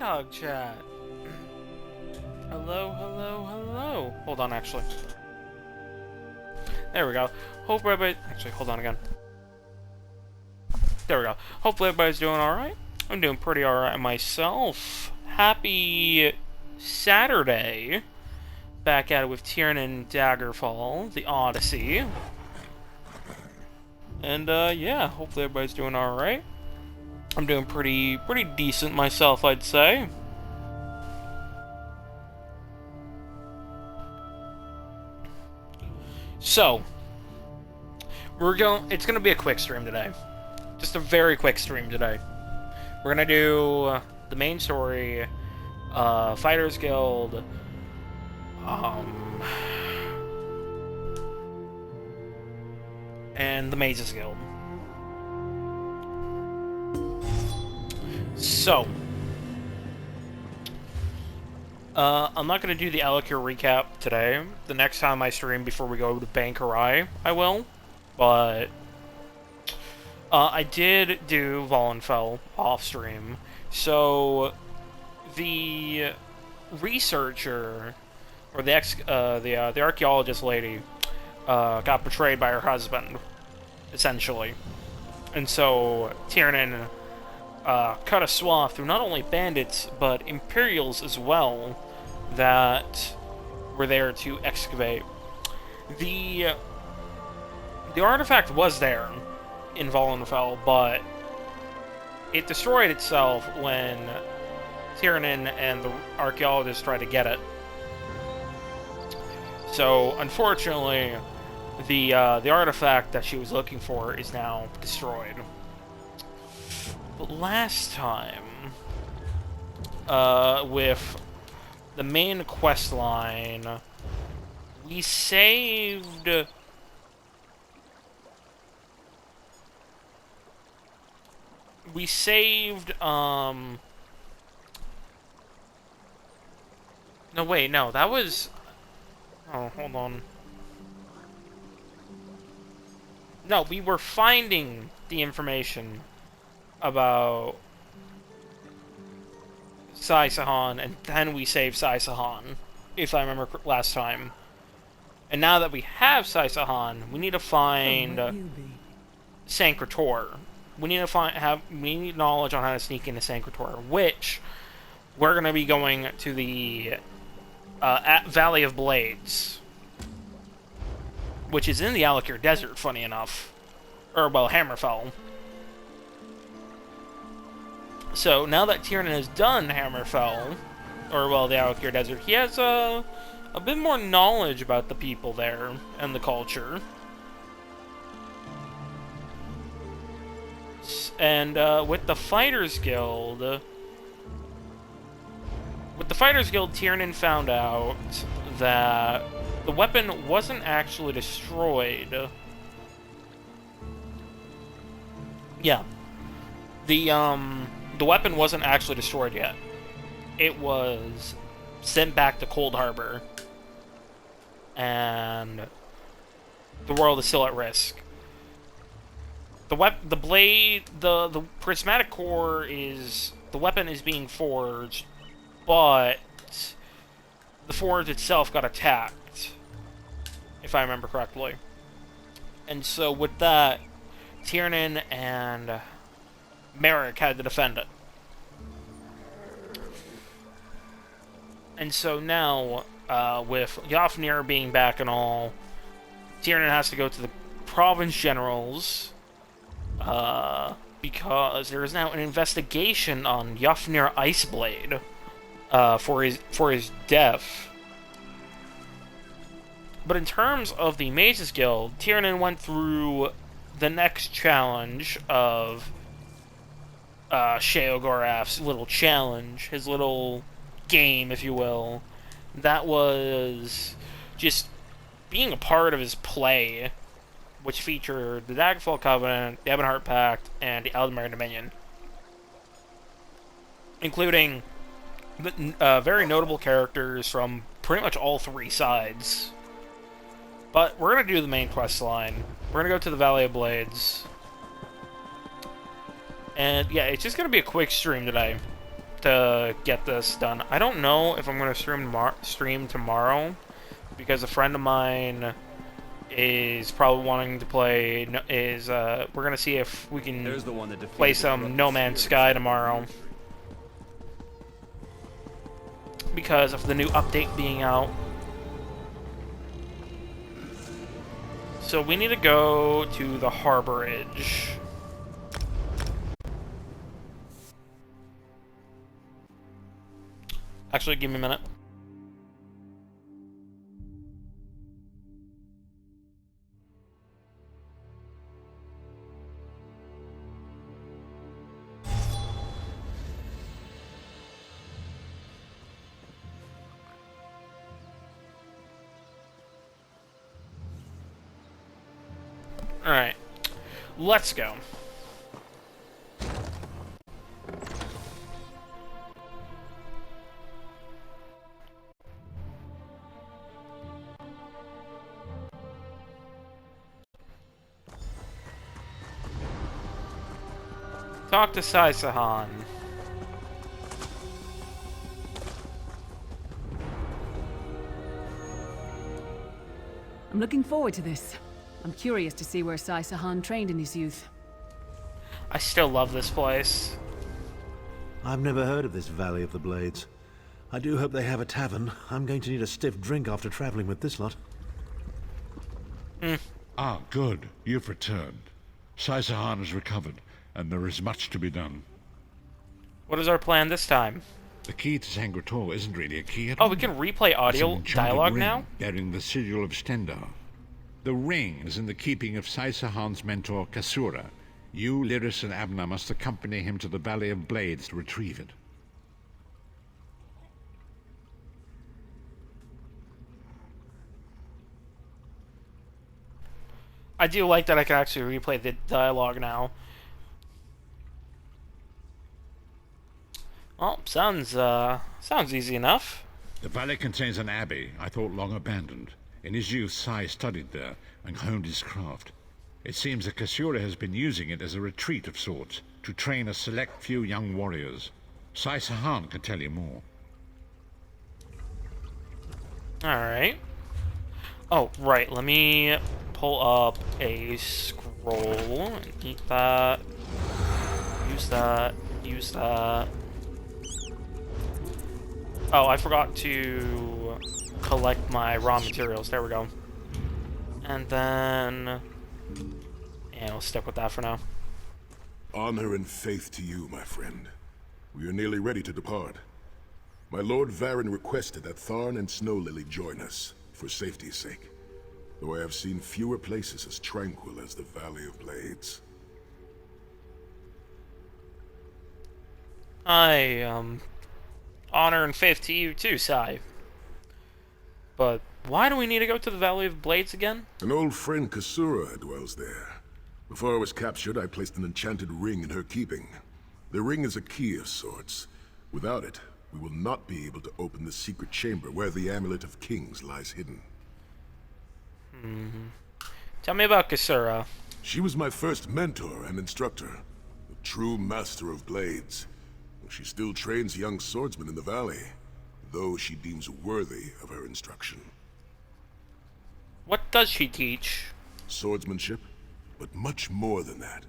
dog chat. Hello, hello, hello. Hold on, actually. There we go. Hope everybody... Actually, hold on again. There we go. Hopefully everybody's doing alright. I'm doing pretty alright myself. Happy Saturday. Back at it with Tiernan Daggerfall, the Odyssey. And, yeah, hopefully everybody's doing alright. I'm doing pretty decent myself, I'd say. So, it's gonna be a quick stream today. Just a very quick stream today. We're gonna do the main story, Fighters Guild, and the Mages Guild. So, I'm not going to do the Alikir recap today. The next time I stream before we go to Bankarai, I will. But, I did do Vollenfell off-stream. So, the researcher, or the archaeologist lady, got betrayed by her husband, essentially. And so, Tiernan cut a swath through not only bandits, but Imperials as well, that were there to excavate. The artifact was there in Vollenfell, but it destroyed itself when Tiernan and the archaeologists tried to get it. So, unfortunately, the artifact that she was looking for is now destroyed. But last time, with the main quest line, we saved... No, wait, no, that was... Oh, hold on. No, we were finding the information about Sai Sahan, and then we saved Sai Sahan, if I remember last time. And now that we have Sai Sahan, we need to find Sancretor. We need to we need knowledge on how to sneak into Sancretor, which we're going to be going to the Valley of Blades, which is in the Alikir Desert, funny enough. Or, well, Hammerfell. So, now that Tiernan has done Hammerfell, or, well, the Alikir Desert, he has a bit more knowledge about the people there and the culture. And, with the Fighters Guild... Tiernan found out that the weapon wasn't actually destroyed. Yeah. The weapon wasn't actually destroyed yet. It was sent back to Cold Harbor. And the world is still at risk. The prismatic core is... The weapon is being forged, but the forge itself got attacked, if I remember correctly. And so with that, Tiernan and Merrick had to defend it. And so now, with Yafnir being back and all, Tiernan has to go to the Province Generals, because there is now an investigation on Yafnir Iceblade, for his death. But in terms of the Mages Guild, Tiernan went through the next challenge of Sheogorath's little challenge, his little game, if you will. That was just being a part of his play, which featured the Daggerfall Covenant, the Ebonheart Pact, and the Aldemir Dominion, including very notable characters from pretty much all three sides. But we're going to do the main quest line. We're going to go to the Valley of Blades. And yeah, it's just going to be a quick stream today. to get this done. I don't know if I'm going to stream tomorrow, because a friend of mine is probably wanting to play. We're going to see if we can play some No Man's Sky tomorrow, because of the new update being out. So we need to go to the Harborage. Actually, give me a minute. Alright. Let's go. Talk to Saisahan. I'm looking forward to this. I'm curious to see where Saisahan trained in his youth. I still love this place. I've never heard of this Valley of the Blades. I do hope they have a tavern. I'm going to need a stiff drink after traveling with this lot. Ah, good. You've returned. Saisahan has recovered, and there is much to be done. What is our plan this time? The key to Sangretor isn't really a key at all. Oh, we can replay audio dialogue ring now? Bearing the sigil of Stendar. The ring is in the keeping of Saisahan's mentor, Kasura. You, Lyris, and Abner must accompany him to the Valley of Blades to retrieve it. I do like that I can actually replay the dialogue now. Well, sounds easy enough. The valley contains an abbey I thought long abandoned. In his youth, Sai studied there and honed his craft. It seems that Kasura has been using it as a retreat of sorts, to train a select few young warriors. Saisahan can tell you more. Alright. Oh, right, let me pull up a scroll and eat that. Use that. Use that. Oh, I forgot to collect my raw materials. There we go. And then... yeah, we'll stick with that for now. Honor and faith to you, my friend. We are nearly ready to depart. My Lord Varen requested that Tharn and Snow Lily join us, for safety's sake. Though I have seen fewer places as tranquil as the Valley of Blades. Honor and faith to you too, Sai. But why do we need to go to the Valley of Blades again? An old friend, Kasura, dwells there. Before I was captured, I placed an enchanted ring in her keeping. The ring is a key of sorts. Without it, we will not be able to open the secret chamber where the Amulet of Kings lies hidden. Tell me about Kasura. She was my first mentor and instructor, a true master of blades. She still trains young swordsmen in the valley, though she deems worthy of her instruction. What does she teach? Swordsmanship, but much more than that.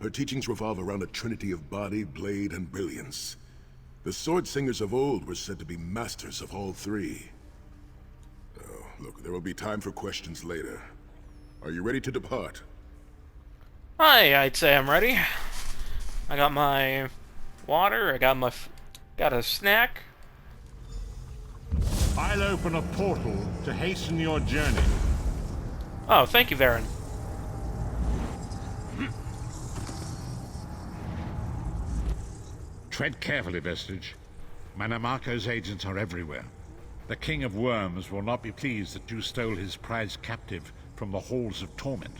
Her teachings revolve around a trinity of body, blade, and brilliance. The sword singers of old were said to be masters of all three. Oh, look, there will be time for questions later. Are you ready to depart? Hi, I'd say I'm ready. I got my water, I got got a snack. I'll open a portal to hasten your journey. Oh, thank you, Varen. Tread carefully, Vestige. Mannimarco's agents are everywhere. The King of Worms will not be pleased that you stole his prized captive from the halls of torment.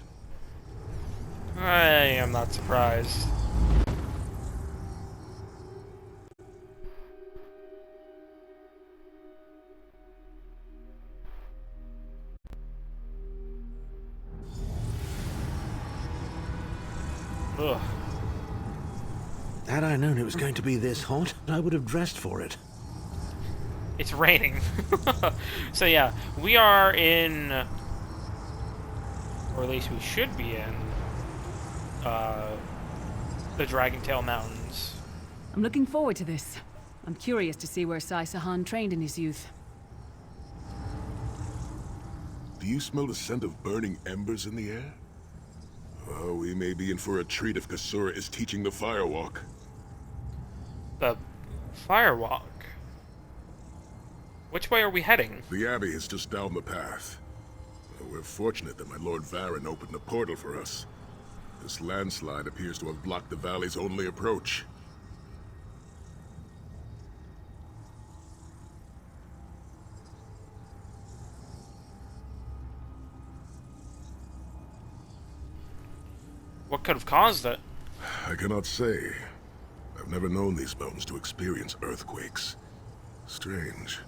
I am not surprised. Ugh. Had I known it was going to be this hot, I would have dressed for it. It's raining. So yeah, we are in, or at least we should be in, the Dragontail Mountains. I'm looking forward to this. I'm curious to see where Sahan trained in his youth. Do you smell the scent of burning embers in the air? Oh, we may be in for a treat if Kasura is teaching the firewalk. The firewalk? Which way are we heading? The Abbey is just down the path. We're fortunate that my Lord Varen opened a portal for us. This landslide appears to have blocked the valley's only approach. What could have caused it? I cannot say. I've never known these mountains to experience earthquakes. Strange.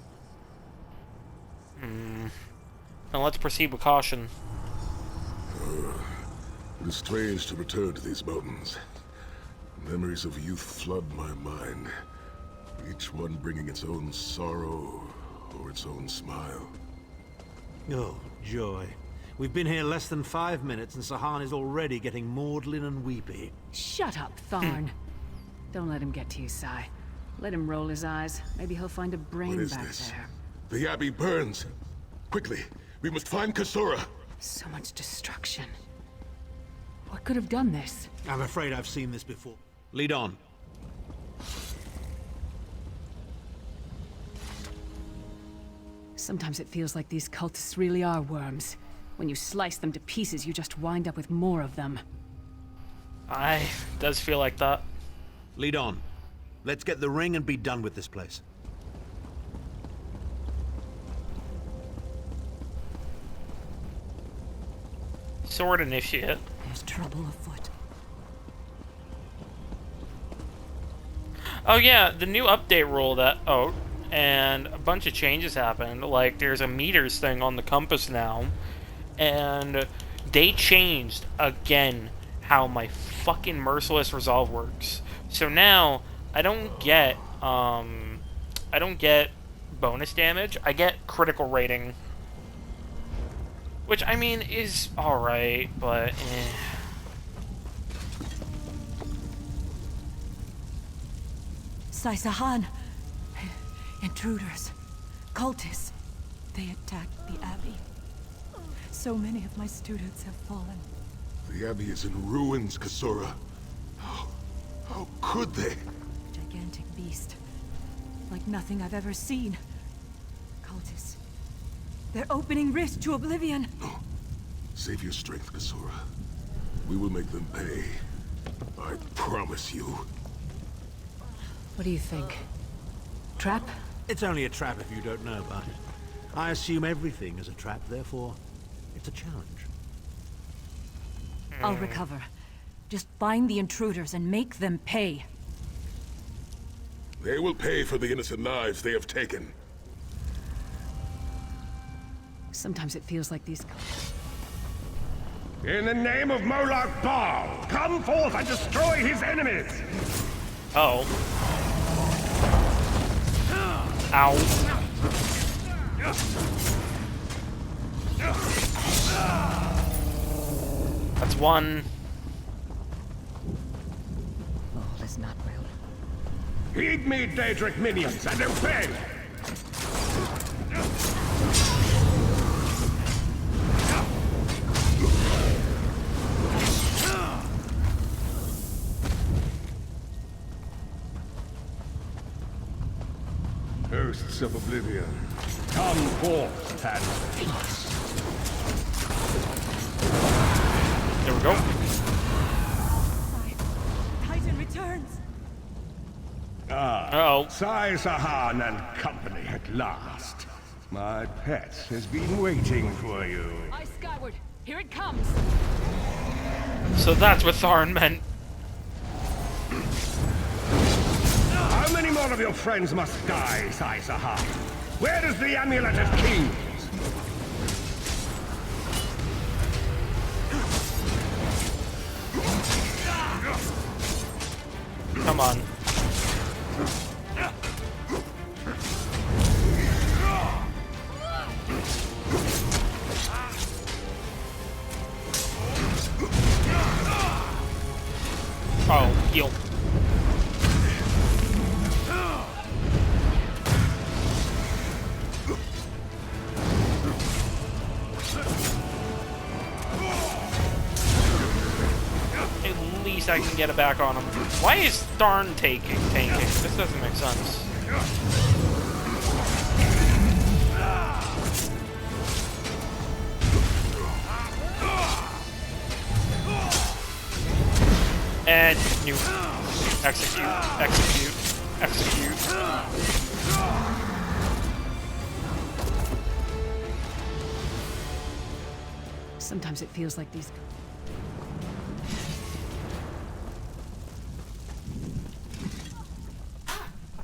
Now let's proceed with caution. It is strange to return to these mountains. Memories of youth flood my mind, each one bringing its own sorrow or its own smile. Oh, joy. We've been here less than 5 minutes and Sahan is already getting maudlin and weepy. Shut up, Tharn. Don't let him get to you, Sai. Let him roll his eyes. Maybe he'll find a brain What is back this? there. The Abbey burns! Quickly, we must find Kasura! So much destruction. What could have done this? I'm afraid I've seen this before. Lead on. Sometimes it feels like these cultists really are worms. When you slice them to pieces, you just wind up with more of them. Does feel like that. Lead on. Let's get the ring and be done with this place. Sword initiate. There's trouble afoot. Oh yeah, the new update rolled out, and a bunch of changes happened. Like, there's a meters thing on the compass now, and they changed, again, how my fucking merciless resolve works. So now, I don't get bonus damage, I get critical rating. Which, I mean, is alright, but Sahan. Intruders. Cultists. They attacked the Abbey. So many of my students have fallen. The Abbey is in ruins, Kasura. How could they? A gigantic beast. Like nothing I've ever seen. Cultists. They're opening rift to oblivion. No. Save your strength, Kasura. We will make them pay. I promise you. What do you think? Trap? It's only a trap if you don't know about it. I assume everything is a trap, therefore, it's a challenge. I'll recover. Just find the intruders and make them pay. They will pay for the innocent lives they have taken. Sometimes it feels like these cultists. In the name of Moloch Baal, come forth and destroy his enemies! oh. Ow. That's one. All is not well. Heed me, Daedric minions, and obey! Hosts of Oblivion, come forth and feast. There we go. Titan returns. Uh-oh. Sahan and company at last. My pet has been waiting for you. Eye skyward. Here it comes. So that's what Tharn meant. How many more of your friends must die, Sahan? Where is the amulet of kings? Come on. Oh, heal. At least I can get it back on him. Why is Tharn tanking? This doesn't make sense. And you execute, execute, execute. Sometimes it feels like these...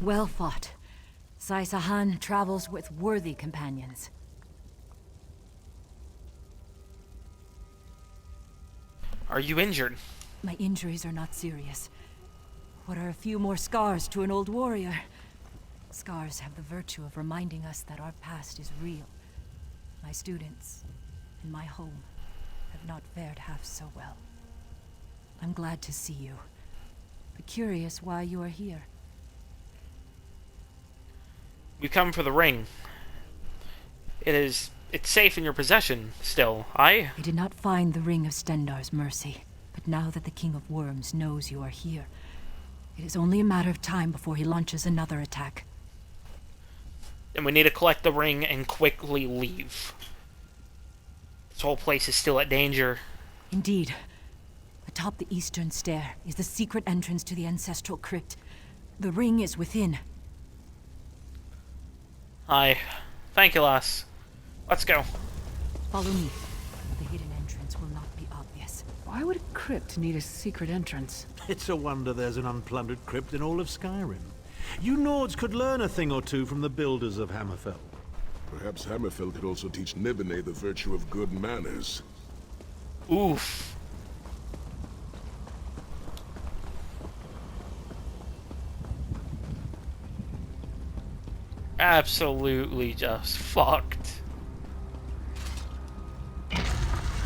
Well fought. Sai Sahan travels with worthy companions. Are you injured? My injuries are not serious. What are a few more scars to an old warrior? Scars have the virtue of reminding us that our past is real. My students and my home have not fared half so well. I'm glad to see you, but curious why you are here. We come for the ring. It's safe in your possession still. I did not find the Ring of Stendarr's mercy, but now that the King of Worms knows you are here, it is only a matter of time before he launches another attack. And we need to collect the ring and quickly leave. This whole place is still at danger. Indeed. Atop the eastern stair is the secret entrance to the ancestral crypt. The ring is within. Aye. Thank you, lass. Let's go. Follow me. The hidden entrance will not be obvious. Why would a crypt need a secret entrance? It's a wonder there's an unplundered crypt in all of Skyrim. You Nords could learn a thing or two from the builders of Hammerfell. Perhaps Hammerfell could also teach Nibene the virtue of good manners. Oof. Absolutely just fucked.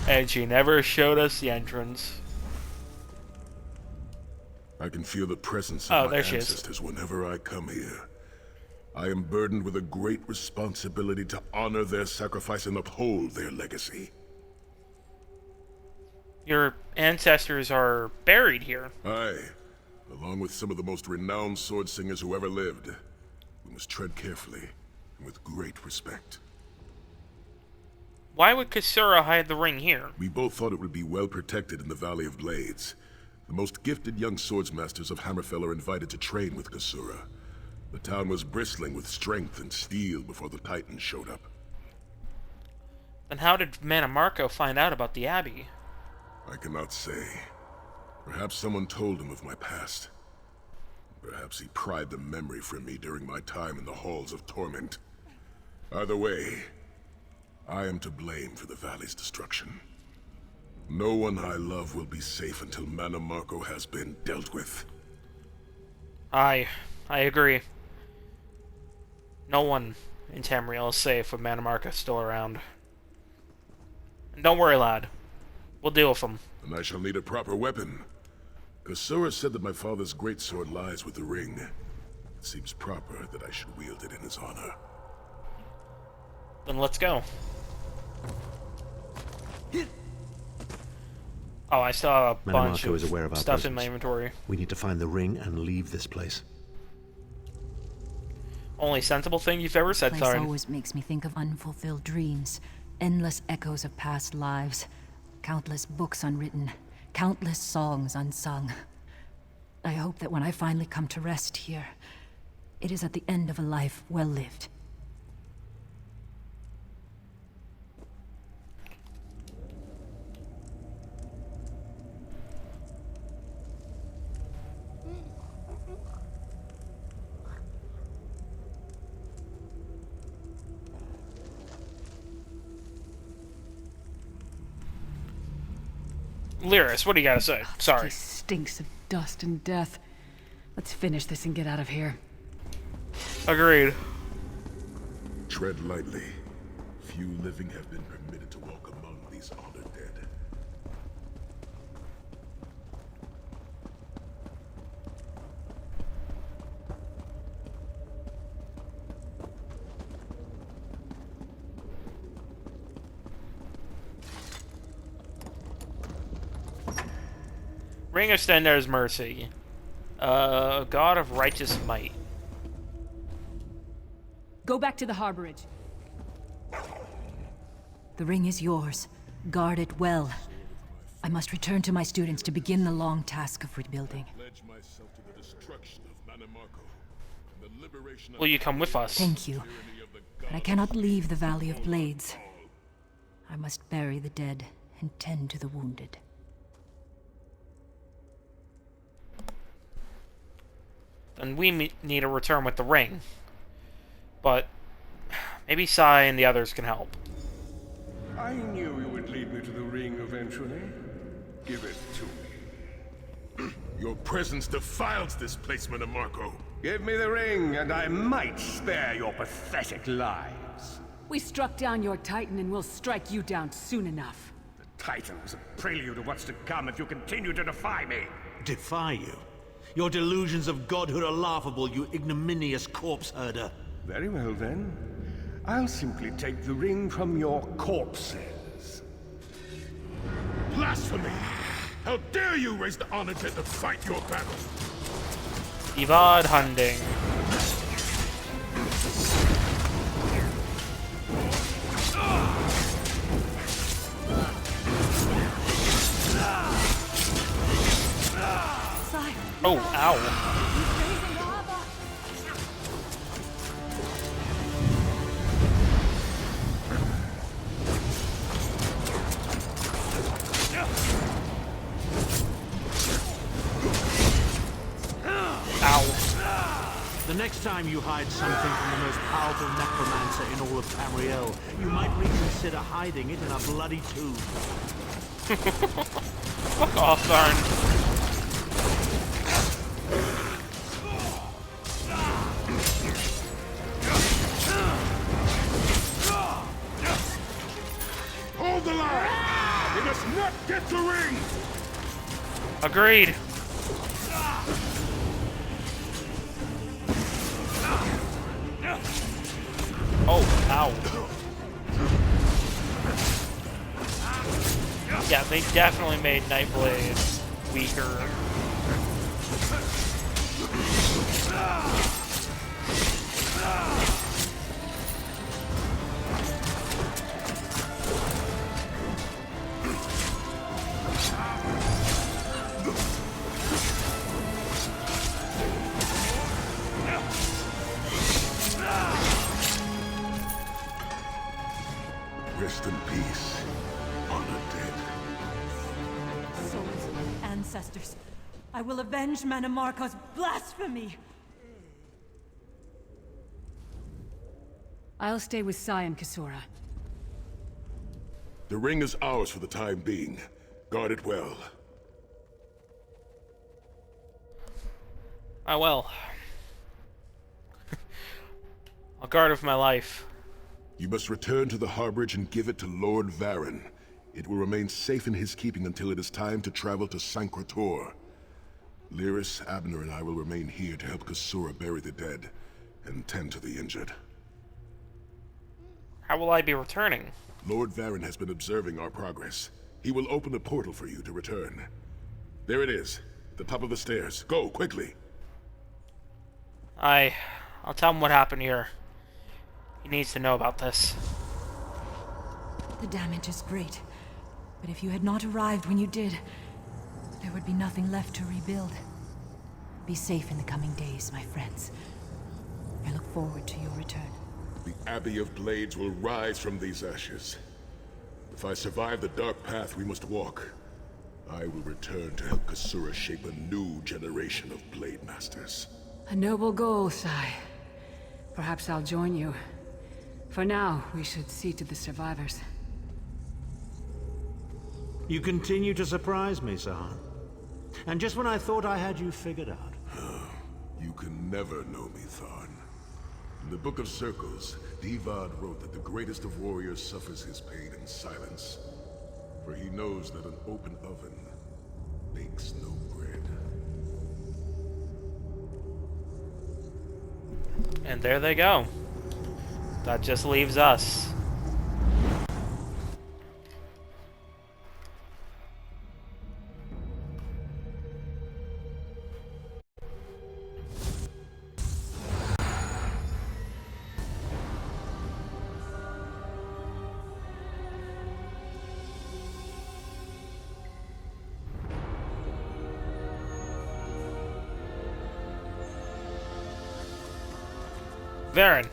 And she never showed us the entrance. I can feel the presence of my there she is. ancestors whenever I come here. I am burdened with a great responsibility to honor their sacrifice and uphold their legacy. Your ancestors are buried here. Aye, along with some of the most renowned sword singers who ever lived. We must tread carefully and with great respect. Why would Kasura hide the ring here? We both thought it would be well protected in the Valley of Blades. The most gifted young swordsmasters of Hammerfell are invited to train with Kasura. The town was bristling with strength and steel before the Titans showed up. Then how did Mannimarco find out about the Abbey? I cannot say. Perhaps someone told him of my past. Perhaps he pried the memory from me during my time in the Halls of Torment. Either way, I am to blame for the Valley's destruction. No one I love will be safe until Mannimarco has been dealt with. I agree. No one in Tamriel is safe with Mannimarco still around. And don't worry, lad. We'll deal with him. And I shall need a proper weapon. Kasura said that my father's greatsword lies with the ring. It seems proper that I should wield it in his honor. Then let's go. Oh, I still have a bunch Mannimarco is aware of of our stuff in presence. my inventory. We need to find the ring and leave this place. Only sensible thing you've ever said, Place Tharn. always makes me think of unfulfilled dreams, endless echoes of past lives, countless books unwritten, countless songs unsung. I hope that when I finally come to rest here, it is at the end of a life well lived. Lyris, what do you gotta say? Sorry. He stinks of dust and death. Let's finish this and get out of here. Agreed. Tread lightly. Few living have been permitted to walk among these honored dead. Ring of Stendar's Mercy. God of Righteous Might. Go back to the harborage. The ring is yours. Guard it well. I must return to my students to begin the long task of rebuilding. Pledge myself to the destruction of Mannimarco and the liberation of Will you come with us? Thank you. But I cannot leave the Valley of Blades. I must bury the dead and tend to the wounded. Then we need to return with the ring. But maybe Sai and the others can help. I knew you would lead me to the ring eventually. Give it to me. Your presence defiles this place, Mannimarco. Give me the ring, and I might spare your pathetic lives. We struck down your Titan and we'll strike you down soon enough. The Titan was a prelude of what's to come if you continue to defy me. Defy you? Your delusions of godhood are laughable, you ignominious corpse herder. Very well then. I'll simply take the ring from your corpses. Blasphemy! How dare you raise the honored dead to fight your battle? VOD hunting. Oh, ow. The next time you hide something from the most powerful necromancer in all of Tamriel, you might reconsider hiding it in a bloody tomb. Fuck off, Tharn. Hold the line! We must not get the ring! Agreed. Oh, ow. Yeah, they definitely made Nightblade weaker. Rest in peace, honored dead. Souls of my ancestors, I will avenge Mannimarco's blasphemy! I'll stay with Sai and Kasura. The ring is ours for the time being. Guard it well. I will. I'll guard it with my life. You must return to the harborage and give it to Lord Varen. It will remain safe in his keeping until it is time to travel to Sancrator. Lyris, Abner, and I will remain here to help Kasura bury the dead and tend to the injured. How will I be returning? Lord Varen has been observing our progress. He will open a portal for you to return. There it is, the top of the stairs. Go, quickly! I'll tell him what happened here. He needs to know about this. The damage is great, but if you had not arrived when you did, there would be nothing left to rebuild. Be safe in the coming days, my friends. I look forward to your return. The Abbey of Blades will rise from these ashes. If I survive the dark path we must walk, I will return to help Kasura shape a new generation of Blade Masters. A noble goal, Sai. Perhaps I'll join you. For now, we should see to the survivors. You continue to surprise me, Sahan. And just when I thought I had you figured out. You can never know me, Tharn. In the Book of Circles, VOD wrote that the greatest of warriors suffers his pain in silence, for he knows that an open oven bakes no bread. And there they go. That just leaves us. Varen.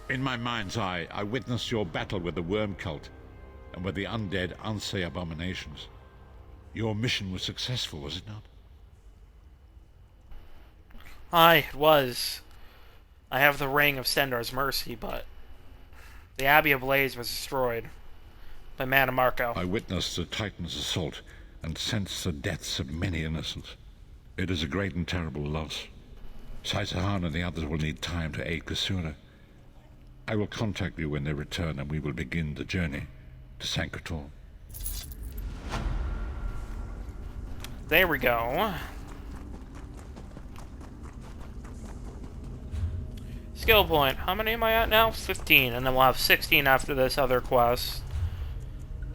In my mind's eye, I witnessed your battle with the worm cult and with the undead Unsay abominations. Your mission was successful, was it not? Aye, it was. I have the ring of Stendar's mercy, but the Abbey of Blaze was destroyed by Mannimarco. I witnessed the Titan's assault and sensed the deaths of many innocents. It is a great and terrible loss. Saisahan and the others will need time to aid Kasura. I will contact you when they return, and we will begin the journey to Sancretor. There we go. Skill point. How many am I at now? 15, and then we'll have 16 after this other quest.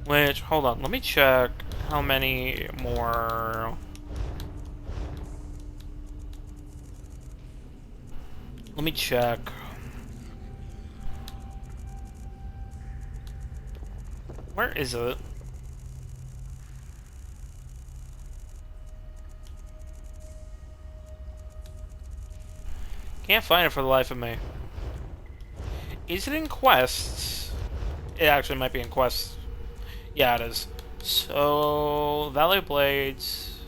Which, hold on, let me check how many more... Let me check. Where is it? Can't find it for the life of me. Is it in quests? It actually might be in quests. Yeah, it is. So, Valley of Blades,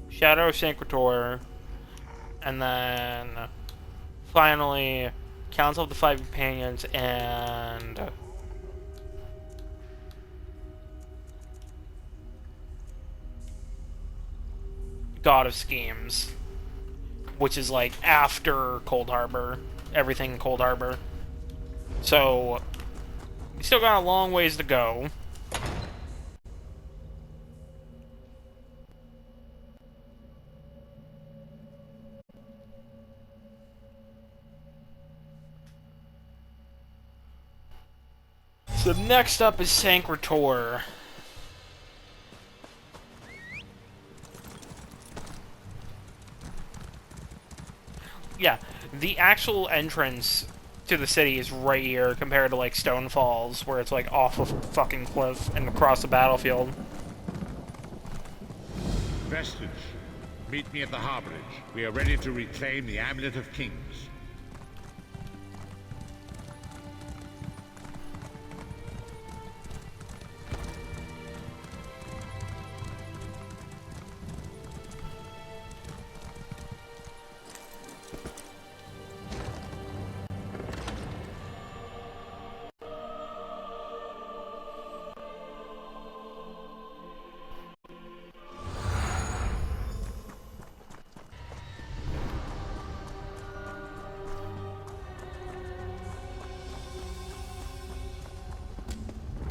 Shadow of Sancretor, and then finally Council of the Five Companions and God of Schemes, which is like after Cold Harbor, everything in Cold Harbor. So we still got a long ways to go. So next up is Sancretor. Yeah, the actual entrance to the city is right here compared to like Stone Falls, where it's like off a fucking cliff and across the battlefield. Vestige, meet me at the harborage. We are ready to reclaim the Amulet of Kings.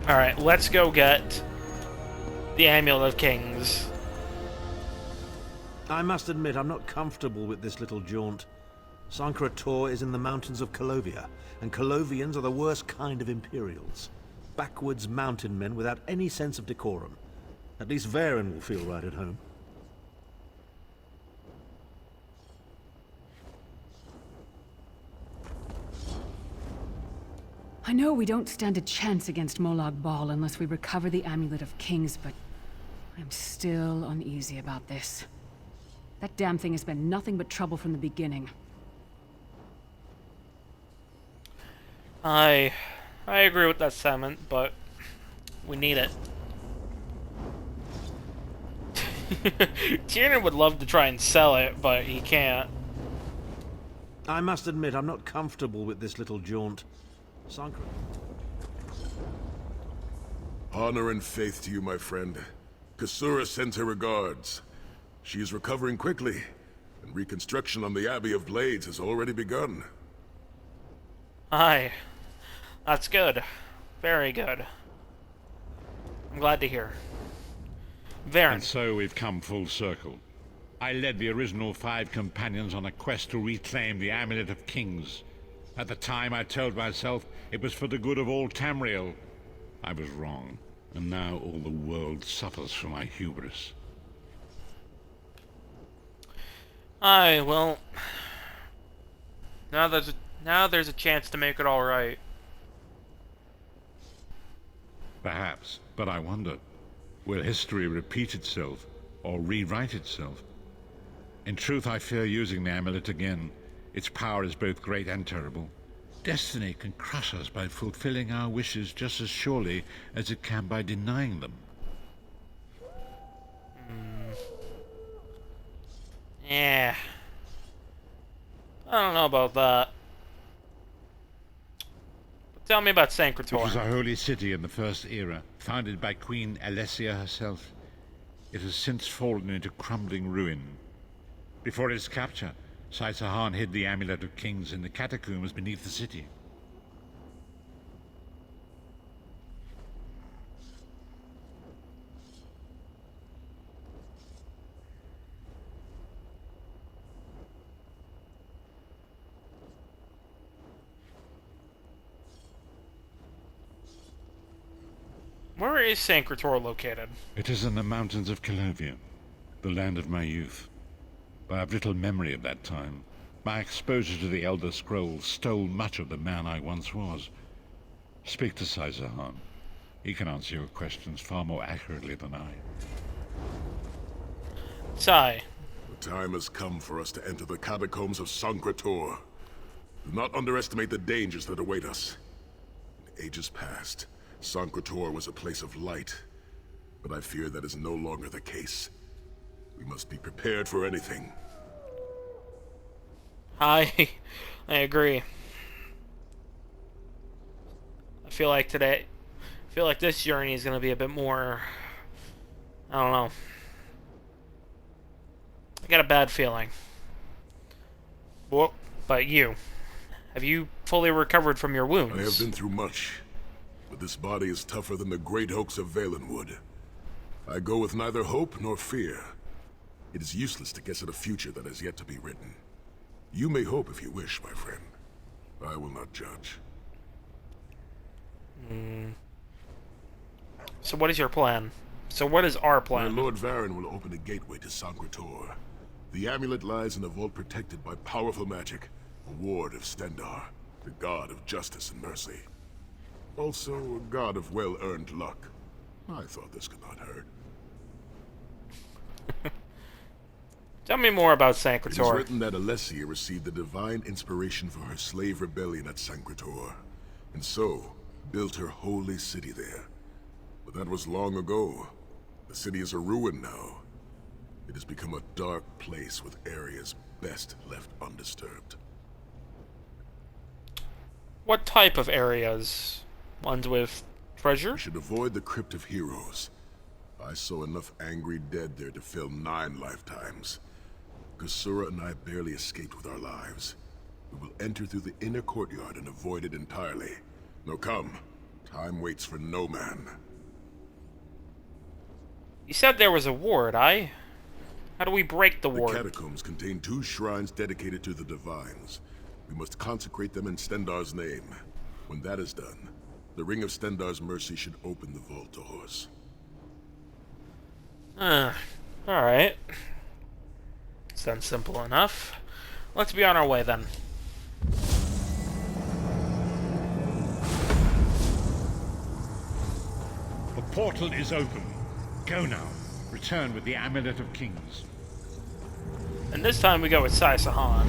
Alright, let's go get the Amulet of Kings. I must admit, I'm not comfortable with this little jaunt. Sancretor is in the mountains of Colovia, and Colovians are the worst kind of Imperials. Backwoods mountain men without any sense of decorum. At least Varen will feel right at home. I know we don't stand a chance against Molag Bal unless we recover the Amulet of Kings, but I'm still uneasy about this. That damn thing has been nothing but trouble from the beginning. I agree with that sentiment, but we need it. Tiernan would love to try and sell it, but he can't. I must admit, I'm not comfortable with this little jaunt. Honor and faith to you, my friend. Kasura sends her regards. She is recovering quickly, and reconstruction on the Abbey of Blades has already begun. Aye. That's good. Very good. I'm glad to hear. Varen. And so we've come full circle. I led the original 5 companions on a quest to reclaim the Amulet of Kings. At the time, I told myself it was for the good of all Tamriel. I was wrong, and now all the world suffers from my hubris. Aye, well... Now there's a chance to make it all right. Perhaps, but I wonder, will history repeat itself, or rewrite itself? In truth, I fear using the amulet again. Its power is both great and terrible. Destiny can crush us by fulfilling our wishes just as surely as it can by denying them. Yeah. I don't know about that. But tell me about It Sancretor. was a holy city in the First Era, founded by Queen Alessia herself. It has since fallen into crumbling ruin. Before its capture, Saitahan hid the Amulet of Kings in the catacombs beneath the city. Where is Sancretor located? It is in the mountains of Calovia, the land of my youth. I have little memory of that time. My exposure to the Elder Scrolls stole much of the man I once was. Speak to Saitahan. He can answer your questions far more accurately than I. Sai. The time has come for us to enter the catacombs of Sancretor. Do not underestimate the dangers that await us. In ages past, Sancretor was a place of light, but I fear that is no longer the case. We must be prepared for anything. I agree. I feel like this journey is going to be a bit more... I don't know. I got a bad feeling. Well, but you. Have you fully recovered from your wounds? I have been through much, but this body is tougher than the great oaks of Valenwood. I go with neither hope nor fear. It is useless to guess at a future that has yet to be written. You may hope if you wish, my friend. I will not judge. So what is your plan? So what is our plan? My Lord Varen will open a gateway to Sancretor. The amulet lies in a vault protected by powerful magic, a ward of Stendarr, the god of justice and mercy. Also a god of well-earned luck. I thought this could not hurt. Tell me more about It is Sancretor. written that Alessia received the divine inspiration for her slave rebellion at Sancretor, and so built her holy city there. But that was long ago. The city is a ruin now. It has become a dark place with areas best left undisturbed. What type of areas? Ones with treasure? We should avoid the Crypt of Heroes. I saw enough angry dead there to fill 9 lifetimes. Kusura and I barely escaped with our lives. We will enter through the inner courtyard and avoid it entirely. Now come. Time waits for no man. You said there was a ward, How do we break the The ward? catacombs contain 2 shrines dedicated to the divines. We must consecrate them in Stendarr's name. When that is done, the Ring of Stendarr's mercy should open the vault doors. Alright. Sounds simple enough. Let's be on our way then. The portal is open. Go now. Return with the Amulet of Kings. And this time we go with Saitahan.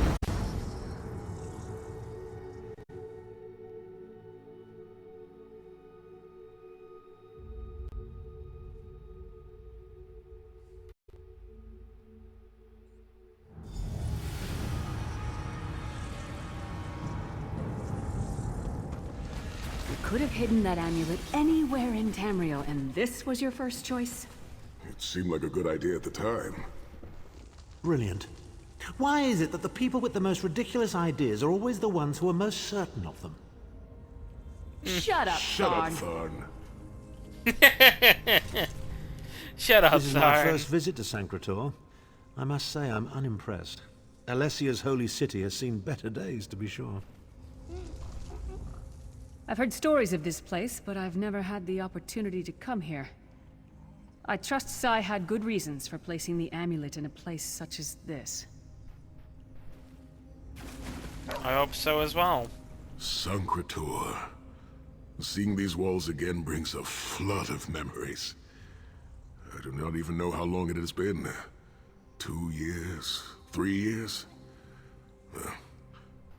You could have hidden that amulet anywhere in Tamriel, and this was your first choice? It seemed like a good idea at the time. Brilliant. Why is it that the people with the most ridiculous ideas are always the ones who are most certain of them? Shut up, Shut up, Thorn. Thorn. Shut up, This is my Sarn. first visit to Sancretor. I must say I'm unimpressed. Alessia's holy city has seen better days, to be sure. I've heard stories of this place, but I've never had the opportunity to come here. I trust Sai had good reasons for placing the amulet in a place such as this. I hope so as well. Sancretor. Seeing these walls again brings a flood of memories. I do not even know how long it has been. 2 years? 3 years?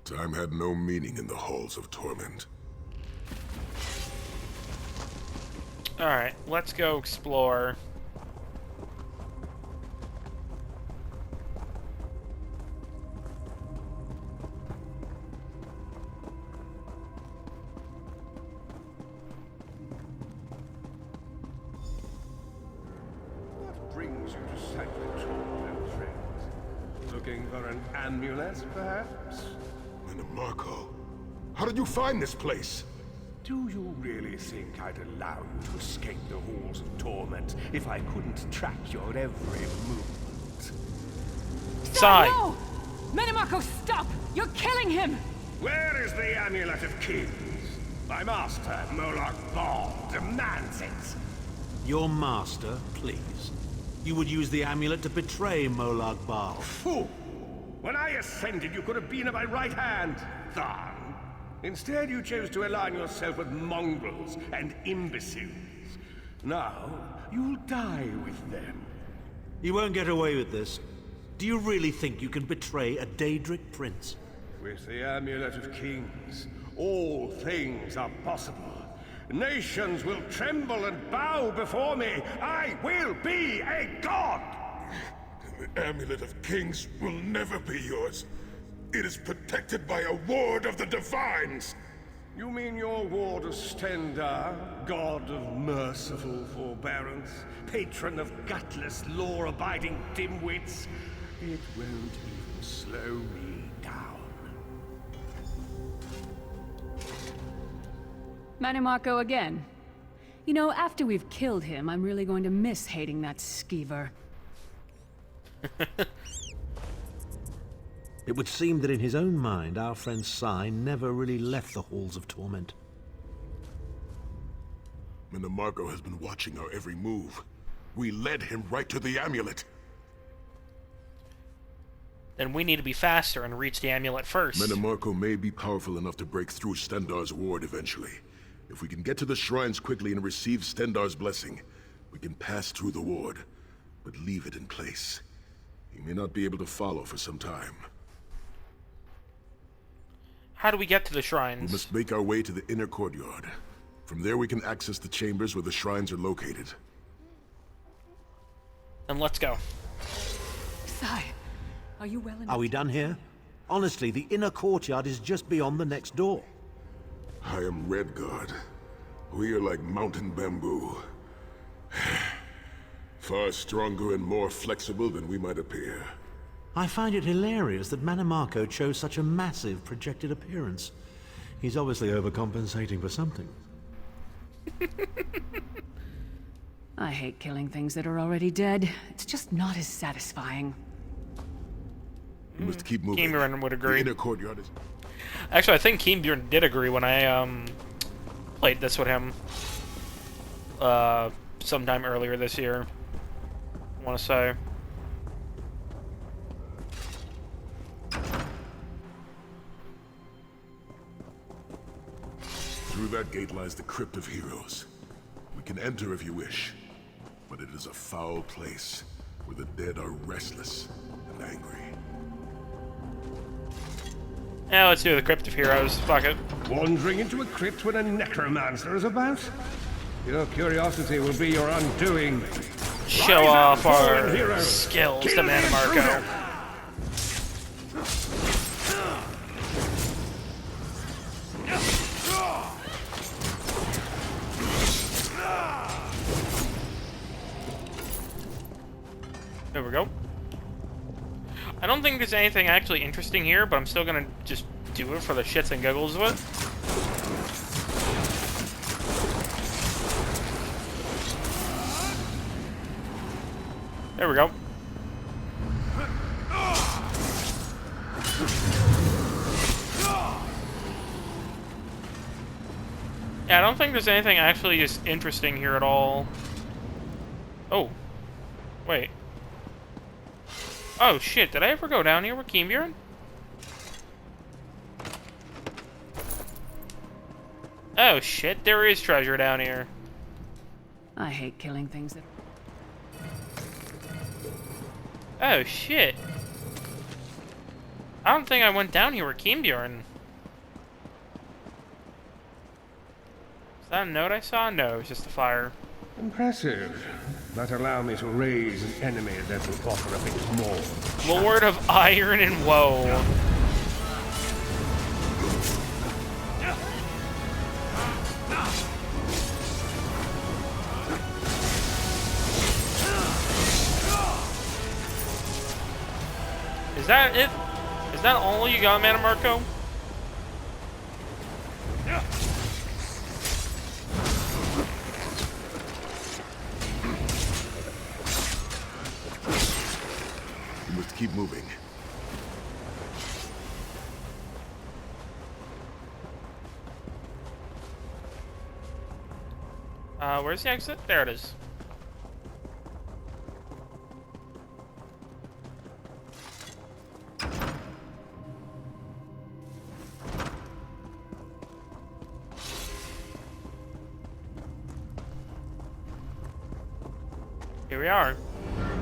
Time had no meaning in the halls of torment. Alright, let's go explore. What brings you to Sancretor, then, friends? Looking for an amulet, perhaps? Mannimarco, how did you find this place? Do you really think I'd allow you to escape the halls of torment if I couldn't track your every movement? Sai! No! Mannimarco, stop! You're killing him! Where is the Amulet of Kings? My master, Molag Bal, demands it. Your master, please. You would use the amulet to betray Molag Bal. Fool! When I ascended, you could have been at my right hand, Tharn. Instead, you chose to align yourself with mongrels and imbeciles. Now, you'll die with them. You won't get away with this. Do you really think you can betray a Daedric prince? With the Amulet of Kings, all things are possible. Nations will tremble and bow before me. I will be a god! The Amulet of Kings will never be yours. It is protected by a ward of the Divines! You mean your ward of Stendarr, god of merciful forbearance, patron of gutless, law-abiding dimwits? It won't even slow me down. Mannimarco again. You know, after we've killed him, I'm really going to miss hating that skeever. It would seem that in his own mind, our friend Sai never really left the halls of torment. Mannimarco has been watching our every move. We led him right to the amulet. Then we need to be faster and reach the amulet first. Mannimarco may be powerful enough to break through Stendarr's ward eventually. If we can get to the shrines quickly and receive Stendarr's blessing, we can pass through the ward, but leave it in place. He may not be able to follow for some time. How do we get to the We shrines? must make our way to the inner courtyard. From there we can access the chambers where the shrines are located. Then let's go. Sai, are you well enough? Are we done here? Honestly, the inner courtyard is just beyond the next door. I am Redguard. We are like mountain bamboo. Far stronger and more flexible than we might appear. I find it hilarious that Mannimarco chose such a massive projected appearance. He's obviously overcompensating for something. I hate killing things that are already dead. It's just not as satisfying. We must keep moving. Tiernan would agree. The inner courtyard is... Actually, I think Keenbjorn did agree when I played this with him sometime earlier this year. I want to say. Through that gate lies the Crypt of Heroes. We can enter if you wish, but it is a foul place where the dead are restless and angry. Yeah, let's do the Crypt of Heroes. Fuck it. Wandering into a crypt when a necromancer is about? Your curiosity will be your undoing. Show Rise up, off our fallen hero. skills Kill to the Mannimarco. intruder. There we go. I don't think there's anything actually interesting here, but I'm still gonna just do it for the shits and giggles of it. There we go. Yeah, I don't think there's anything actually just interesting here at all. Oh. Wait. Oh shit, did I ever go down here with Keembjorn? Oh shit, there is treasure down here. I hate killing things that... Oh shit. I don't think I went down here with Keembjorn. Is that a note I saw? No, it was just a fire. Impressive. But allow me to raise an enemy that will offer a bit more. Lord of Iron and Woe. Is that it? Is that all you got, Mannimarco? We must keep moving. Where's the exit? There it is. Here we are.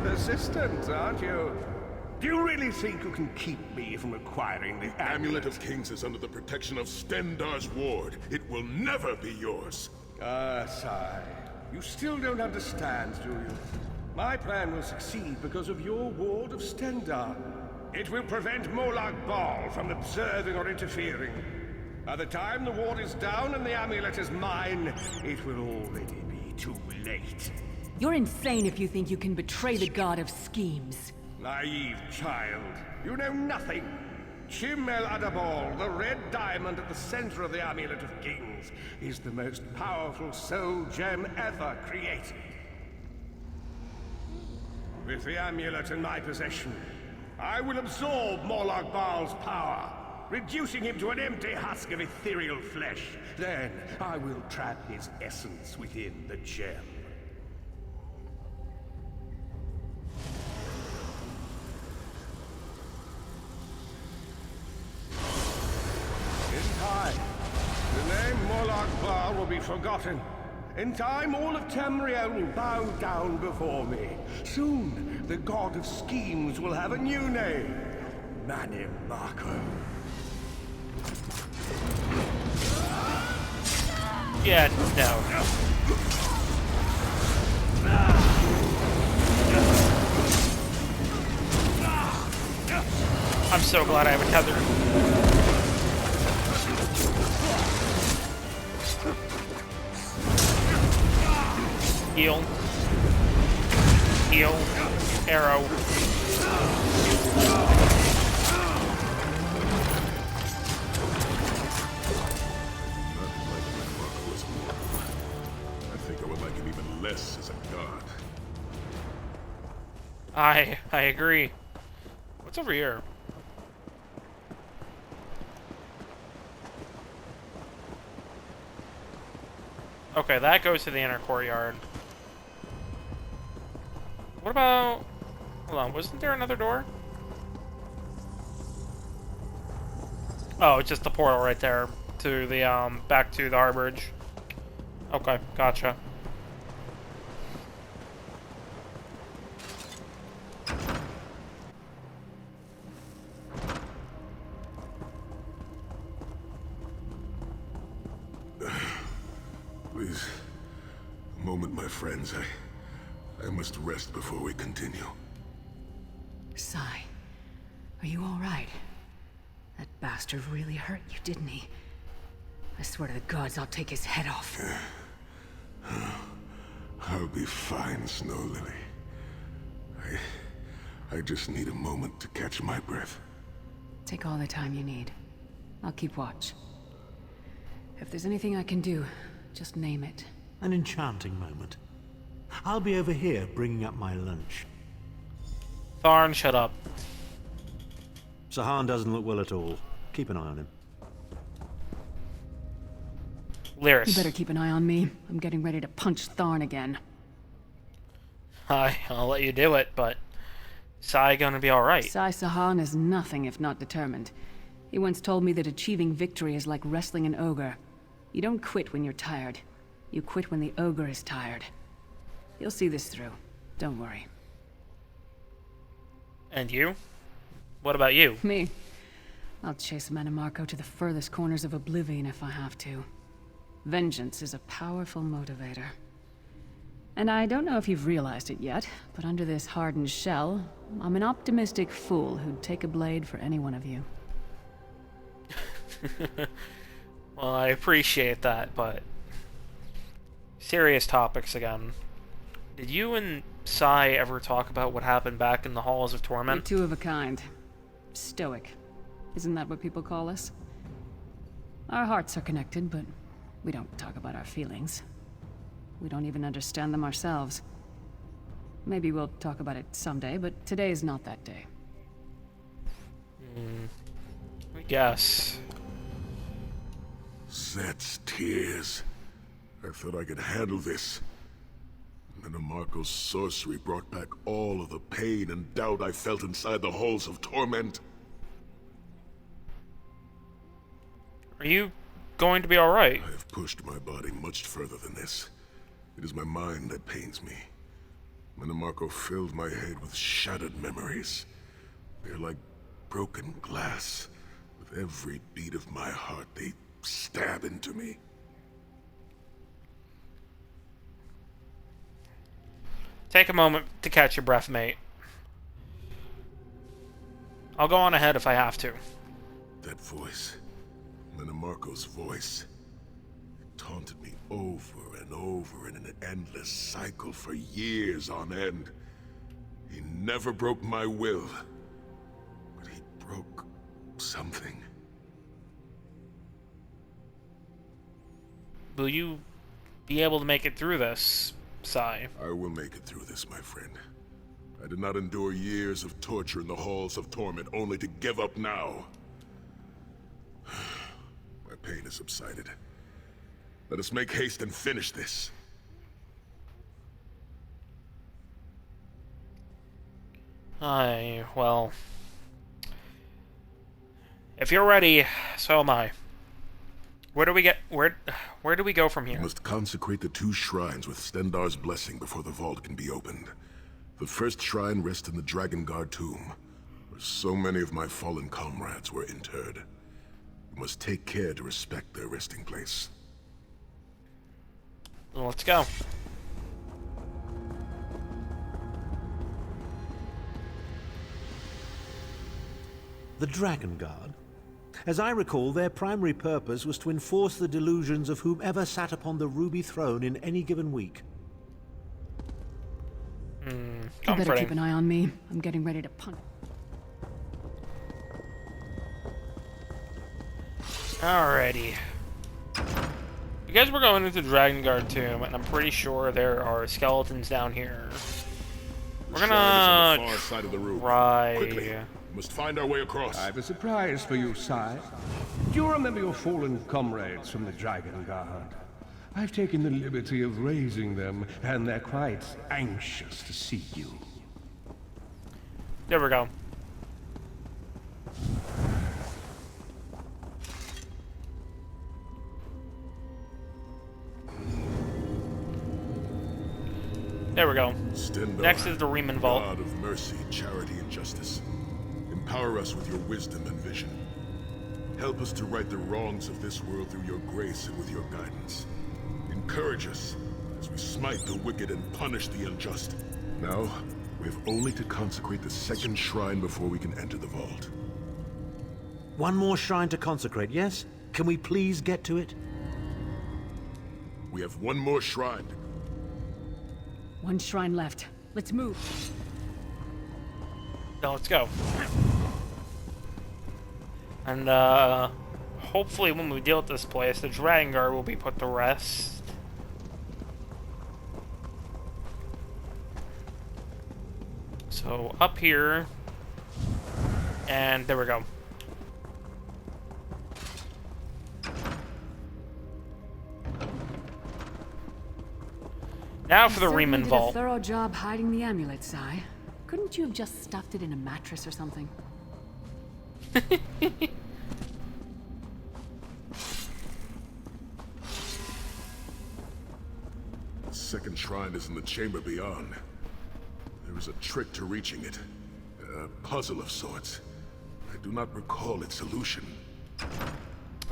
Persistent, aren't you? Do you really think you can keep me from acquiring the Amulet of Kings is under the protection of Stendarr's ward. It will never be yours. Ah, sigh. You still don't understand, do you? My plan will succeed because of your ward of Stendarr. It will prevent Molag Bal from observing or interfering. By the time the ward is down and the amulet is mine, it will already be too late. You're insane if you think you can betray the god of schemes. Naive child. You know nothing. Chim El Adabal, the red diamond at the center of the Amulet of Kings, is the most powerful soul gem ever created. With the amulet in my possession, I will absorb Molag Bal's power, reducing him to an empty husk of ethereal flesh. Then I will trap his essence within the gem. The name Molag Bal will be forgotten. In time, all of Tamriel will bow down before me. Soon, the god of schemes will have a new name. Mannimarco. Yeah, no. I'm so glad I have a tether. Heal. Heal. Arrow. I think I would like him even less as a god. I agree. What's over here? Okay, that goes to the inner courtyard. What about... Hold on, wasn't there another door? Oh, it's just the portal right there to the, back to the harborage. Okay, gotcha. Please, a moment, my friends. I must rest before we continue. Sai, are you all right? That bastard really hurt you, didn't he? I swear to the gods, I'll take his head off. I'll be fine, Snow Lily. I just need a moment to catch my breath. Take all the time you need. I'll keep watch. If there's anything I can do, just name it. An enchanting moment. I'll be over here bringing up my lunch. Tharn, shut up. Sahan doesn't look well at all. Keep an eye on him. Lyris. You better keep an eye on me. I'm getting ready to punch Tharn again. I'll let you do it, but Sai gonna be alright. Sai Sahan is nothing if not determined. He once told me that achieving victory is like wrestling an ogre. You don't quit when you're tired. You quit when the ogre is tired. You'll see this through. Don't worry. And you? What about you? Me? I'll chase Mannimarco to the furthest corners of oblivion if I have to. Vengeance is a powerful motivator. And I don't know if you've realized it yet, but under this hardened shell, I'm an optimistic fool who'd take a blade for any one of you. Well, I appreciate that, but... serious topics again. Did you and Sai ever talk about what happened back in the Halls of Torment? You're two of a kind. Stoic. Isn't that what people call us? Our hearts are connected, but we don't talk about our feelings. We don't even understand them ourselves. Maybe we'll talk about it someday, but today is not that day. I guess. Set's tears. I thought I could handle this. Mannimarco's sorcery brought back all of the pain and doubt I felt inside the halls of torment. Are you going to be alright? I have pushed my body much further than this. It is my mind that pains me. Mannimarco filled my head with shattered memories. They're like broken glass. With every beat of my heart, they stab into me. Take a moment to catch your breath, mate. I'll go on ahead if I have to. That voice, Mannimarco's voice, it taunted me over and over in an endless cycle for years on end. He never broke my will, but he broke something. Will you be able to make it through this, Sai? I will make it through this, my friend. I did not endure years of torture in the halls of torment only to give up now. My pain has subsided. Let us make haste and finish this. Well... if you're ready, so am I. Where do we go from We here? must consecrate the 2 shrines with Stendarr's blessing before the vault can be opened. The first shrine rests in the Dragon Guard tomb, where so many of my fallen comrades were interred. We must take care to respect their resting place. Well, let's go. The Dragon Guard? As I recall, their primary purpose was to enforce the delusions of whomever sat upon the ruby throne in any given week. You better keep an eye on me. I'm getting ready to punch. Alrighty. Because we're going into the Dragon Guard tomb, and I'm pretty sure there are skeletons down here. We're Shrine is on the gonna far side of the room. try... Quickly, we must find our way across. I've a surprise for you, Sai. Do you remember your fallen comrades from the Dragon Guard? I've taken the liberty of raising them, and they're quite anxious to see you. There we go. There we go. Stendarr, Next is the Riemann Vault. God of mercy, charity, and justice. Empower us with your wisdom and vision. Help us to right the wrongs of this world through your grace and with your guidance. Encourage us as we smite the wicked and punish the unjust. Now, we have only to consecrate the 2nd shrine before we can enter the vault. One more shrine to consecrate, yes? Can we please get to it? We have one more shrine. One shrine left. Let's move. Now let's go. And, hopefully when we deal with this place, the Dragon Guard will be put to rest. So, up here. And there we go. Now for the Riemann Did a Vault. thorough job hiding the amulet, Sai. Couldn't you have just stuffed it in a mattress or something? The second shrine is in the chamber beyond. There is a trick to reaching it. A puzzle of sorts. I do not recall its solution.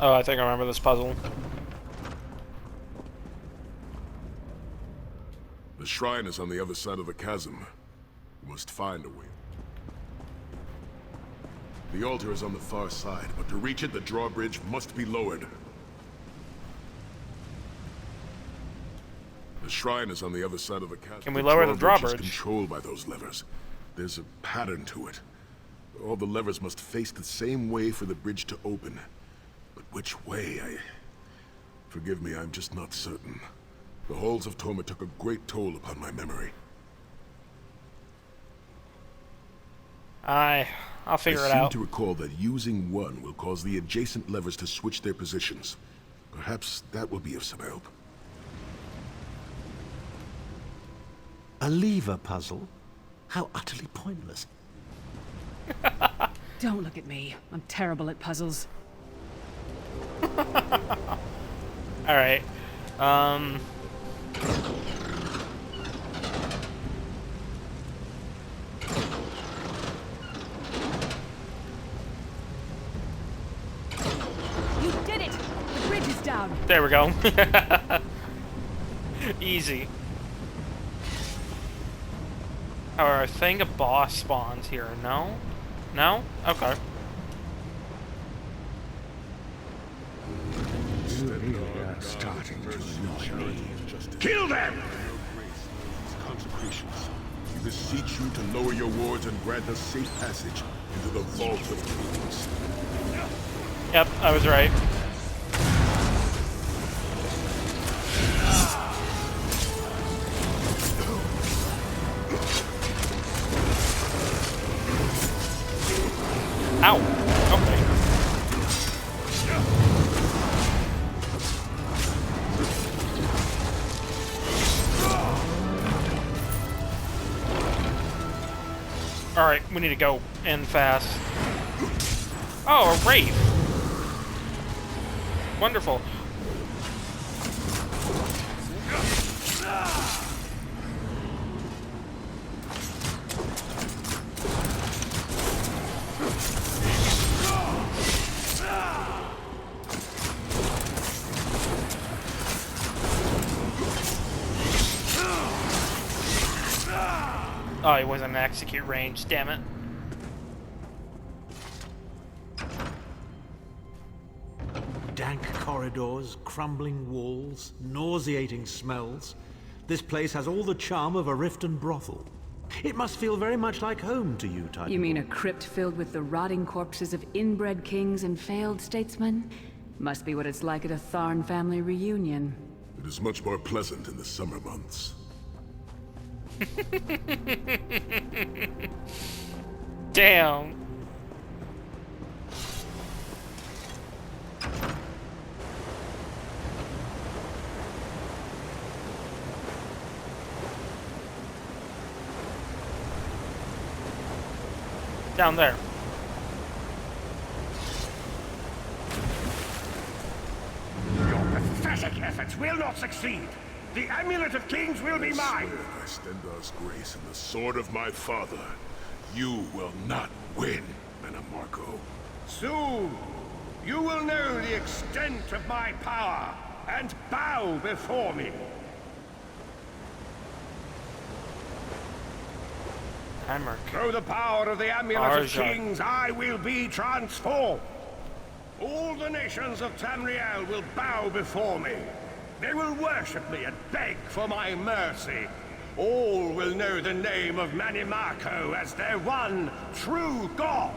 Oh, I think I remember this puzzle. The shrine is on the other side of the chasm. We must find a way. The altar is on the far side, but to reach it, the drawbridge must be lowered. The shrine is on the other side of the chasm. Can we lower the drawbridge? Is controlled by those levers. There's a pattern to it. All the levers must face the same way for the bridge to open. But which way? Forgive me, I'm just not certain. The halls of Torment took a great toll upon my memory. I'll figure it I out. seem to recall that using one will cause the adjacent levers to switch their positions. Perhaps that will be of some help. A lever puzzle? How utterly pointless. Don't look at me. I'm terrible at puzzles. Alright. You did it! The bridge is down. There we go. Easy. Or I think a boss spawns here. No? No? Okay. Starting to annoy me. Kill them! Consecrations. You beseech you to lower your wards and grant us safe passage into the Vault of Kings. Yep, I was right. Ow. Okay. Alright, we need to go in fast. Oh, a wraith. Wonderful. Oh, he wasn't in execute range, damn it. Dank corridors, crumbling walls, nauseating smells. This place has all the charm of a Riften brothel. It must feel very much like home to you, Titan. You mean a crypt filled with the rotting corpses of inbred kings and failed statesmen? Must be what it's like at a Tharn family reunion. It is much more pleasant in the summer months. Damn. Down there. Your pathetic efforts will not succeed. The Amulet of Kings will be mine. By Stendar's grace and the sword of my father, you will not win, Mannimarco. Soon, you will know the extent of my power and bow before me. Through the power of the Amulet of Kings, I will be transformed. All the nations of Tamriel will bow before me. They will worship me and beg for my mercy. all will know the name of Mannimarco as their one true god.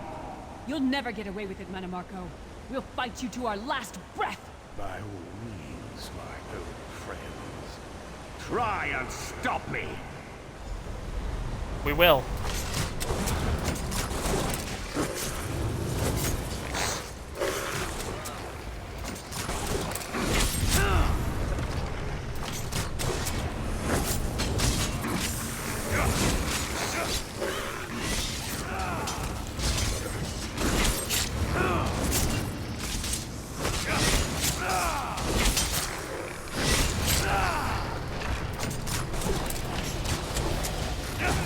You'll never get away with it, Mannimarco. We'll fight you to our last breath. By all means, my old friends. Try and stop me. We will.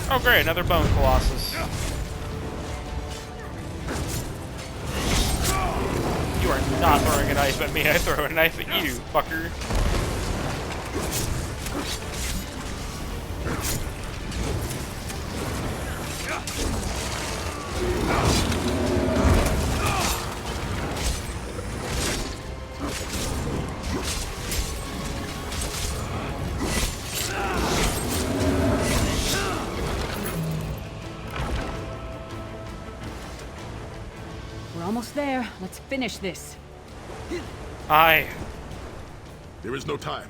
Oh great, another bone colossus. You are not throwing a knife at me, I throw a knife at you, fucker. We're almost there. Let's finish this. Aye. There is no time.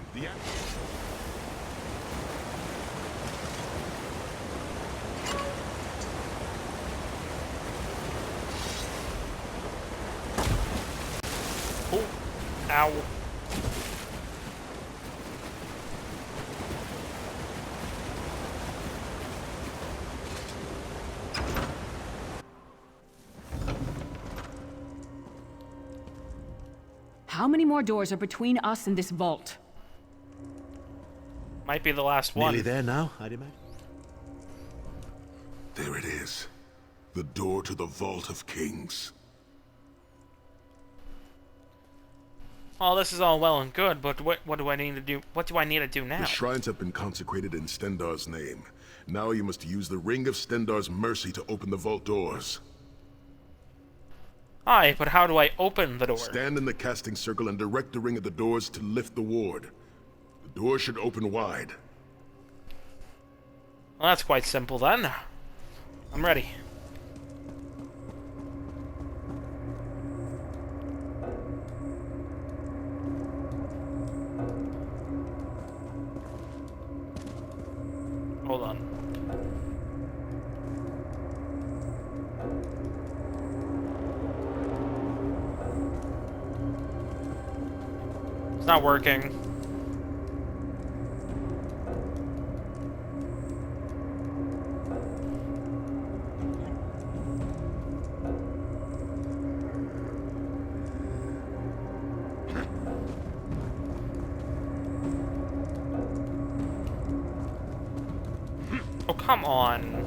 Oh. Ow. How many more doors are between us and this vault? Might be the last one. Nearly there now, I'd imagine. There it is. The door to the Vault of Kings. Oh, this is all well and good, but what do I need to do? What do I need to do now? The shrines have been consecrated in Stendarr's name. Now you must use the Ring of Stendarr's mercy to open the vault doors. Aye, but how do I open the door? Stand in the casting circle and direct the ring at the doors to lift the ward. The door should open wide. Well, that's quite simple then. I'm ready. Hold on. It's not working. Oh, come on.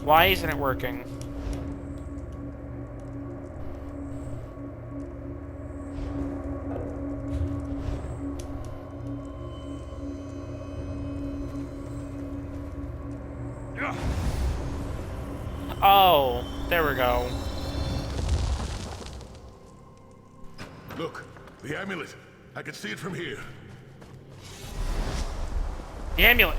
Why isn't it working? Oh, there we go. Look, the amulet. I can see it from here. The amulet.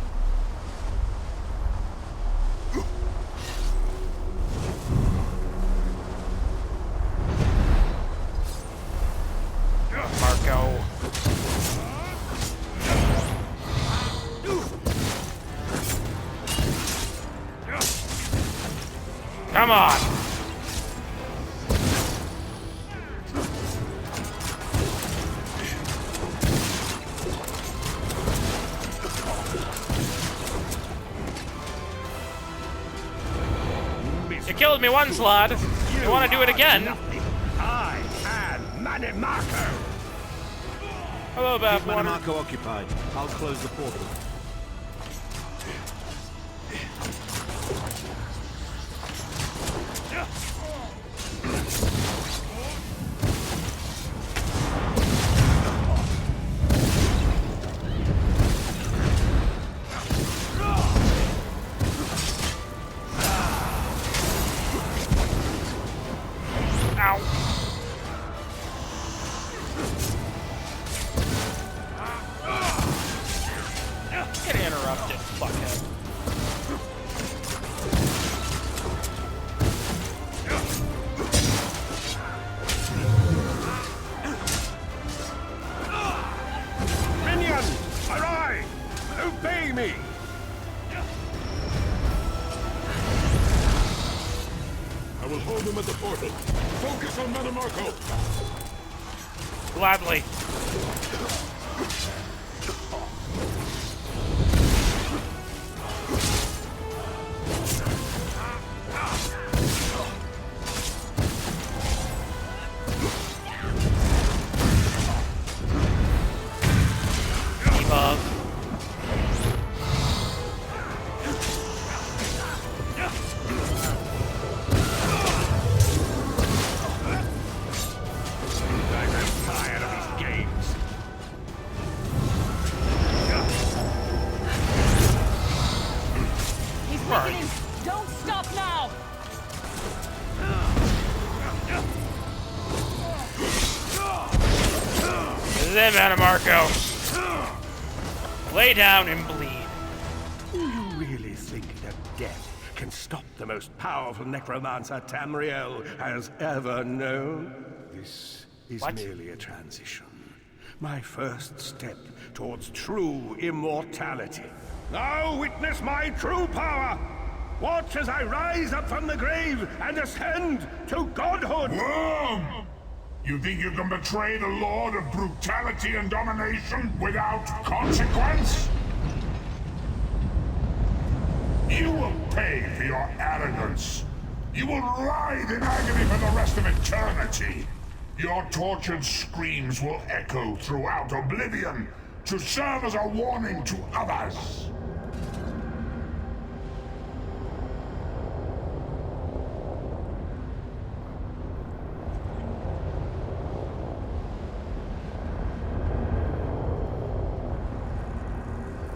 Marco. Come on. You killed me once, lad. You want to do it again? Nothing. I am Mannimarco. Hello, Keep Bathwater. Mannimarco occupied. I'll close the portal. Ow! Get interrupted, fuckhead. Minion! Arise! Obey me! I will hold them at the portal. Focus on Mannimarco. Gladly. Debuff. I'm tired of these games. He's weakening! Don't stop now! This is it, Mannimarco. Lay down and bleed. Do you really think that death can stop the most powerful necromancer Tamriel has ever known? This is What? merely a transition. My first step towards true immortality. Now witness my true power! Watch as I rise up from the grave and ascend to godhood! Wrong! You think you can betray the Lord of brutality and domination without consequence? You will pay for your arrogance. You will writhe in agony for the rest of eternity. Your tortured screams will echo throughout oblivion to serve as a warning to others.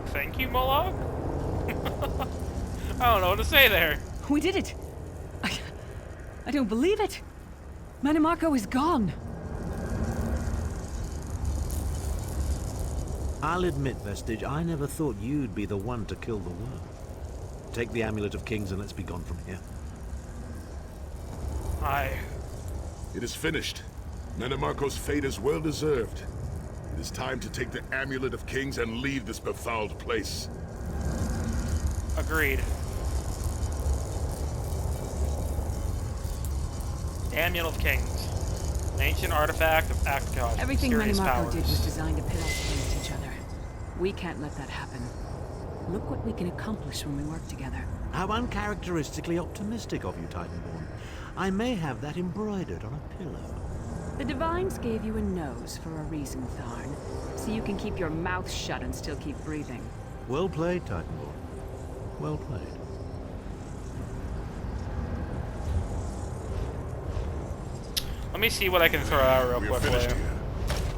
Thank you, Moloch? I don't know what to say there. We did it! I don't believe it! Mannimarco is gone! I'll admit, Vestige, I never thought you'd be the one to kill the worm. Take the Amulet of Kings and let's be gone from here. It is finished. Mannimarco's fate is well deserved. It is time to take the Amulet of Kings and leave this befouled place. Agreed. The Amulet of Kings. An ancient artifact of Akatosh. Everything mysterious Mannimarco powers. did was designed to pit us against each other. We can't let that happen. Look what we can accomplish when we work together. How uncharacteristically optimistic of you, Titanborn. I may have that embroidered on a pillow. The Divines gave you a nose for a reason, Tharn. So you can keep your mouth shut and still keep breathing. Well played, Titanborn. Well played. Let me see what I can throw out real We are quickly. finished here.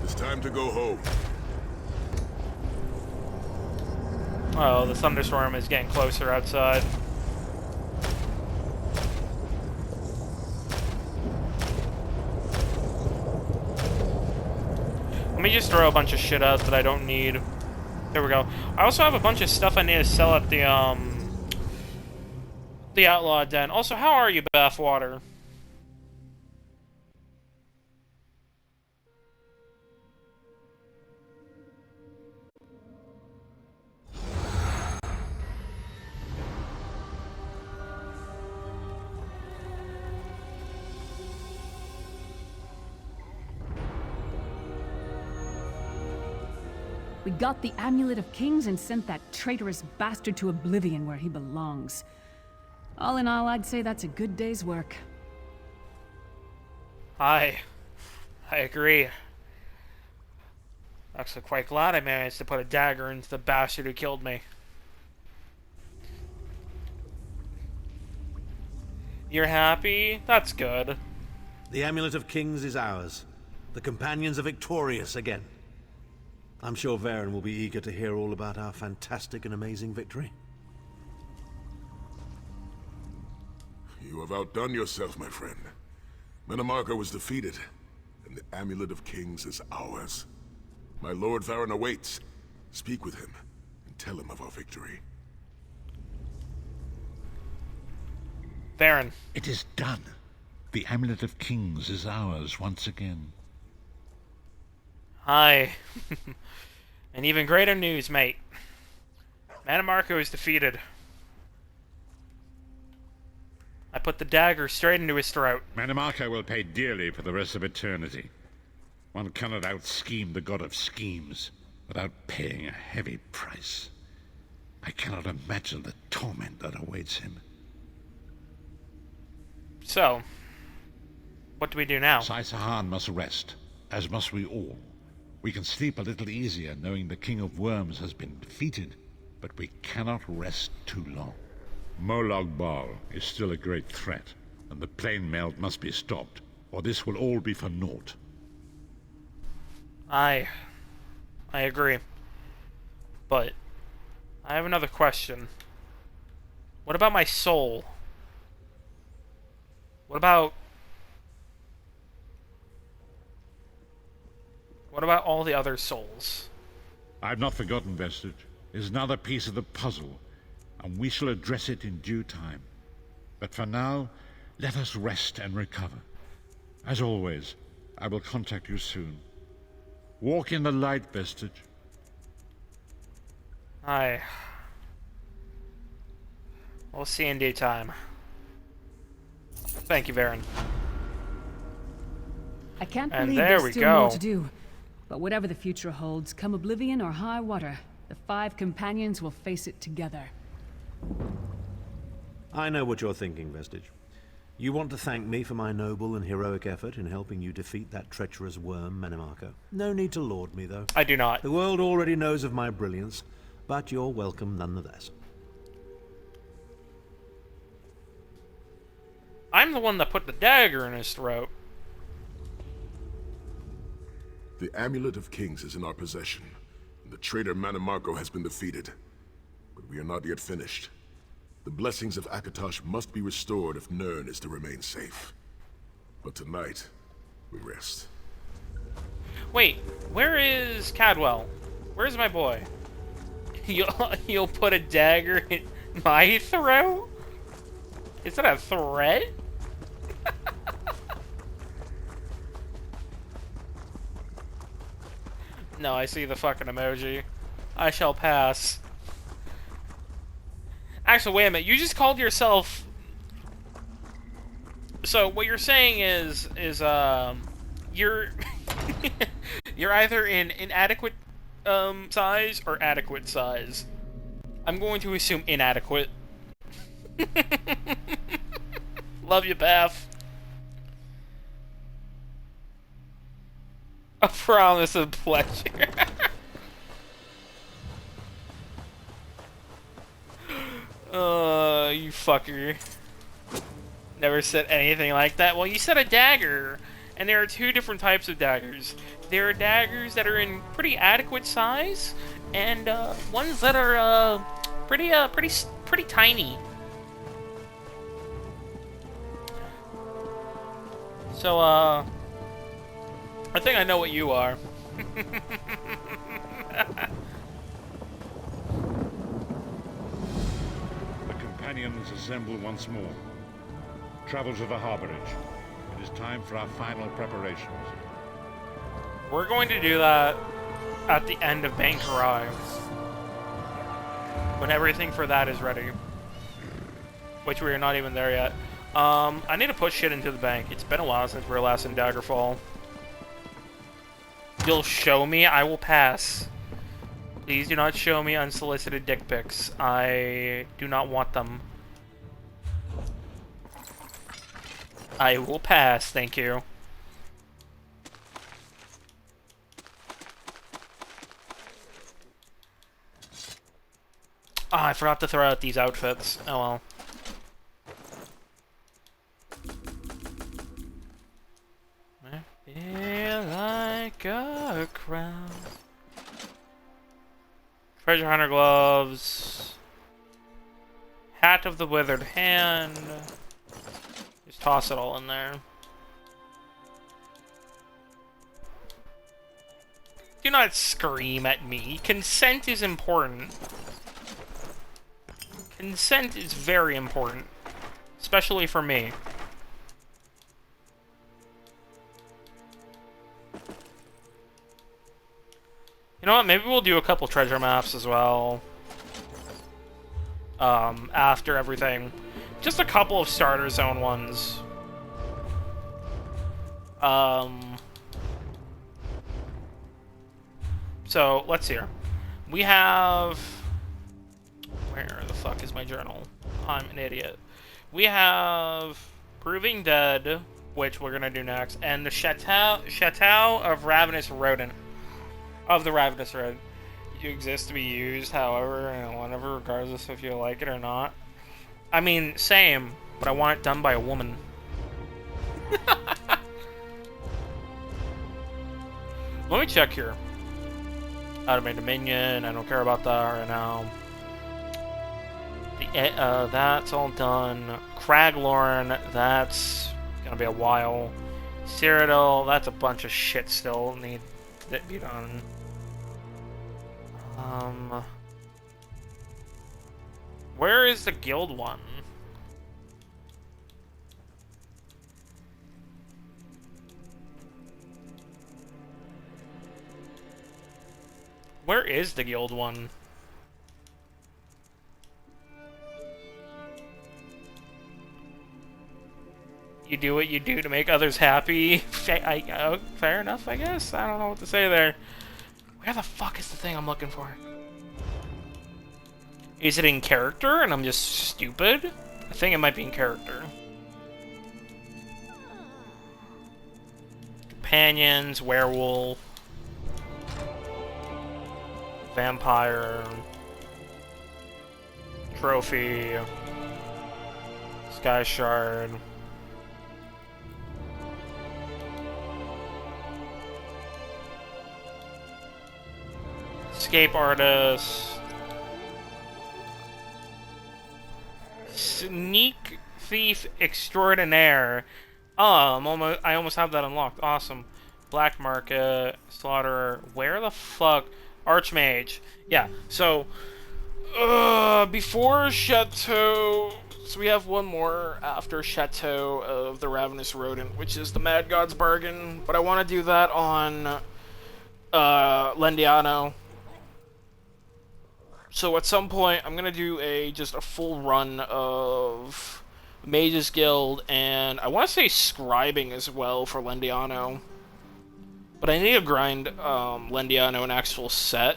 It's time to go home. Oh, the thunderstorm is getting closer outside. Let me just throw a bunch of shit out that I don't need. There we go. I also have a bunch of stuff I need to sell at the Outlaw Den. Also, how are you, Bathwater? We got the Amulet of Kings and sent that traitorous bastard to oblivion where he belongs. All in all, I'd say that's a good day's work. I agree. Actually, quite glad I managed to put a dagger into the bastard who killed me. You're happy? That's good. The Amulet of Kings is ours. The companions are victorious again. I'm sure Varen will be eager to hear all about our fantastic and amazing victory. You have outdone yourself, my friend. Mannimarco was defeated, and the Amulet of Kings is ours. My Lord Varen awaits. Speak with him, and tell him of our victory. Varen. It is done. The Amulet of Kings is ours once again. Aye. And even greater news, mate. Mannimarco is defeated. I put the dagger straight into his throat. Mannimarco will pay dearly for the rest of eternity. One cannot out-scheme the god of schemes without paying a heavy price. I cannot imagine the torment that awaits him. So, what do we do now? Sai Sahan must rest, as must we all. We can sleep a little easier knowing the King of Worms has been defeated, but we cannot rest too long. Molag Bal is still a great threat, and the plane melt must be stopped, or this will all be for naught. I agree. But I have another question. What about my soul? What about all the other souls? I've not forgotten, Vestige. It is another piece of the puzzle, and we shall address it in due time. But for now, let us rest and recover. As always, I will contact you soon. Walk in the light, Vestige. Aye. We'll see in due time. Thank you, Varen. I can't And believe there there's we still go. more to do. But whatever the future holds, come oblivion or high water, the 5 companions will face it together. I know what you're thinking, Vestige. You want to thank me for my noble and heroic effort in helping you defeat that treacherous worm, Mannimarco. No need to laud me, though. I do not. The world already knows of my brilliance, but you're welcome nonetheless. I'm the one that put the dagger in his throat. The Amulet of Kings is in our possession, and the traitor Mannimarco has been defeated. But we are not yet finished. The blessings of Akatosh must be restored if Nirn is to remain safe. But tonight, we rest. Wait, where is Cadwell? Where's my boy? You'll put a dagger in my throat? Is that a threat? No, I see the fucking emoji. I shall pass. Actually, wait a minute. You just called yourself... So, what you're saying is you're... you're either in inadequate, size or adequate size. I'm going to assume inadequate. Love you, Beth. A promise of pleasure. You fucker. Never said anything like that. Well, you said a dagger. And there are 2 different types of daggers. There are daggers that are in pretty adequate size, and ones that are pretty tiny. So I think I know what you are. The companions assemble once more. Travel to the harborage. It is time for our final preparations. We're going to do that at the end of Bankarai, when everything for that is ready. Which we are not even there yet. I need to put shit into the bank. It's been a while since we were last in Daggerfall. You'll show me, I will pass. Please do not show me unsolicited dick pics. I do not want them. I will pass, thank you. Ah, I forgot to throw out these outfits. Oh well. I feel like a crown. Treasure hunter gloves. Hat of the withered hand. Just toss it all in there. Do not scream at me. Consent is important. Consent is very important. Especially for me. You know what? Maybe we'll do a couple treasure maps as well. After everything. Just a couple of starter zone ones. So, let's see here. We have... Where the fuck is my journal? I'm an idiot. We have Proving Dead, which we're gonna do next, and the Chateau of Ravenous Rodent. Of the Ravenous Rodent. You exist to be used, however, and whenever, regardless if you like it or not. I mean, same, but I want it done by a woman. Let me check here. Out of my dominion, I don't care about that right now. That's all done. Craglorn, that's gonna be a while. Cyrodiil, that's a bunch of shit still need to be done. Where is the guild one? Where is the guild one? You do what you do to make others happy. Fair enough, I guess. I don't know what to say there. Where the fuck is the thing I'm looking for? Is it in character and I'm just stupid? I think it might be in character. Companions, werewolf, vampire, trophy, sky shard. Escape artist. Sneak thief extraordinaire. Oh, I almost have that unlocked. Awesome. Black market, slaughterer. Where the fuck? Archmage. Yeah. So, before Chateau, so we have one more after Chateau of the Ravenous Rodent, which is the Mad God's Bargain. But I want to do that on Lendiano. So at some point, I'm gonna do just a full run of Mage's Guild, and I want to say scribing as well for Lendiano. But I need to grind Lendiano an actual set,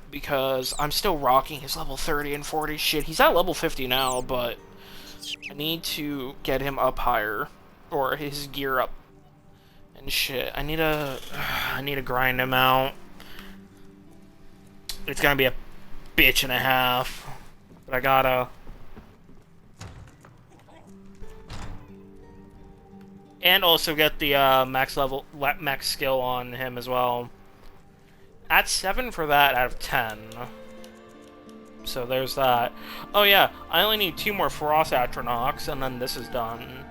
because I'm still rocking his level 30 and 40 shit. He's at level 50 now, but I need to get him up higher, or his gear up and shit. I need to grind him out. It's gonna be a bitch and a half, but I gotta. And also get the max skill on him as well. At 7 for that out of 10. So there's that. Oh yeah, I only need 2 more Frost Atronachs, and then this is done.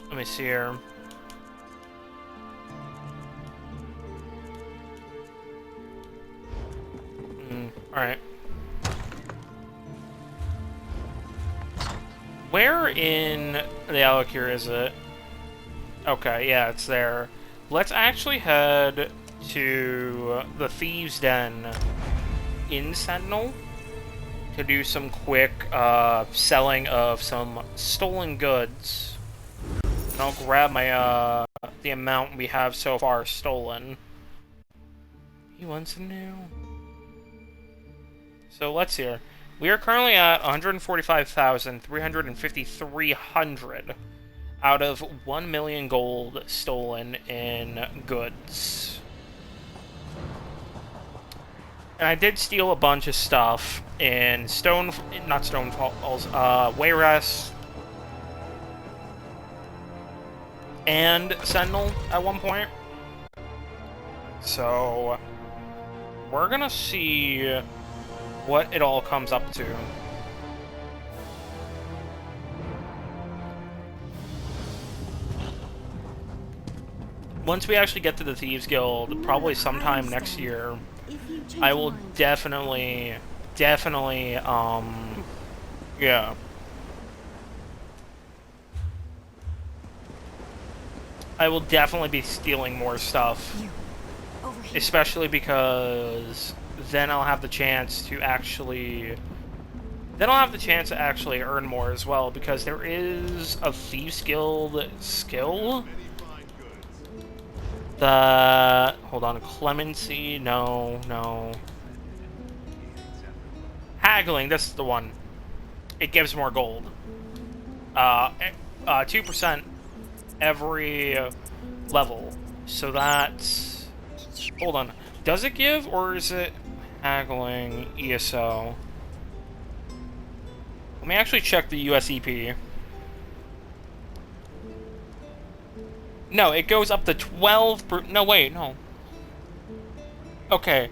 Let me see here. Alright. Where in the Alikir is it? Okay, yeah, it's there. Let's actually head to the Thieves' Den in Sentinel to do some quick selling of some stolen goods. And I'll grab my the amount we have so far stolen. He wants to know. So let's see here. We are currently at 145,353 out of 1 million gold stolen in goods. And I did steal a bunch of stuff in not Stonefalls, Wayrest and Sentinel at one point. So we're gonna see what it all comes up to. once we actually get to the Thieves Guild, probably sometime next year, I will definitely, yeah. I will definitely be stealing more stuff. Especially because then I'll have the chance to actually... Then I'll have the chance to actually earn more as well, because there is a Thieves Guild skill that... Hold on, Clemency, no. Haggling, this is the one. It gives more gold. 2% every level. So that's... Hold on. Does it give, or is it haggling ESO? Let me actually check the USEP. No, it goes up to 12 no, wait, no. Okay.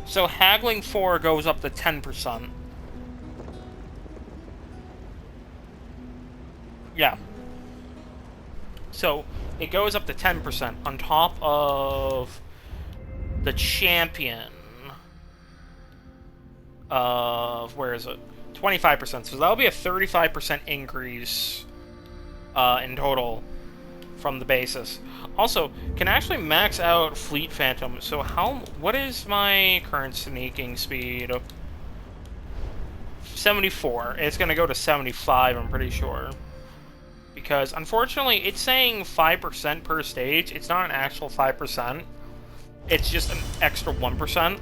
So haggling 4 goes up to 10%. Yeah. So, it goes up to 10% on top of the champion of, where is it? 25%. So that'll be a 35% increase in total from the basis. Also, can actually max out Fleet Phantom. So what is my current sneaking speed? 74. It's gonna go to 75, I'm pretty sure. Because, unfortunately, it's saying 5% per stage. It's not an actual 5%. It's just an extra 1%.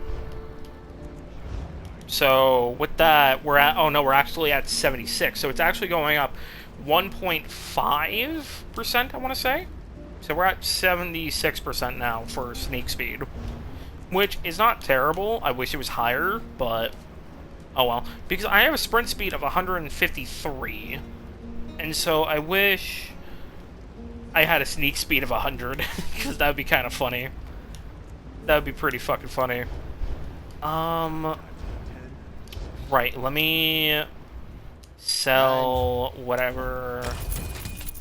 So, with that, we're at... Oh, no, we're actually at 76. So, it's actually going up 1.5%, I want to say. So, we're at 76% now for sneak speed. Which is not terrible. I wish it was higher, but... Oh, well. Because I have a sprint speed of 153. And so I wish I had a sneak speed of 100, because that would be kind of funny. That would be pretty fucking funny. Right, let me sell whatever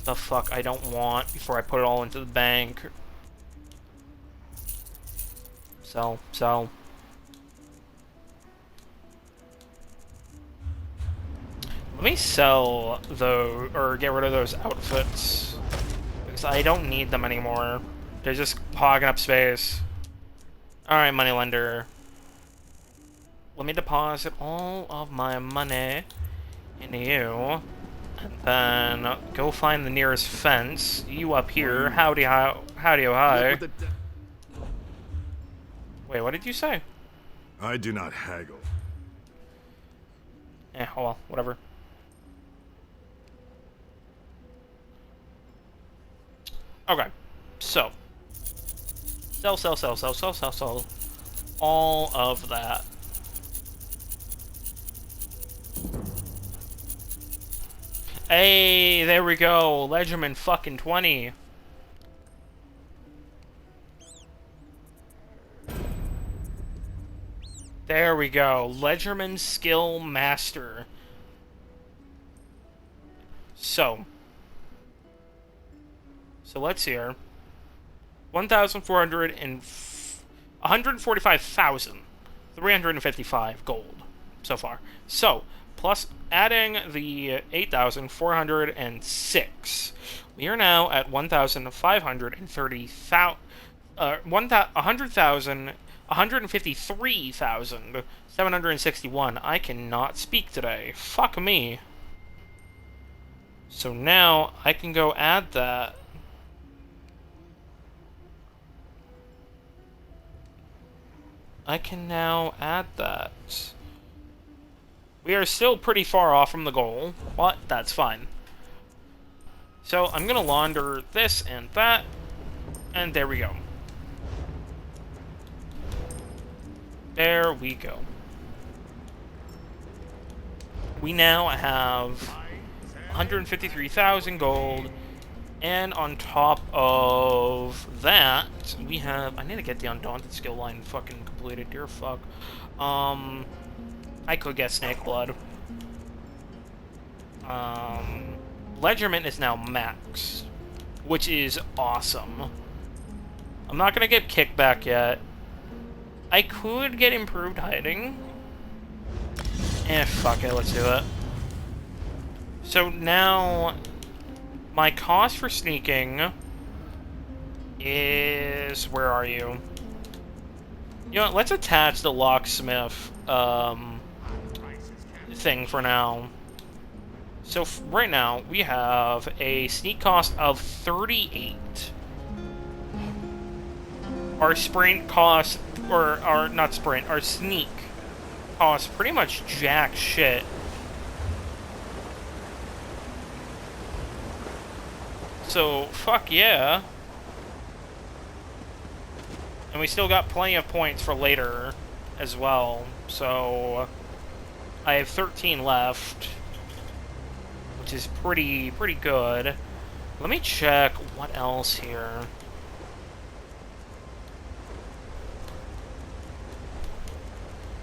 the fuck I don't want before I put it all into the bank. Sell. Let me sell those, or get rid of those outfits, because I don't need them anymore. They're just hogging up space. Alright, moneylender. Let me deposit all of my money into you, and then go find the nearest fence. You up here, howdy oh hi. Wait, what did you say? I do not haggle. Eh, oh well, whatever. Okay, so sell all of that. Hey, there we go. Ledgerman fucking 20. There we go. Ledgerman Skill Master. So let's see here. 145,355 gold so far. So, plus adding the 8,406, we are now at 153,761. I cannot speak today. Fuck me. So now I can go add that. I can now add that. We are still pretty far off from the goal, but that's fine. So I'm gonna launder this and that, and there we go. There we go. We now have 153,000 gold, and on top of that, we have... I need to get the Undaunted skill line fucking completed, dear fuck. I could get Snake Blood. Ledgerman is now max, which is awesome. I'm not gonna get kickback yet. I could get improved hiding. Fuck it, let's do it. So now, my cost for sneaking is... Where are you? You know what, let's attach the locksmith thing for now. So right now, we have a sneak cost of 38. Our sprint cost, or our, not sprint, our sneak costs pretty much jack shit. So, fuck yeah. And we still got plenty of points for later as well. So, I have 13 left, which is pretty good. Let me check what else here.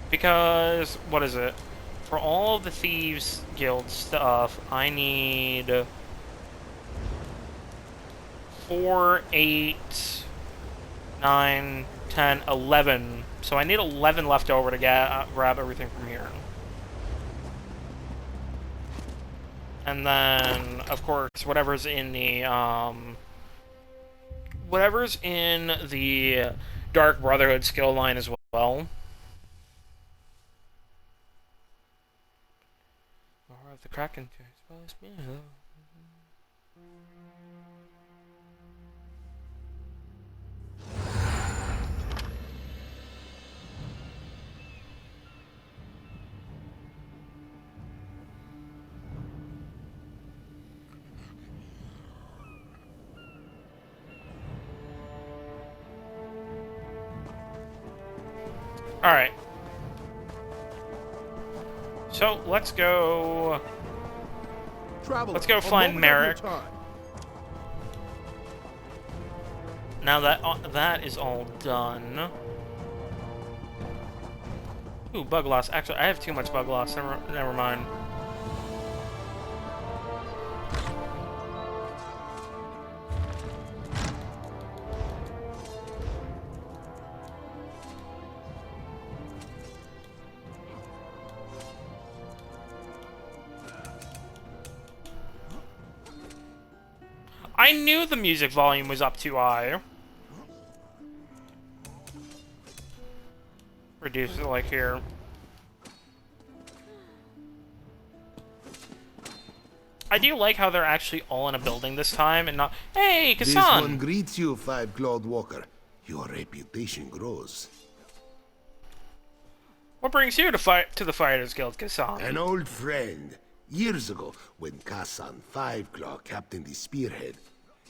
Because, what is it? For all of the Thieves Guild stuff, I need 4, 8, 9, 10, 11. So I need 11 left over to grab everything from here. And then, of course, whatever's in the Dark Brotherhood skill line as well. Or the Kraken. Alright. So, let's go... Let's go find Merrick. Now that that is all done... Ooh, bug loss. Actually, I have too much bug loss. Never mind. I knew the music volume was up too high. Reduce it like here. I do like how they're actually all in a building this time and not... Hey, Kassan! This one greets you, Five-Clawed Walker. Your reputation grows. What brings you to the Fighters Guild, Kassan? An old friend. Years ago, when Kassan Five-Claw captained the Spearhead,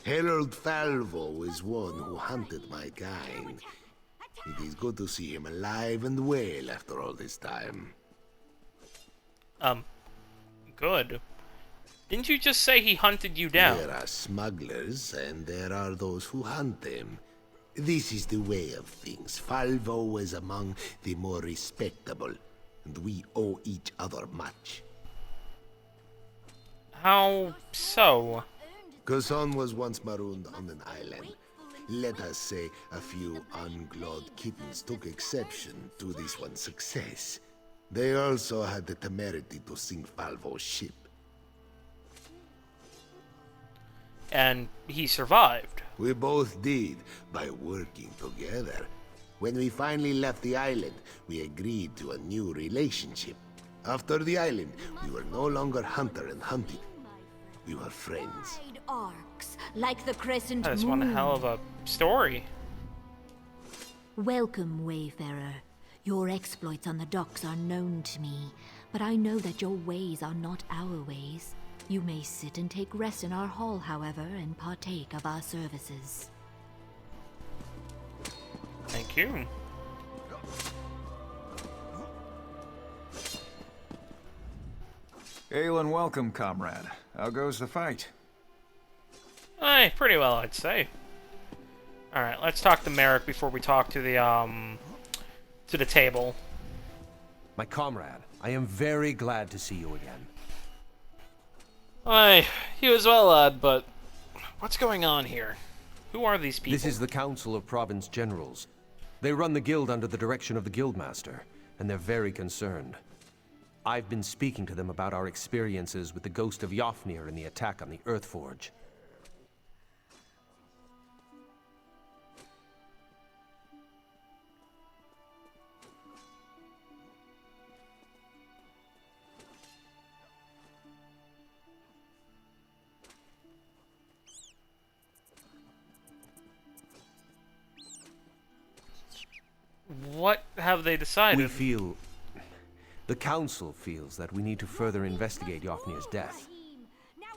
Herald Falvo was one who hunted my kind. It is good to see him alive and well after all this time. Good. Didn't you just say he hunted you down? There are smugglers, and there are those who hunt them. This is the way of things. Falvo is among the more respectable, and we owe each other much. How so? Kassan was once marooned on an island. Let us say a few ungloved kittens took exception to this one's success. They also had the temerity to sink Falvo's ship. And he survived. We both did, by working together. When we finally left the island, we agreed to a new relationship. After the island, we were no longer hunter and hunted. We were friends. Arcs, like the crescent That's moon. one hell of a story. Welcome, Wayfarer. Your exploits on the docks are known to me, but I know that your ways are not our ways. You may sit and take rest in our hall, however, and partake of our services. Thank you. Hail and welcome, comrade. How goes the fight? Aye, pretty well, I'd say. Alright, let's talk to Merrick before we talk to the table. My comrade, I am very glad to see you again. Aye, you as well, lad, but what's going on here? Who are these people? This is the Council of Province Generals. They run the guild under the direction of the Guildmaster, and they're very concerned. I've been speaking to them about our experiences with the ghost of Yofnir and the attack on the Earthforge. What have they decided? The Council feels that we need to further investigate Yofnir's death.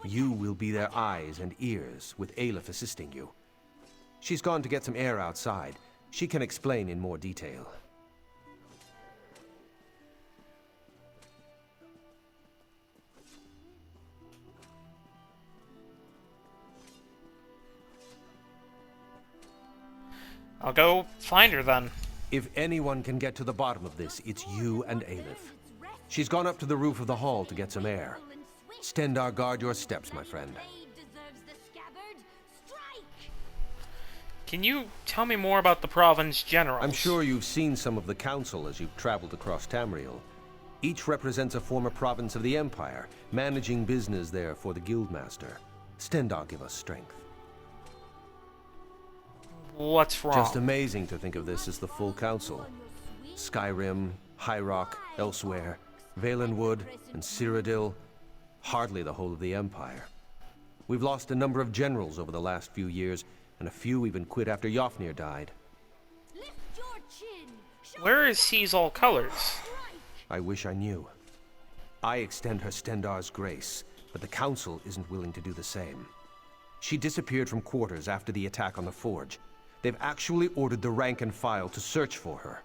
You will be their eyes and ears, with Aleph assisting you. She's gone to get some air outside. She can explain in more detail. I'll go find her then. If anyone can get to the bottom of this, it's you and Aleph. She's gone up to the roof of the hall to get some air. Stendarr, guard your steps, my friend. Can you tell me more about the Province Generals? I'm sure you've seen some of the Council as you've traveled across Tamriel. Each represents a former province of the Empire, managing business there for the Guildmaster. Stendarr give us strength. What's wrong? Just amazing to think of this as the full council. Skyrim, High Rock, elsewhere, Valenwood, and Cyrodiil. Hardly the whole of the Empire. We've lost a number of generals over the last few years, and a few even quit after Yofnir died. Where is Seize All Colors? I wish I knew. I extend her Stendarr's grace, but the council isn't willing to do the same. She disappeared from quarters after the attack on the Forge. They've actually ordered the rank and file to search for her.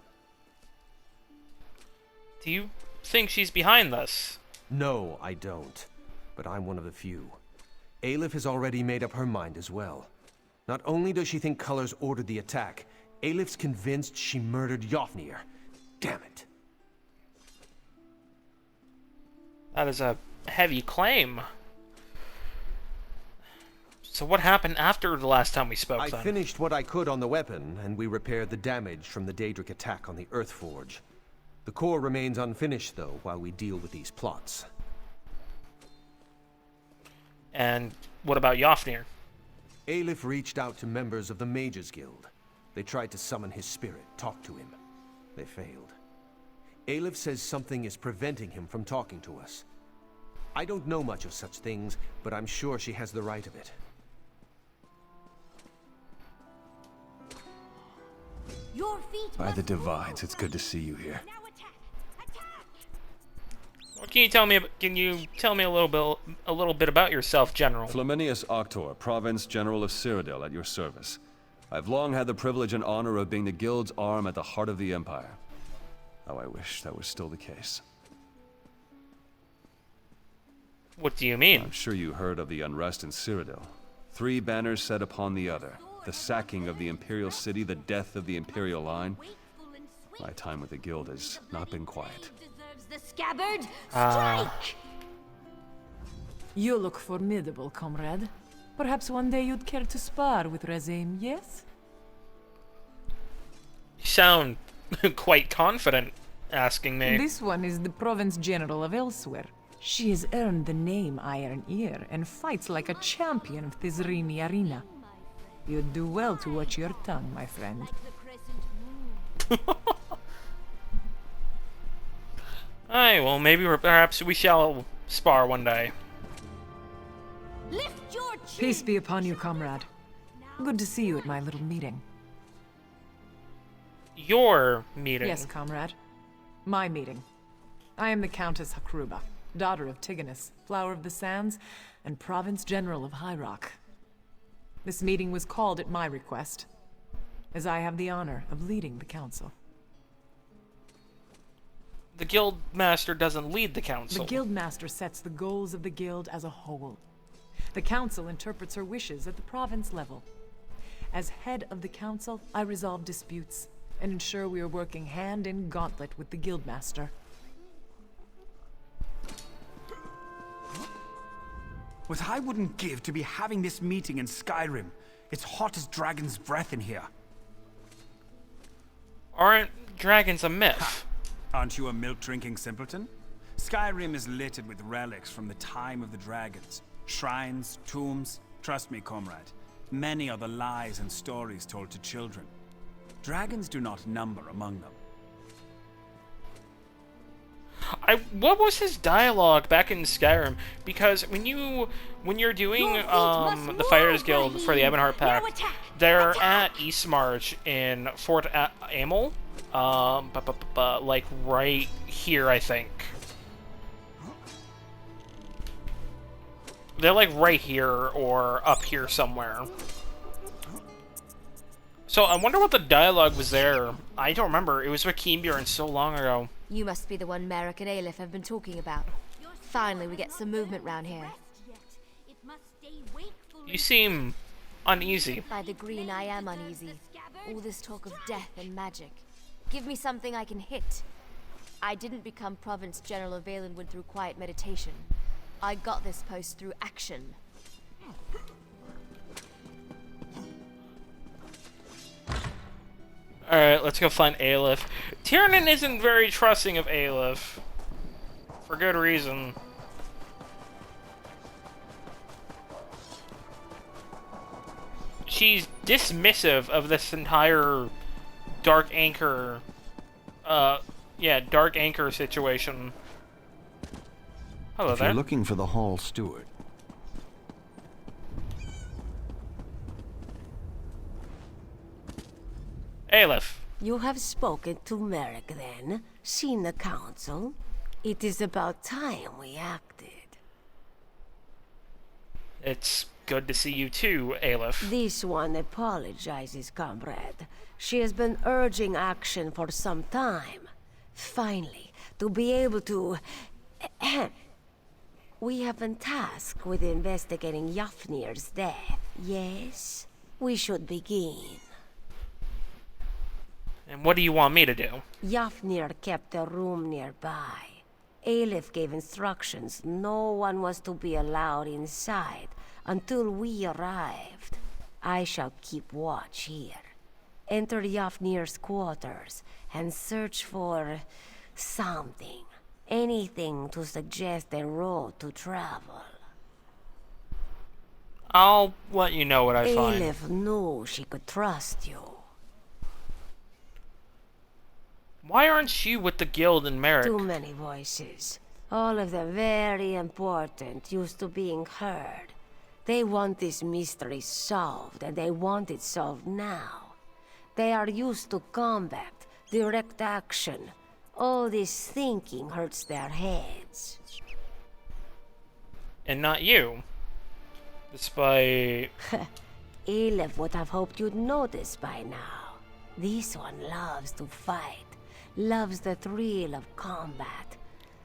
Do you think she's behind this? No, I don't. But I'm one of the few. Aleph has already made up her mind as well. Not only does she think Colors ordered the attack, Aleph's convinced she murdered Yofnir. Damn it. That is a heavy claim. So what happened after the last time we spoke, I then? finished what I could on the weapon, and we repaired the damage from the Daedric attack on the Earthforge. The core remains unfinished, though, while we deal with these plots. And what about Yofnir? Aleph reached out to members of the Mages Guild. They tried to summon his spirit, talk to him. They failed. Aleph says something is preventing him from talking to us. I don't know much of such things, but I'm sure she has the right of it. By the Divides, it's good to see you here. What can you tell me? Can you tell me a little bit about yourself, General? Flaminius Octor, Province General of Cyrodiil, at your service. I've long had the privilege and honor of being the Guild's arm at the heart of the Empire. How I wish that were still the case. What do you mean? I'm sure you heard of the unrest in Cyrodiil. 3 banners set upon the other. The sacking of the Imperial City, the death of the Imperial line. My time with the Guild has not been quiet. You look formidable, comrade. Perhaps one day you'd care to spar with Razim, yes? You sound quite confident, asking me. This one is the Province General of Elsewhere. She has earned the name Iron Ear and fights like a champion of Thizrini Arena. You'd do well to watch your tongue, my friend. Aye, well, perhaps we shall spar one day. Peace be upon you, comrade. Good to see you at my little meeting. Your meeting? Yes, comrade. My meeting. I am the Countess Hakruba, daughter of Tiganus, Flower of the Sands, and Province General of High Rock. This meeting was called at my request, as I have the honor of leading the council. The Guild Master doesn't lead the council. The Guild Master sets the goals of the Guild as a whole. The council interprets her wishes at the province level. As head of the council, I resolve disputes and ensure we are working hand in gauntlet with the Guild Master. What I wouldn't give to be having this meeting in Skyrim. It's hot as dragon's breath in here. Aren't dragons a myth? Aren't you a milk-drinking simpleton? Skyrim is littered with relics from the time of the dragons. Shrines, tombs. Trust me, comrade. Many are the lies and stories told to children. Dragons do not number among them. What was his dialogue back in Skyrim? Because when you're doing the Fighters Guild for the Ebonheart Pact, they're at Eastmarch in Fort Amel, like right here, I think. They're like right here or up here somewhere. So I wonder what the dialogue was there. I don't remember. It was with Keenbjorn so long ago. You must be the one Merrick and Aleph have been talking about. Finally, we get some movement round here. You seem uneasy. By the green, I am uneasy. All this talk of death and magic. Give me something I can hit. I didn't become Province General of Valenwood through quiet meditation. I got this post through action. Alright, let's go find Aleph. Tiernan isn't very trusting of Aleph. For good reason. She's dismissive of this entire Dark Anchor, Dark Anchor situation. Hello if there. You're looking for the Hall Steward. Aleph. You have spoken to Merrick then, seen the council. It is about time we acted. It's good to see you too, Aleph. This one apologizes, comrade. She has been urging action for some time. Finally, to be able to... We have been tasked with investigating Yafnir's death, yes? We should begin. And what do you want me to do? Yafnir kept a room nearby. Aleph gave instructions no one was to be allowed inside until we arrived. I shall keep watch here. Enter Yafnir's quarters and search for something. Anything to suggest a road to travel. I'll let you know what I find. Aleph knew she could trust you. Why aren't you with the guild in Merrick? Too many voices. All of them very important, used to being heard. They want this mystery solved, and they want it solved now. They are used to combat, direct action. All this thinking hurts their heads. And not you. Despite... Aleph would have hoped you'd notice by now. This one loves to fight. Loves the thrill of combat.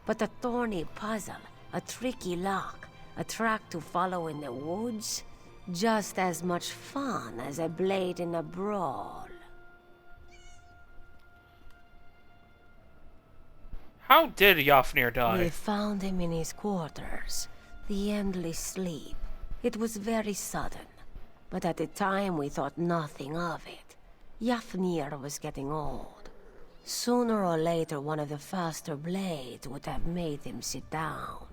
But a thorny puzzle, a tricky lock, a track to follow in the woods, just as much fun as a blade in a brawl. How did Yafnir die? We found him in his quarters. The endless sleep. It was very sudden. But at the time we thought nothing of it. Yafnir was getting old. Sooner or later, one of the faster blades would have made him sit down.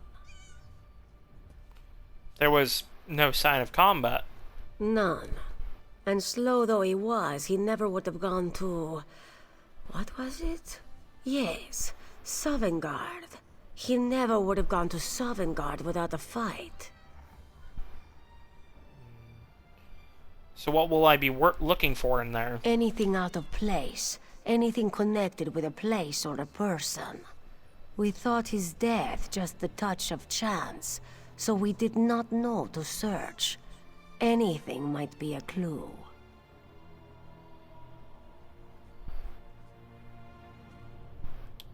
There was no sign of combat. None. And slow though he was, he never would have gone to... What was it? Yes, Sovngarde. He never would have gone to Sovngarde without a fight. So what will I be looking for in there? Anything out of place. Anything connected with a place or a person. We thought his death just the touch of chance, so we did not know to search. Anything might be a clue.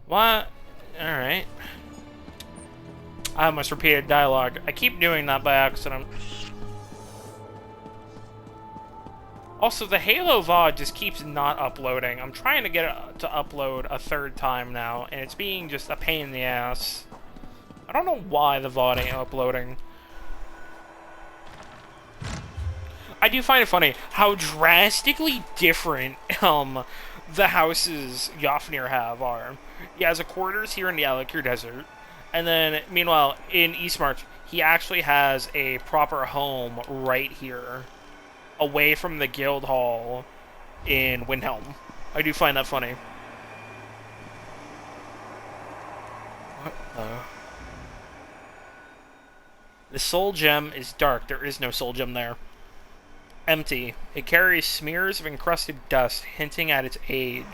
What? Alright. I almost repeated dialogue. I keep doing that by accident. Also, the Halo VOD just keeps not uploading. I'm trying to get it to upload a third time now, and it's being just a pain in the ass. I don't know why the VOD ain't uploading. I do find it funny how drastically different the houses Yofnir are. He has a quarters here in the Alakir Desert, and then meanwhile in Eastmarch he actually has a proper home right here, away from the guild hall in Windhelm. I do find that funny. What the? The soul gem is dark. There is no soul gem there. Empty. It carries smears of encrusted dust, hinting at its age.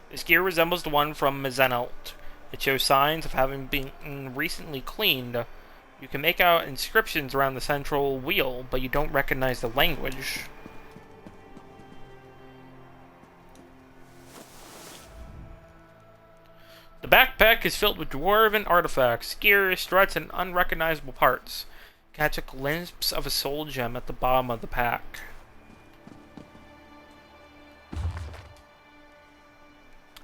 This gear resembles the one from Mazenelt. It shows signs of having been recently cleaned. You can make out inscriptions around the central wheel, but you don't recognize the language. The backpack is filled with dwarven artifacts, gears, struts, and unrecognizable parts. Catch a glimpse of a soul gem at the bottom of the pack.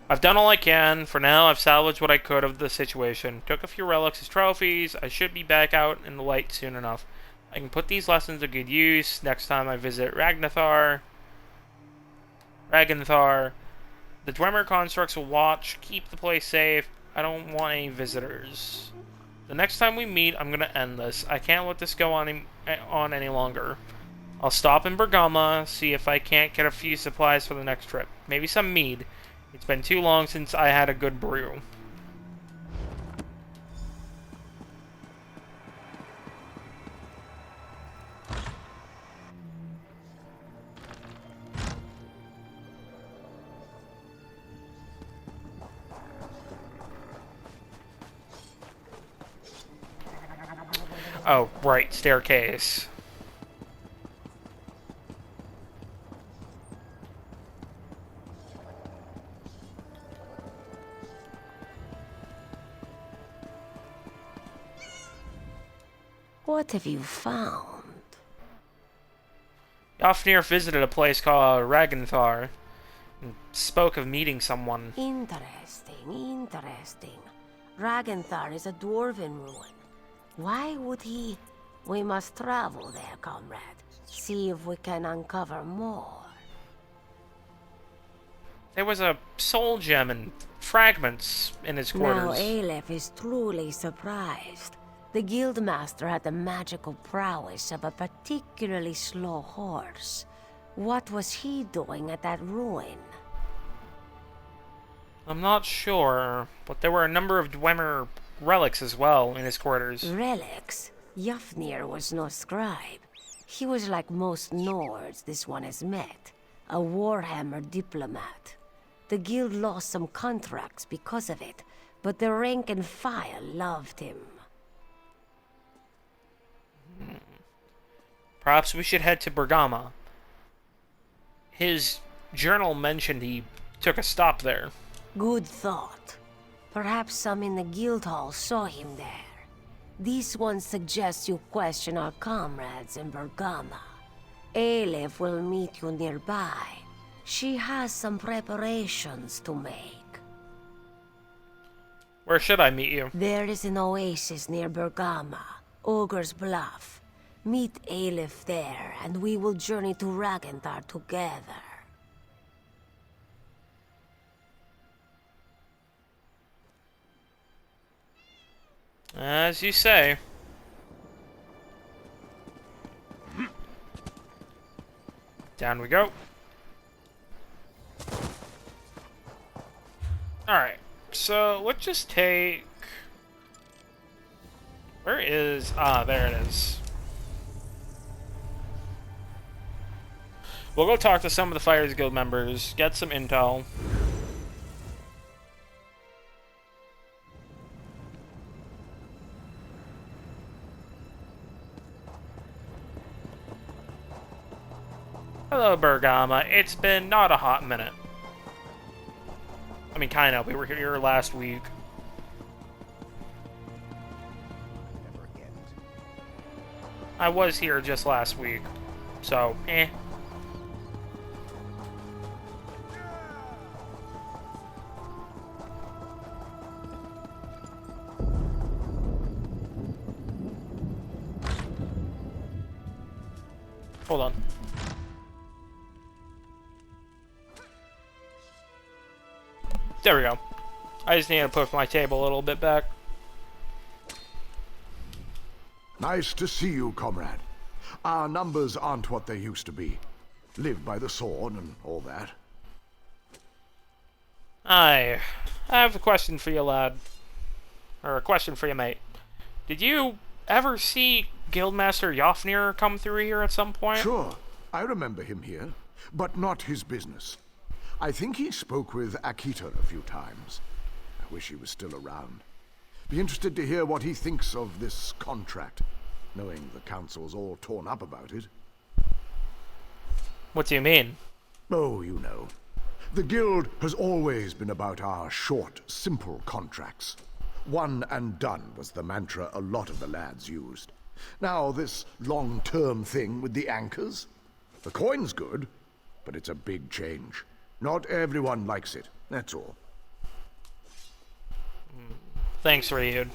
I've done all I can. For now, I've salvaged what I could of the situation. Took a few relics as trophies. I should be back out in the light soon enough. I can put these lessons to good use next time I visit Ragnarthar. The Dwemer constructs will watch, keep the place safe. I don't want any visitors. The next time we meet, I'm gonna end this. I can't let this go on any longer. I'll stop in Bergama, see if I can't get a few supplies for the next trip. Maybe some mead. It's been too long since I had a good brew. Oh, right, staircase. What have you found? Yofnir visited a place called Ragnarthar and spoke of meeting someone. Interesting. Ragnarthar is a dwarven ruin. Why would he? We must travel there, comrade. See if we can uncover more. There was a soul gem and fragments in his quarters. Now Aleph is truly surprised. The guildmaster had the magical prowess of a particularly slow horse. What was he doing at that ruin? I'm not sure, but there were a number of Dwemer relics as well in his quarters. Relics? Yofnir was no scribe. He was like most Nords this one has met. A Warhammer diplomat. The guild lost some contracts because of it, but the rank and file loved him. Perhaps we should head to Bergama. His journal mentioned he took a stop there. Good thought. Perhaps some in the guild hall saw him there. This one suggests you question our comrades in Bergama. Aleph will meet you nearby. She has some preparations to make. Where should I meet you? There is an oasis near Bergama, Ogre's Bluff. Meet Aleph there, and we will journey to Ragnarthar together. As you say. Down we go. Alright, so let's just take... Where is... Ah, there it is. We'll go talk to some of the Fighters Guild members, get some intel. Hello, Bergama. It's been not a hot minute. I mean, kind of. We were here last week. I was here just last week. So, eh. Hold on. There we go. I just need to push my table a little bit back. Nice to see you, comrade. Our numbers aren't what they used to be. Live by the sword and all that. I have a question for you, lad. Or a question for you, mate. Did you ever see Guildmaster Yofnir come through here at some point? Sure, I remember him here, but not his business. I think he spoke with Akita a few times. I wish he was still around. Be interested to hear what he thinks of this contract, knowing the council's all torn up about it. What do you mean? Oh, you know. The guild has always been about our short, simple contracts. One and done was the mantra a lot of the lads used. Now this long-term thing with the anchors? The coin's good, but it's a big change. Not everyone likes it, that's all. Thanks, Ryud.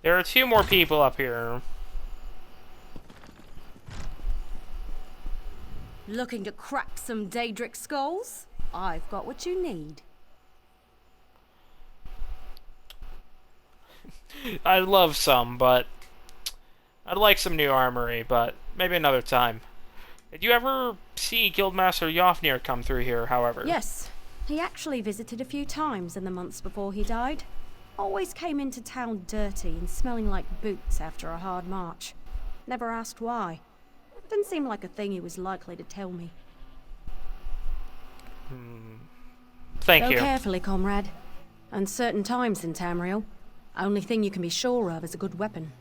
There are 2 more people up here. Looking to crack some Daedric skulls? I've got what you need. I'd love some, but I'd like some new armory, but maybe another time. Did you ever see Guildmaster Yofnir come through here, however? Yes. He actually visited a few times in the months before he died. Always came into town dirty and smelling like boots after a hard march. Never asked why. Didn't seem like a thing he was likely to tell me. Thank you. Go carefully, comrade. Uncertain times in Tamriel. Only thing you can be sure of is a good weapon.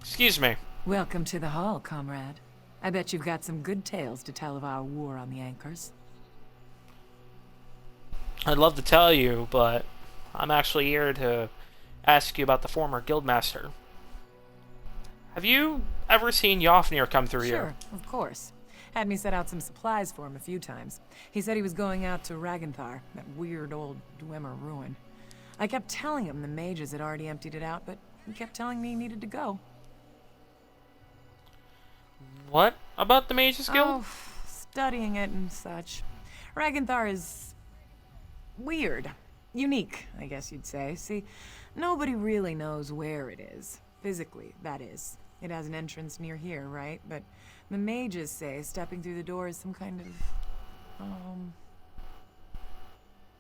Excuse me. Welcome to the hall, comrade. I bet you've got some good tales to tell of our war on the anchors. I'd love to tell you, but I'm actually here to ask you about the former guildmaster. Have you ever seen Yofnir come through here? Sure, of course. Had me set out some supplies for him a few times. He said he was going out to Ragnthar, that weird old Dwemer ruin. I kept telling him the mages had already emptied it out, but he kept telling me he needed to go. What about the Mages Guild? Oh, studying it and such. Ragnthar is weird. Unique, I guess you'd say. See, nobody really knows where it is. Physically, that is. It has an entrance near here, right? But the mages say stepping through the door is some kind of,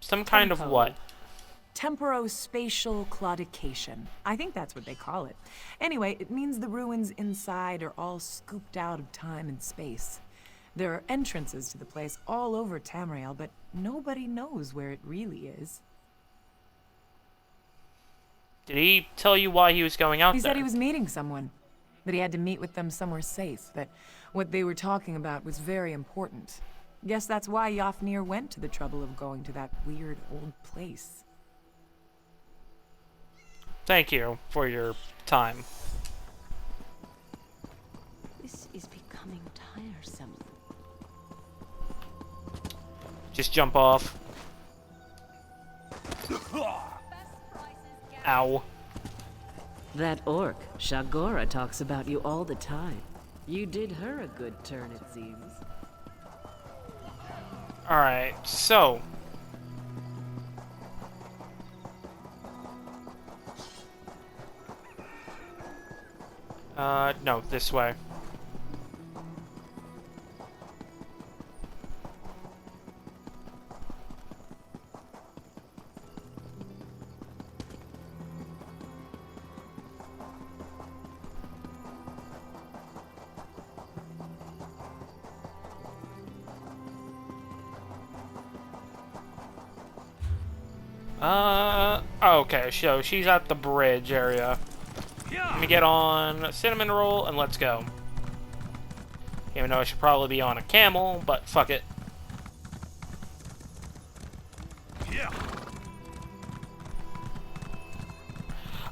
Some kind of what? Temporospatial claudication. I think that's what they call it. Anyway, it means the ruins inside are all scooped out of time and space. There are entrances to the place all over Tamriel, but nobody knows where it really is. Did he tell you why he was going out there? He said he was meeting someone, that he had to meet with them somewhere safe, that what they were talking about was very important. Guess that's why Yofnir went to the trouble of going to that weird old place. Thank you for your time. This is becoming tiresome. Just jump off. Ow. That orc, Shagora, talks about you all the time. You did her a good turn, it seems. Alright, so... no, this way. Okay, so she's at the bridge area. Let me get on a cinnamon roll and let's go. Even though I should probably be on a camel, but fuck it. Yeah.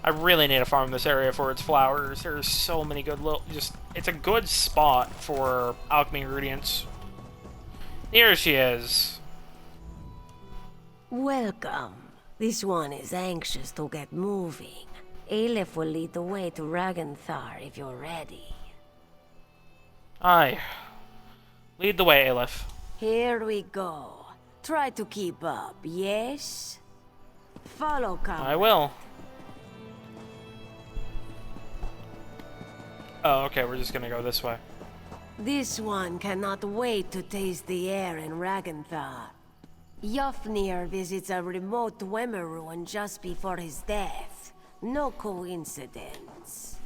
I really need to farm this area for its flowers. There's so many good little... it's a good spot for alchemy ingredients. Here she is. Welcome. This one is anxious to get moving. Aleph will lead the way to Ragenthar if you're ready. Aye. Lead the way, Aleph. Here we go. Try to keep up, yes? Follow, comrade. I will. Oh, okay, we're just gonna go this way. This one cannot wait to taste the air in Ragenthar. Yofnir visits a remote Dwemer ruin just before his death. No coincidence.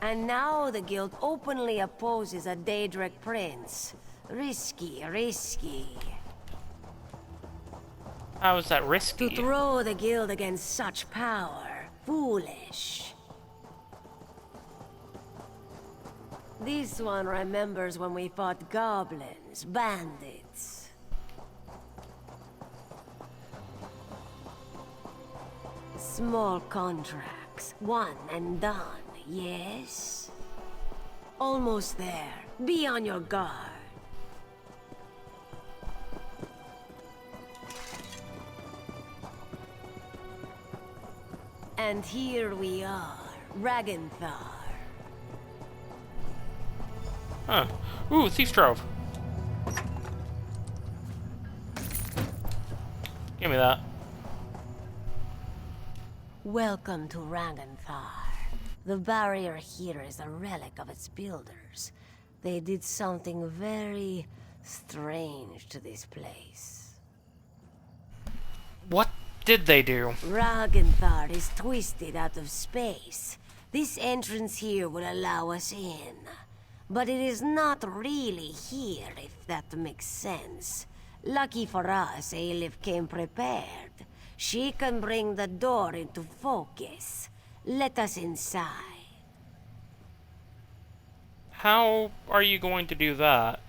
And now the guild openly opposes a Daedric prince. Risky, risky. How is that risky? To throw the guild against such power. Foolish. This one remembers when we fought goblins, bandits. Small contracts, one and done, yes? Almost there. Be on your guard. And here we are, Ragenthar. Huh. Ooh, Thief Trove. Give me that. Welcome to Ragenthar. The barrier here is a relic of its builders. They did something very strange to this place. What did they do? Ragenthar is twisted out of space. This entrance here will allow us in. But it is not really here, if that makes sense. Lucky for us, Aleph came prepared. She can bring the door into focus. Let us inside. How are you going to do that?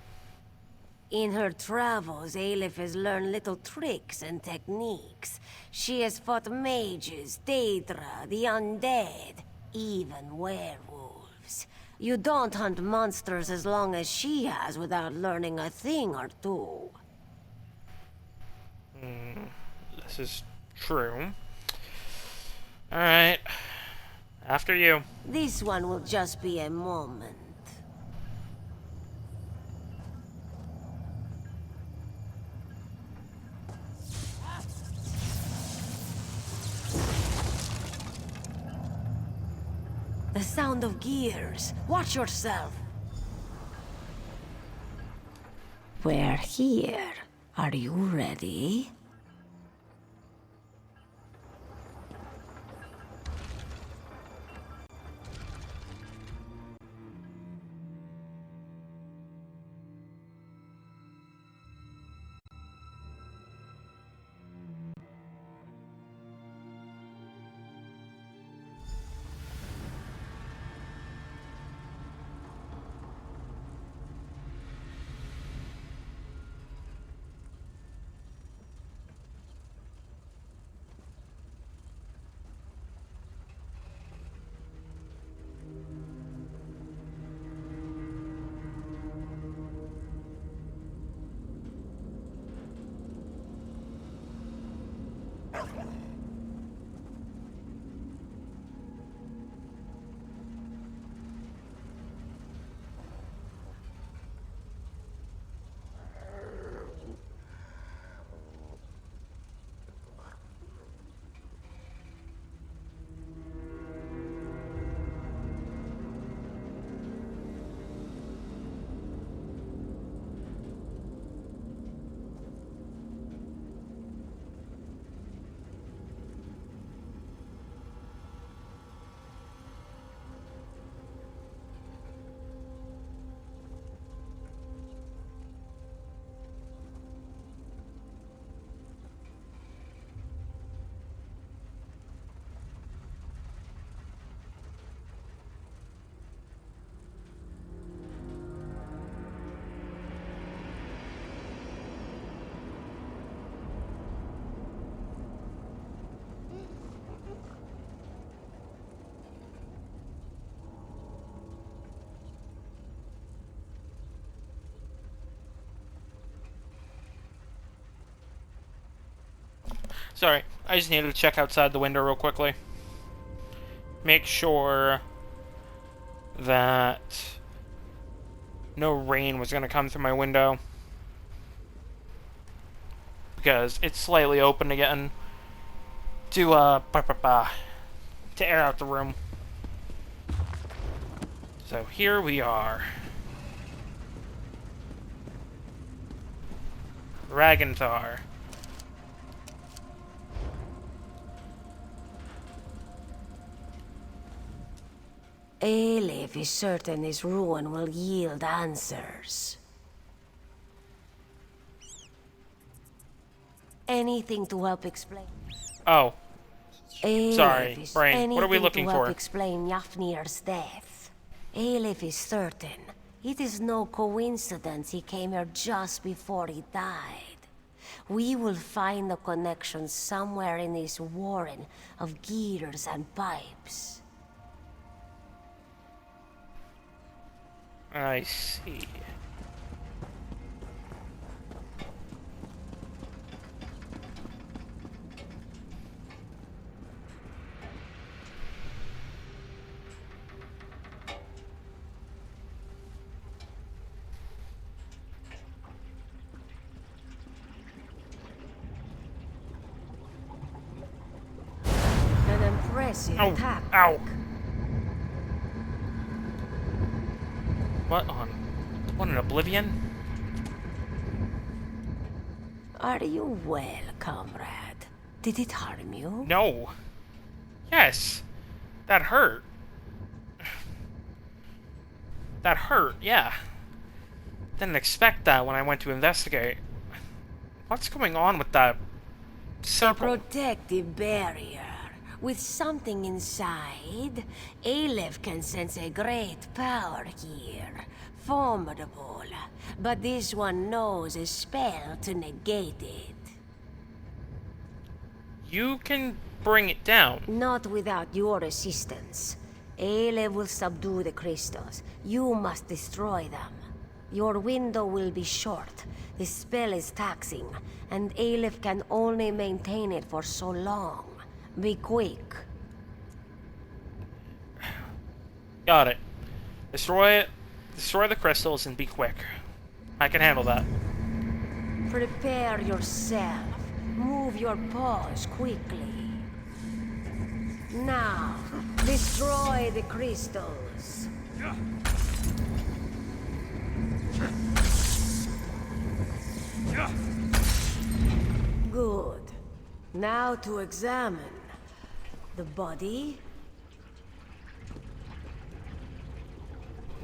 In her travels, Aleph has learned little tricks and techniques. She has fought mages, Daedra, the undead, even werewolves. You don't hunt monsters as long as she has without learning a thing or two. This is true. Alright. After you. This one will just be a moment. The sound of gears. Watch yourself. We're here. Are you ready? Sorry, I just needed to check outside the window real quickly. Make sure that no rain was going to come through my window. Because it's slightly open again to air out the room. So here we are. Ragenthar. Aelif is certain this ruin will yield answers. Anything to help explain. Oh. Aelif Sorry, is Brain. What are we looking to help for? explain Yafnir's death. Aelif is certain. It is no coincidence he came here just before he died. We will find the connection somewhere in this warren of gears and pipes. I see. An impressive tactic. Ow! What an oblivion? Are you well, comrade? Did it harm you? No. Yes. That hurt. That hurt, yeah. Didn't expect that when I went to investigate. What's going on with that circle? A protective barrier. With something inside, Aleph can sense a great power here. Formidable. But this one knows a spell to negate it. You can bring it down. Not without your assistance. Aleph will subdue the crystals. You must destroy them. Your window will be short. The spell is taxing, and Aleph can only maintain it for so long. Be quick. Got it. Destroy the crystals and be quick. I can handle that. Prepare yourself. Move your paws quickly. Now, destroy the crystals. Good. Now to examine the body.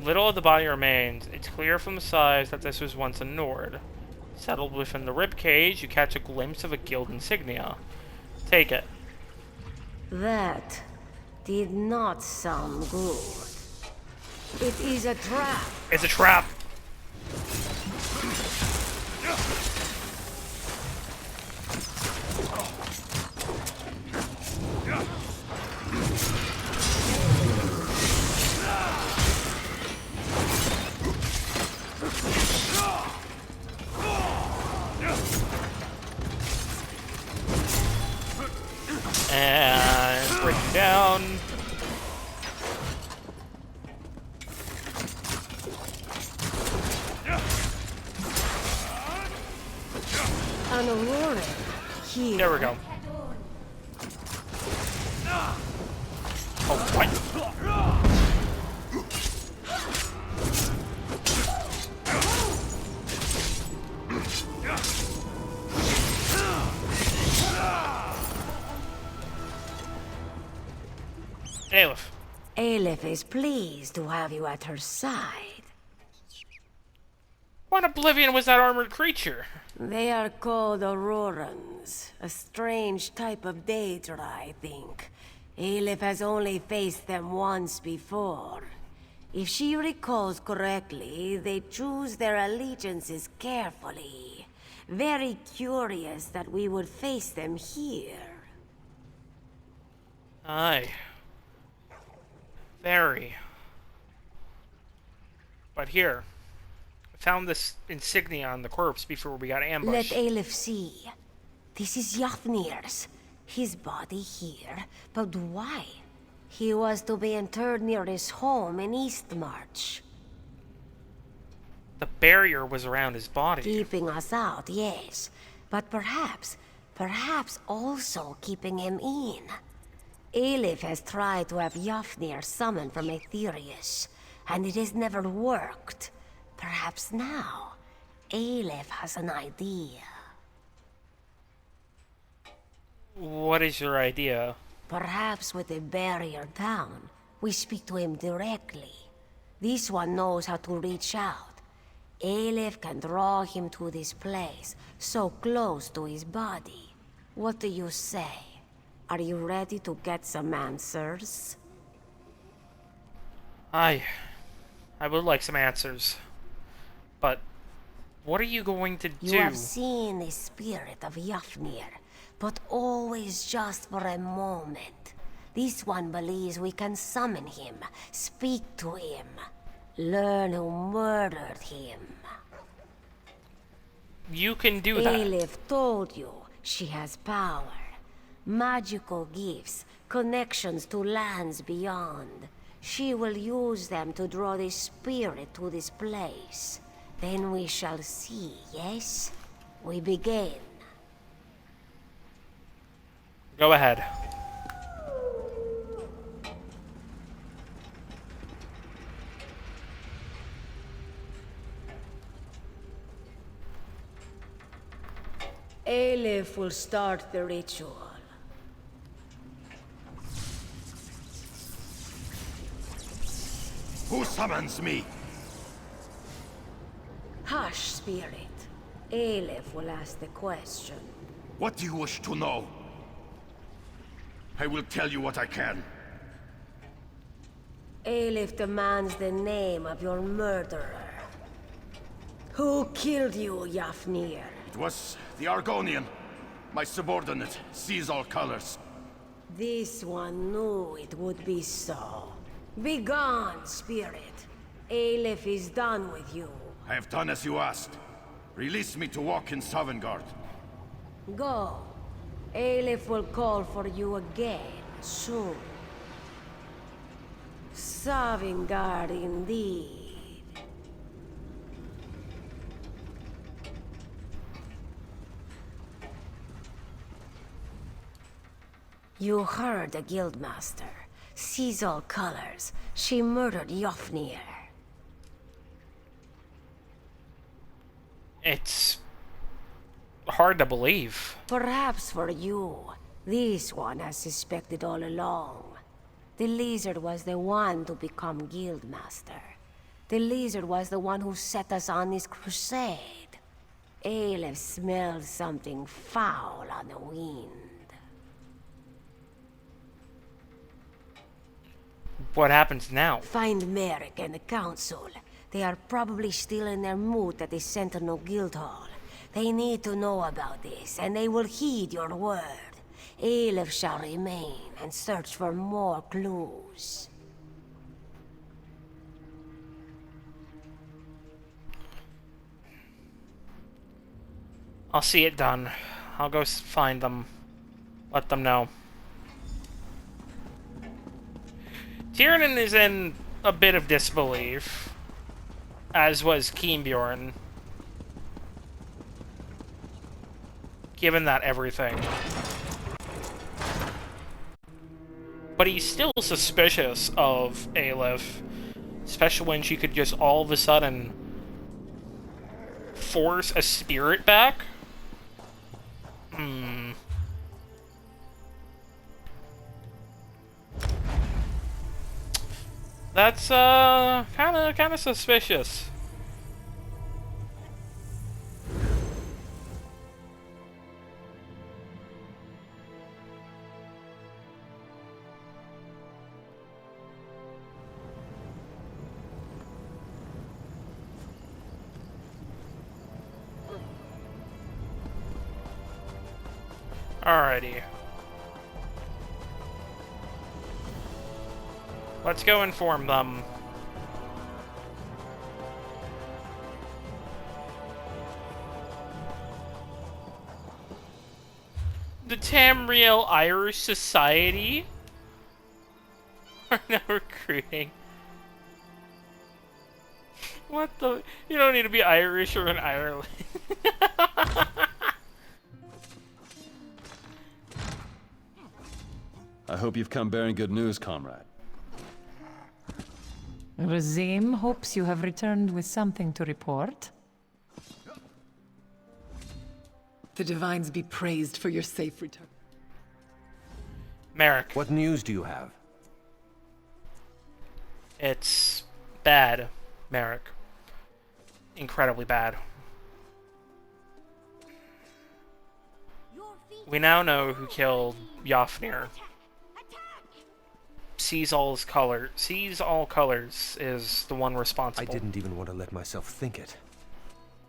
Little of the body remains. It's clear from the size that this was once a Nord. Settled within the rib cage, you catch a glimpse of a guild insignia. Take it. That did not sound good. It is a trap. It's a trap. And break it down. An aurora. Here. There we go. Oh, what? Aleph. Aleph is pleased to have you at her side. What oblivion was that armored creature? They are called Aurorans, a strange type of Daedra, I think. Aleph has only faced them once before. If she recalls correctly, they choose their allegiances carefully. Very curious that we would face them here. Aye. Very. But here, I found this insignia on the corpse before we got ambushed. Let Aleph see. This is Yafnir's. His body here, but why? He was to be interred near his home in Eastmarch. The barrier was around his body. Keeping us out, yes. But perhaps also keeping him in. Aelif has tried to have Yafnir summoned from Aetherius, and it has never worked. Perhaps now, Aelif has an idea. What is your idea? Perhaps with the barrier down, we speak to him directly. This one knows how to reach out. Aelif can draw him to this place, so close to his body. What do you say? Are you ready to get some answers? I would like some answers. But what are you going to do? You have seen the spirit of Yafnir, but always just for a moment. This one believes we can summon him, speak to him, learn who murdered him. You can do that. Aelif told you she has power. Magical gifts, connections to lands beyond. She will use them to draw the spirit to this place. Then we shall see, yes? We begin. Go ahead. Aelif will start the ritual. Who summons me? Hush, spirit. Aelif will ask the question. What do you wish to know? I will tell you what I can. Aelif demands the name of your murderer. Who killed you, Yafnir? It was the Argonian. My subordinate sees all colors. This one knew it would be so. Begone, spirit. Aelif is done with you. I have done as you asked. Release me to walk in Sovngarde. Go. Aelif will call for you again, soon. Sovngarde indeed. You heard the Guildmaster. Sees all colors. She murdered Yofnir. It's hard to believe. Perhaps for you, this one has suspected all along. The lizard was the one to become Guildmaster. The lizard was the one who set us on this crusade. Aelif smelled something foul on the wind. What happens now? Find Merrick and the Council. They are probably still in their mood at the Sentinel Guildhall. They need to know about this, and they will heed your word. Aelif shall remain and search for more clues. I'll see it done. I'll go find them. Let them know. Tiernan is in a bit of disbelief, as was Keenbjorn, given that everything. But he's still suspicious of Aelif, especially when she could just all of a sudden force a spirit back. That's kind of suspicious. Alrighty. Let's go inform them. The Tamriel Irish Society are now recruiting. What the? You don't need to be Irish or in Ireland. I hope you've come bearing good news, comrade. Razim hopes you have returned with something to report. The Divines be praised for your safe return. Merrick. What news do you have? It's bad, Merrick. Incredibly bad. We now know who killed Yofnir. Sees all colors is the one responsible. I didn't even want to let myself think it.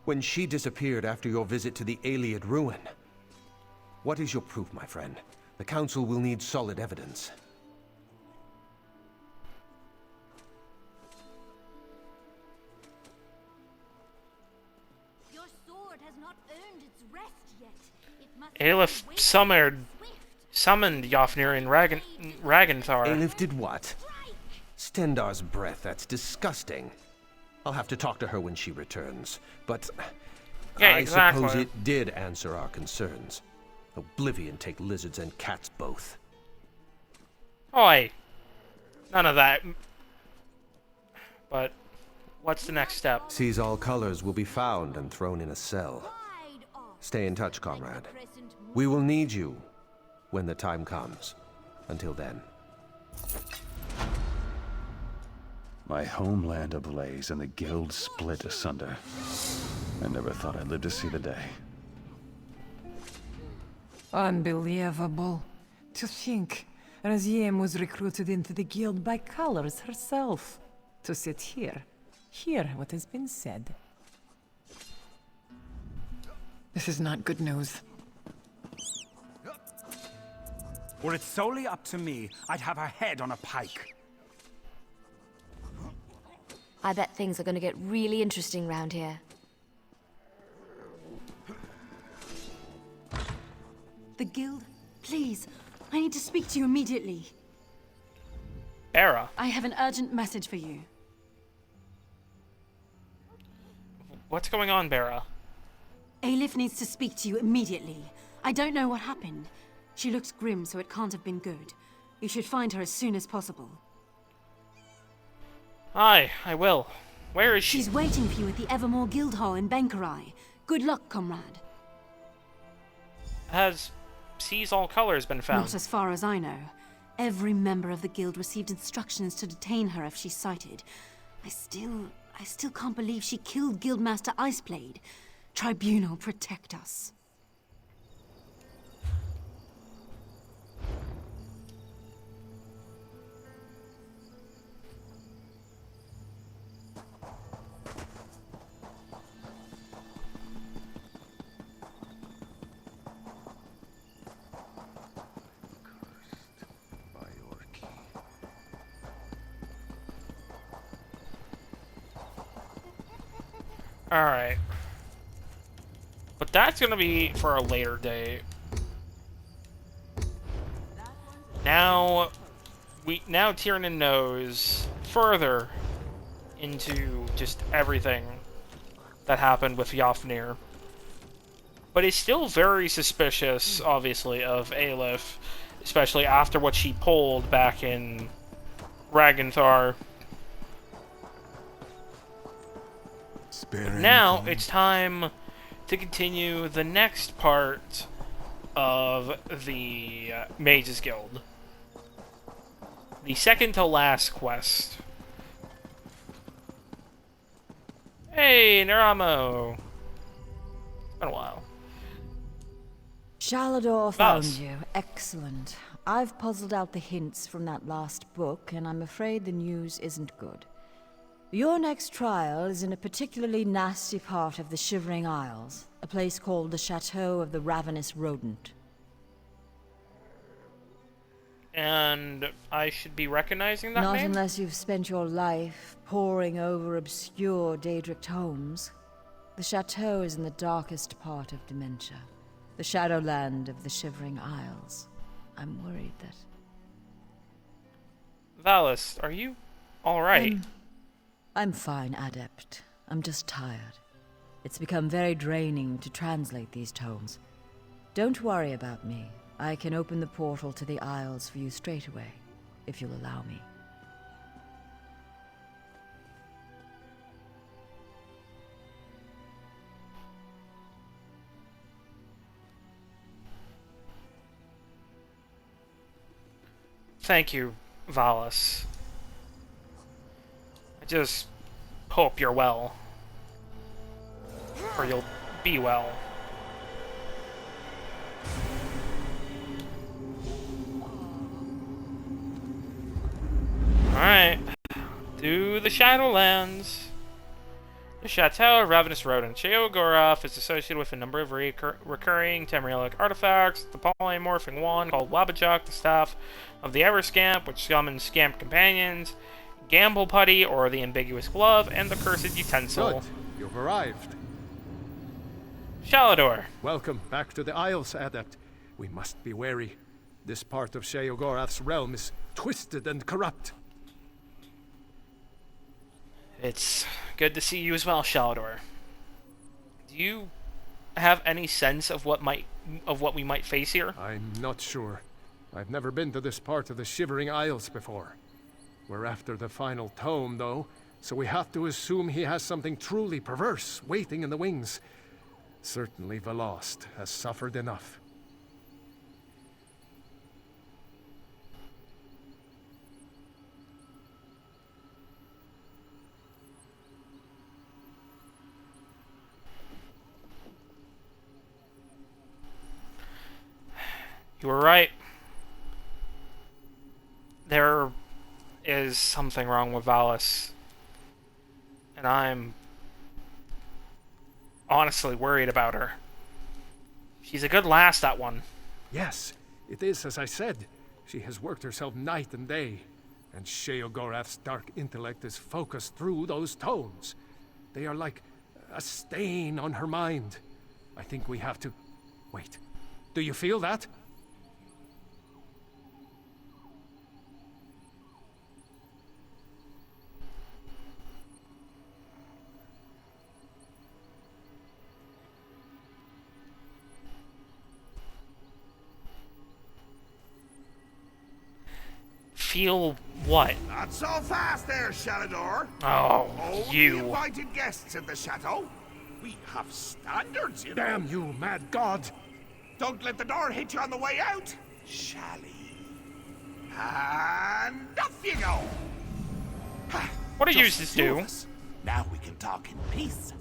When she disappeared after your visit to the Ayleid ruin. What is your proof, my friend? The Council will need solid evidence. Your sword has not earned its rest yet. It must Aelif summoned Yofnir in Ragnthar. Aelif did what? Stendar's breath, that's disgusting. I'll have to talk to her when she returns, but yeah, I exactly. suppose it did answer our concerns. Oblivion take lizards and cats both. Oi! None of that. But what's the next step? Seize all colors will be found and thrown in a cell. Stay in touch, comrade. We will need you when the time comes. Until then. My homeland ablaze and the guild split asunder. I never thought I'd live to see the day. Unbelievable. To think, Raziem was recruited into the guild by Colors herself. To sit here, hear what has been said. This is not good news. Were it solely up to me, I'd have her head on a pike. I bet things are gonna get really interesting round here. The guild? Please, I need to speak to you immediately. Bera. I have an urgent message for you. What's going on, Bera? Aelif needs to speak to you immediately. I don't know what happened. She looks grim, so it can't have been good. You should find her as soon as possible. Aye, I will. Where is she? She's waiting for you at the Evermore Guild Hall in Bankarai. Good luck, comrade. Has Sees All Colors been found? Not as far as I know. Every member of the guild received instructions to detain her if she's sighted. I still can't believe she killed Guildmaster Iceblade. Tribunal, protect us. Alright. But that's gonna be for a later date. Now Tiernan knows further into just everything that happened with Yofnir. But he's still very suspicious, obviously, of Aelif, especially after what she pulled back in Ragnthar. Now it's time to continue the next part of the Mages Guild. The second to last quest. Hey, Neramo! It's been a while. Shalador found you. Excellent. I've puzzled out the hints from that last book, and I'm afraid the news isn't good. Your next trial is in a particularly nasty part of the Shivering Isles, a place called the Chateau of the Ravenous Rodent. And I should be recognizing that Not name? unless you've spent your life poring over obscure Daedric tomes. The chateau is in the darkest part of Dementia. The Shadowland of the Shivering Isles. I'm worried that... Valis, are you alright? I'm fine, Adept. I'm just tired. It's become very draining to translate these tomes. Don't worry about me. I can open the portal to the Isles for you straight away, if you'll allow me. Thank you, Valis. I just hope you're well. Or you'll be well. Alright. To the Shadowlands. The Chateau of Ravenous Rodent. Sheogorath is associated with a number of recurring Tamrielic artifacts. The polymorphing wand called Wabajok, the staff of the Everscamp, which summons scamp companions, Gamble Putty, or the ambiguous glove, and the cursed utensil. Good. You've arrived. Shalador. Welcome back to the Isles, Adept. We must be wary. This part of Sheogorath's realm is twisted and corrupt. It's good to see you as well, Shalador. Do you have any sense of what we might face here? I'm not sure. I've never been to this part of the Shivering Isles before. We're after the final tome, though, so we have to assume he has something truly perverse waiting in the wings. Certainly Velost has suffered enough. You were right. There is something wrong with Valis. And I'm honestly worried about her. She's a good lass, that one. Yes, it is as I said. She has worked herself night and day. And Sheogorath's dark intellect is focused through those tomes. They are like a stain on her mind. I think we have to... Wait, do you feel that? Feel what? Not so fast there, Shalador. Oh, Only you. invited guests in the chateau. We have standards, you know. Damn you, mad god! Don't let the door hit you on the way out. Shally. And off you go. What do you Just uses two of do? us. Now we can talk in peace.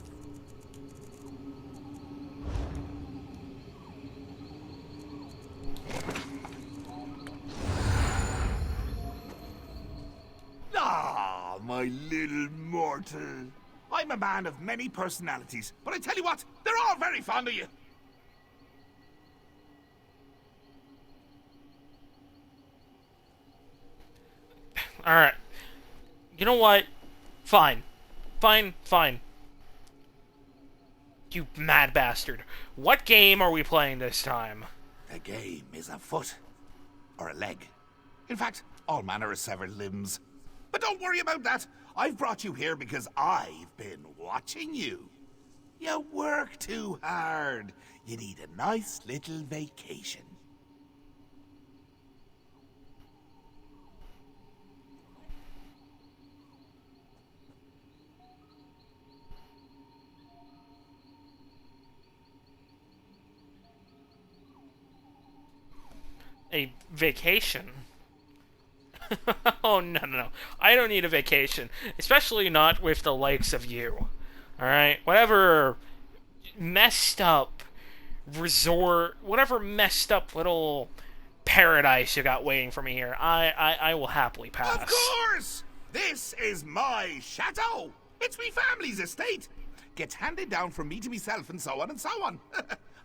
Ah, my little mortal. I'm a man of many personalities, but I tell you what, they're all very fond of you. Alright. You know what? Fine. Fine. You mad bastard. What game are we playing this time? The game is a foot. Or a leg. In fact, all manner of severed limbs. But don't worry about that. I've brought you here because I've been watching you. You work too hard. You need a nice little vacation. A vacation? Oh, no. I don't need a vacation. Especially not with the likes of you. Alright? Whatever messed up resort, whatever messed up little paradise you got waiting for me here, I will happily pass. Of course! This is my chateau. It's me family's estate. Gets handed down from me to myself and so on and so on.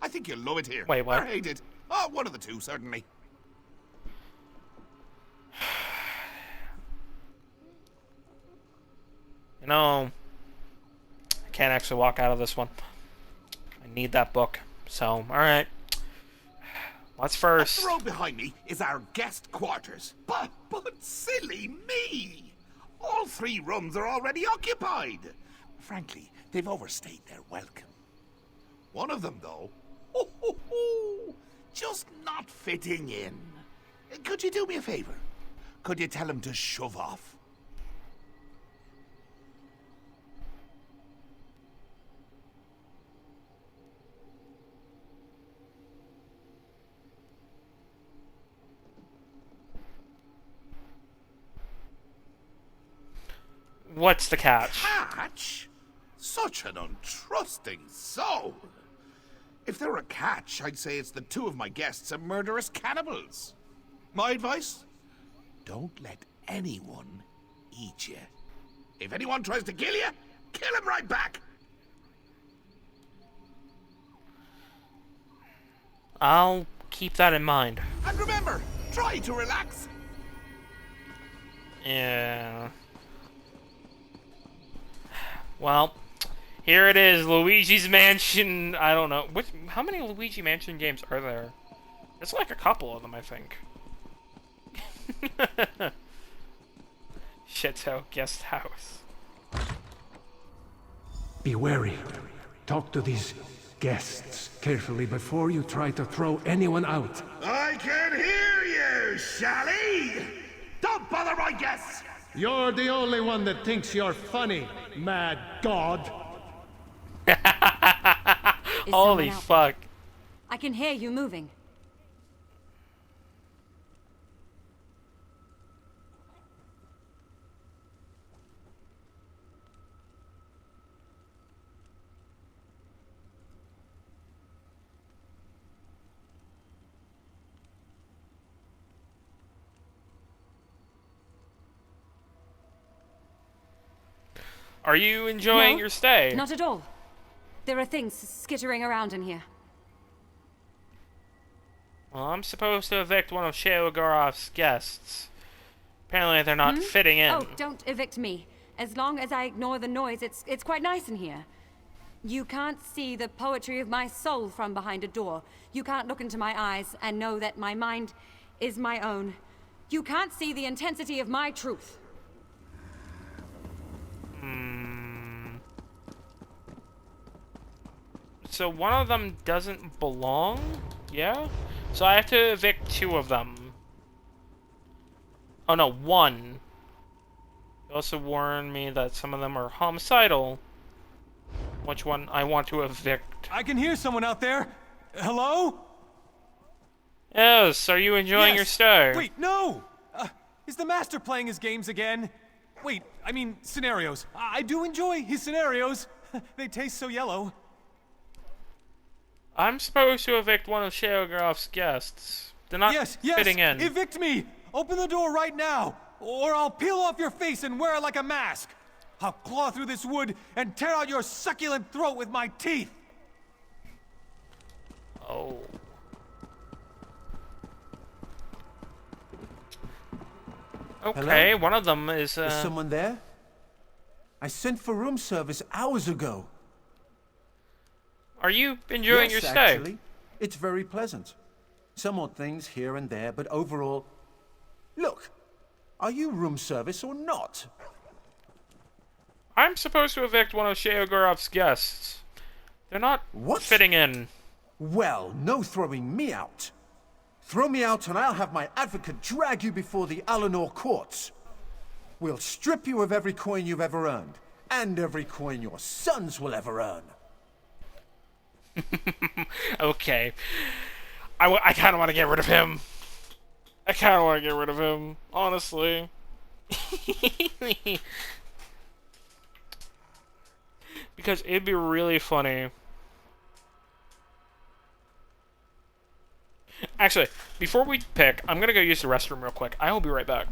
I think you'll love it here. Wait, what? Or hate it. Oh, one of the two, certainly. You know, I can't actually walk out of this one. I need that book. So, alright. What's Up first? the road behind me is our guest quarters. But silly me! All 3 rooms are already occupied. Frankly, they've overstayed their welcome. One of them, though, just not fitting in. Could you do me a favor? Could you tell him to shove off? What's the catch? Catch? Such an untrusting soul. If there were a catch, I'd say it's the 2 of my guests are murderous cannibals. My advice? Don't let anyone eat you. If anyone tries to kill you, kill him right back. I'll keep that in mind. And remember, try to relax. Yeah. Well, here it is, Luigi's Mansion. I don't know. How many Luigi Mansion games are there? It's like a couple of them, I think. Chateau Guest House. Be wary. Talk to these guests carefully before you try to throw anyone out. I can hear you, Shally! Don't bother my guests! You're the only one that thinks you're funny, mad god. Holy fuck. I can hear you moving. Are you enjoying your stay? Not at all. There are things skittering around in here. Well, I'm supposed to evict one of Sheogorov's guests. Apparently they're not fitting in. Oh, don't evict me. As long as I ignore the noise, it's quite nice in here. You can't see the poetry of my soul from behind a door. You can't look into my eyes and know that my mind is my own. You can't see the intensity of my truth. So one of them doesn't belong? Yeah? So I have to evict 2 of them. Oh no, 1. You also warned me that some of them are homicidal. Which one I want to evict? I can hear someone out there. Hello? Yes, are you enjoying your stay? Wait, no! Is the master playing his games again? Wait, I mean scenarios. I do enjoy his scenarios. They taste so yellow. I'm supposed to evict one of Sheogorov's guests. They're not fitting in. Evict me! Open the door right now, or I'll peel off your face and wear it like a mask. I'll claw through this wood and tear out your succulent throat with my teeth. Oh. Okay, Hello? one of them is, Is someone there? I sent for room service hours ago. Are you enjoying your Yes, stay? actually. It's very pleasant. Some odd things here and there, but overall... Look, are you room service or not? I'm supposed to evict one of Sheogorov's guests. They're not fitting in. Well, no throwing me out. Throw me out and I'll have my advocate drag you before the Alinor courts. We'll strip you of every coin you've ever earned, and every coin your sons will ever earn. Okay. I kind of want to get rid of him. I kind of want to get rid of him, honestly. Because it'd be really funny. Actually, before we pick, I'm gonna go use the restroom real quick. I will be right back.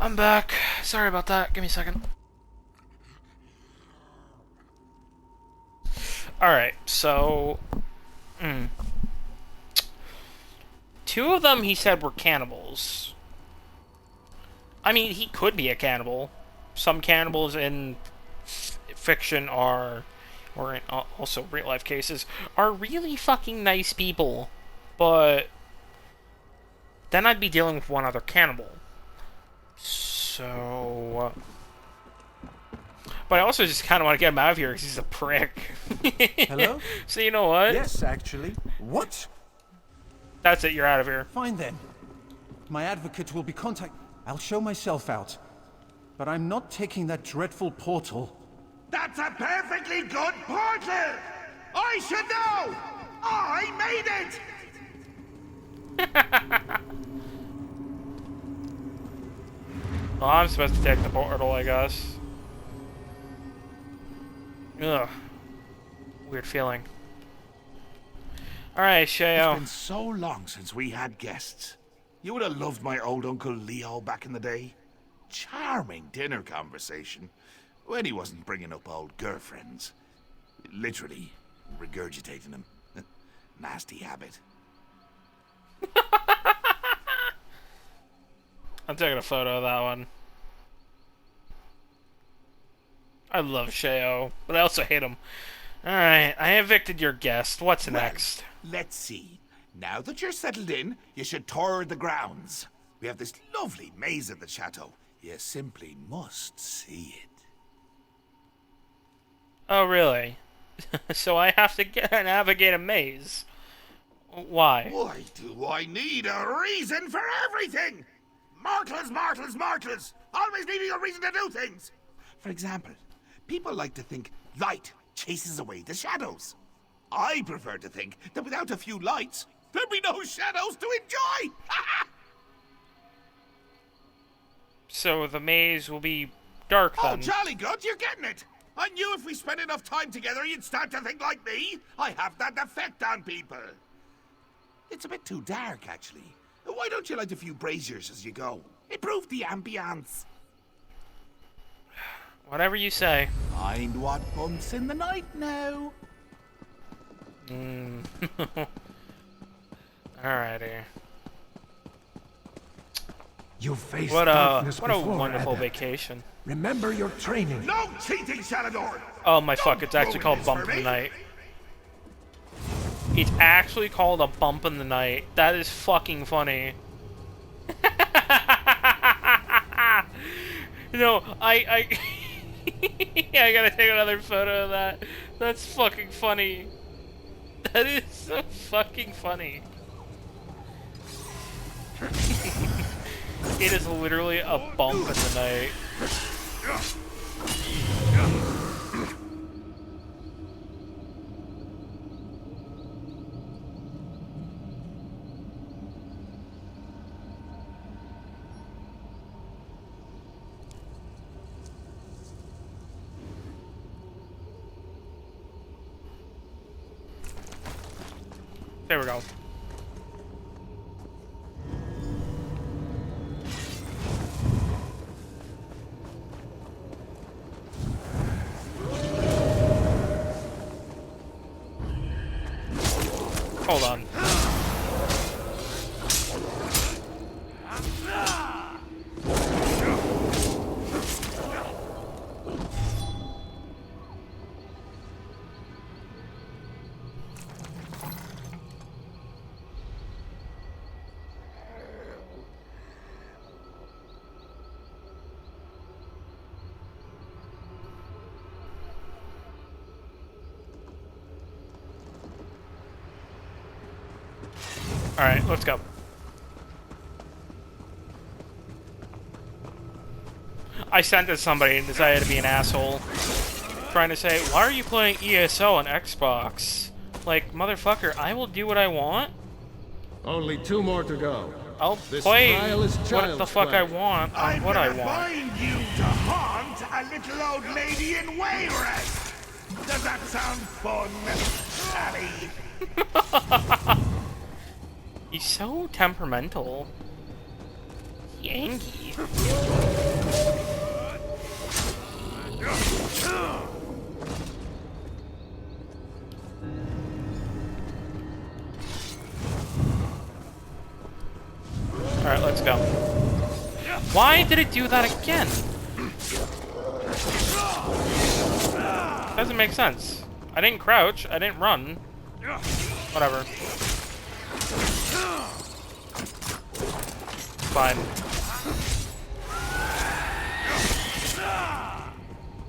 I'm back. Sorry about that. Give me a second. Alright, so... Two of them, he said, were cannibals. I mean, he could be a cannibal. Some cannibals in fiction are, or in also real-life cases, are really fucking nice people. But then I'd be dealing with one other cannibal. So... But I also just kind of want to get him out of here because he's a prick. Hello? So you know what? Yes, actually. What? That's it, you're out of here. Fine then. My advocate will be I'll show myself out. But I'm not taking that dreadful portal. That's a perfectly good portal! I should know! I made it! Well, I'm supposed to take the portal, I guess. Ugh. Weird feeling. Alright, Sheo. It's been so long since we had guests. You would have loved my old Uncle Leo back in the day. Charming dinner conversation. When he wasn't bringing up old girlfriends. Literally, regurgitating them. Nasty habit. I'm taking a photo of that one. I love Sheo, but I also hate him. Alright, I evicted your guest. What's next? Let's see. Now that you're settled in, you should tour the grounds. We have this lovely maze at the chateau. You simply must see it. Oh, really? So I have to navigate a maze. Why? Why do I need a reason for everything? Mortals, mortals, mortals! Always needing a reason to do things! For example, people like to think light chases away the shadows. I prefer to think that without a few lights, there'd be no shadows to enjoy! So the maze will be dark then? Oh, jolly good, you're getting it! I knew if we spent enough time together, you'd start to think like me. I have that effect on people. It's a bit too dark, actually. Why don't you light a few braziers as you go? Improve the ambience. Whatever you say. Mind what bumps in the night now. Alrighty. You faced what darkness a before, wonderful Adept. vacation. Remember your training. No cheating, Shalador! Oh my fuck, it's actually called Bump in the Night. It's actually called a Bump in the Night. That is fucking funny. No, I I gotta take another photo of that. That's fucking funny. That is so fucking funny. It is literally a bump in the night. There we go. Hold on. Alright, let's go. I sent it to somebody and decided to be an asshole. Trying to say, why are you playing ESO on Xbox? Like, motherfucker, I will do what I want. Only 2 more to go. I'll play what the fuck I want on what I want. Find you to haunt a little old lady in Wayrest. Does that sound fun, Sally? He's so temperamental. Yankee. Alright, let's go. Why did it do that again? Doesn't make sense. I didn't crouch, I didn't run. Whatever. Fine.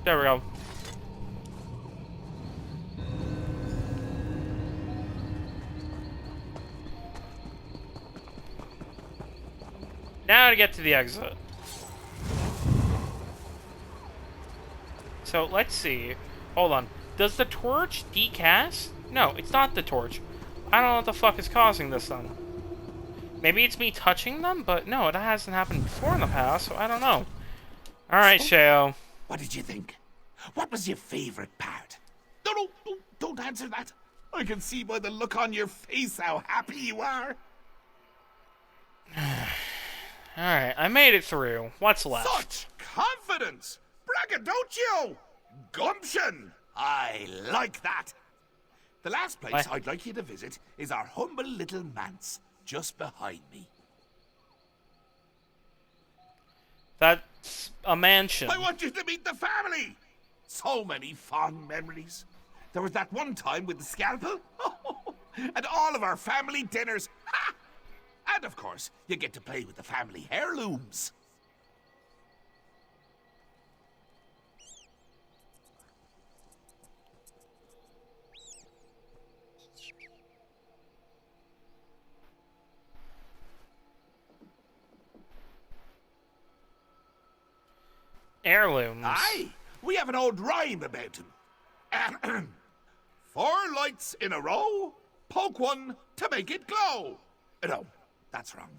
There we go. Now to get to the exit. So let's see. Hold on. Does the torch decast? No, it's not the torch. I don't know what the fuck is causing this then. Maybe it's me touching them, but no, it hasn't happened before in the past, so I don't know. Alright, Sheo. What did you think? What was your favorite part? No, don't answer that. I can see by the look on your face how happy you are. Alright, I made it through. What's left? Such confidence! Braggadocio! Gumption! I like that. The last place I'd like you to visit is our humble little manse, just behind me. That's a mansion. I want you to meet the family! So many fond memories. There was that one time with the scalpel. And all of our family dinners. Ha! And of course, you get to play with the family heirlooms. Heirlooms. Aye, we have an old rhyme about him. 4 lights in a row, poke one to make it glow. No, that's wrong.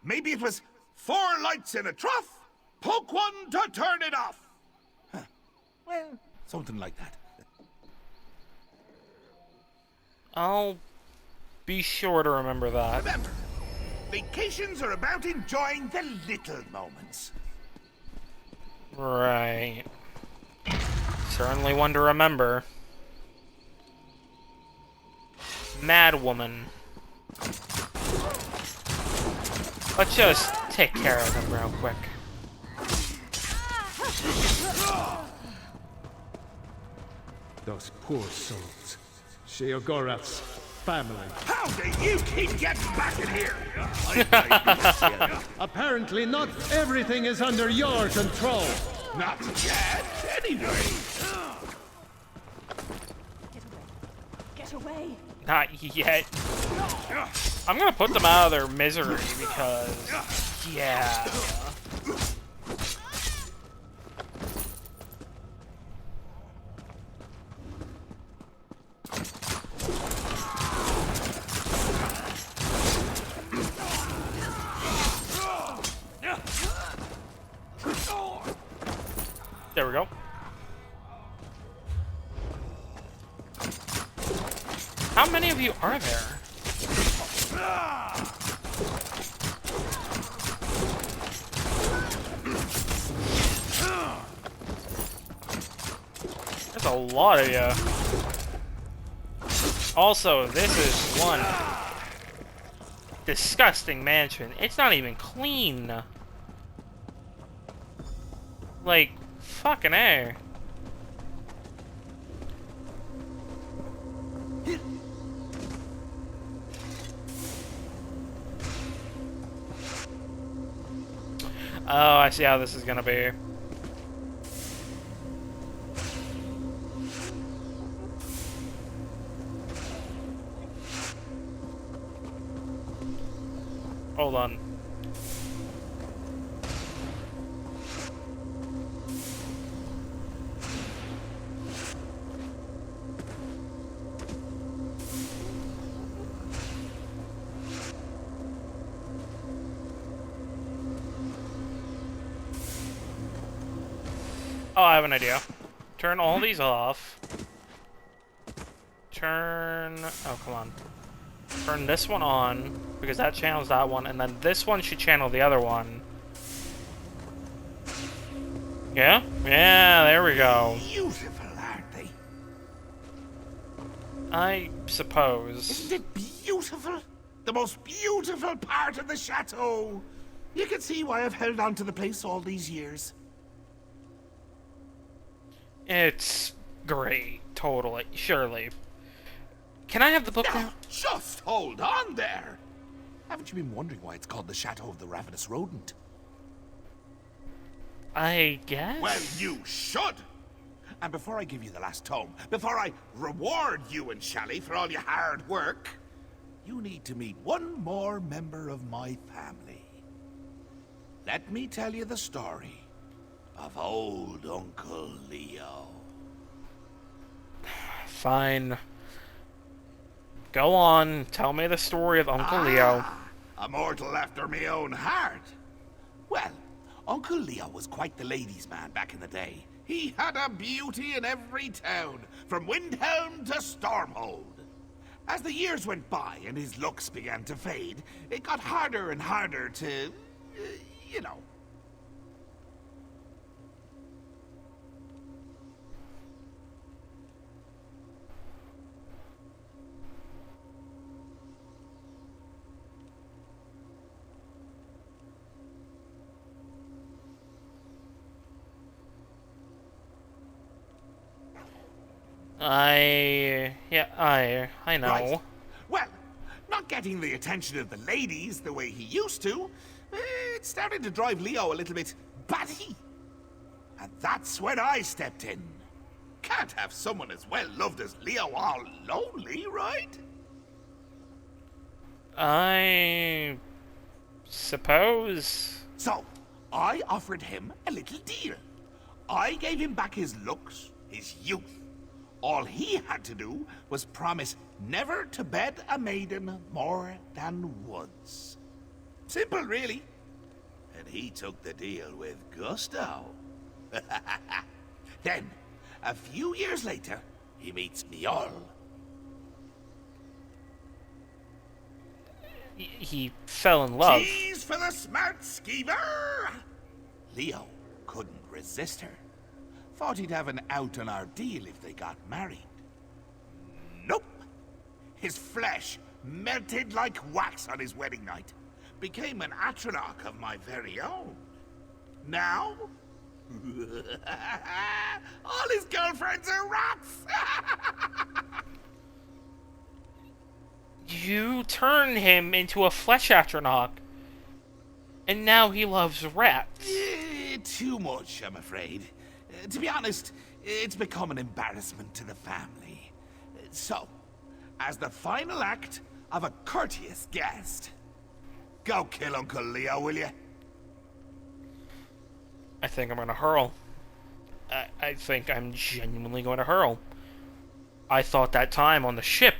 Maybe it was 4 lights in a trough, poke one to turn it off. Huh. Well, something like that. I'll be sure to remember that. Remember, vacations are about enjoying the little moments. Right. Certainly one to remember. Mad woman. Let's just take care of them real quick. Those poor souls. Sheogorath's family. How do you keep getting back in here? Apparently not everything is under your control. Not yet, anyway. Get away. Not yet. I'm gonna put them out of their misery because, yeah. There we go. How many of you are there? There's a lot of you. Also, this is one disgusting mansion. It's not even clean. Like, fucking A. Oh, I see how this is gonna be. Hold on. Oh, I have an idea. Turn all these off. Turn... Oh, come on. Turn this one on, because that channels that one, and then this one should channel the other one. Yeah? Yeah, there we go. Beautiful, aren't they? I suppose. Isn't it beautiful? The most beautiful part of the chateau. You can see why I've held on to the place all these years. It's great, totally, surely. Can I have the book now? Just hold on there. Haven't you been wondering why it's called the Chateau of the Ravenous Rodent? I guess? Well, you should. And before I give you the last tome, before I reward you and Shally for all your hard work, you need to meet one more member of my family. Let me tell you the story of old Uncle Leo. Fine. Go on, tell me the story of Uncle Leo. A mortal after me own heart. Well, Uncle Leo was quite the ladies' man back in the day. He had a beauty in every town, from Windhelm to Stormhold. As the years went by and his looks began to fade, it got harder and harder to, you know. I know. Right. Well, not getting the attention of the ladies the way he used to, it started to drive Leo a little bit batty. And that's when I stepped in. Can't have someone as well loved as Leo all lonely, right? I suppose. So, I offered him a little deal. I gave him back his looks, his youth. All he had to do was promise never to bed a maiden more than once. Simple, really. And he took the deal with gusto. Then, a few years later, he meets Mjol. He fell in love. Cheese for the smart skeever! Leo couldn't resist her. Thought he'd have an out on our deal if they got married. Nope. His flesh melted like wax on his wedding night. Became an atronach of my very own. Now, all his girlfriends are rats! You turn him into a flesh atronach, and now he loves rats. Too much, I'm afraid. To be honest, it's become an embarrassment to the family. So, as the final act of a courteous guest, go kill Uncle Leo, will you? I think I'm gonna hurl. I think I'm genuinely going to hurl. I thought that time on the ship,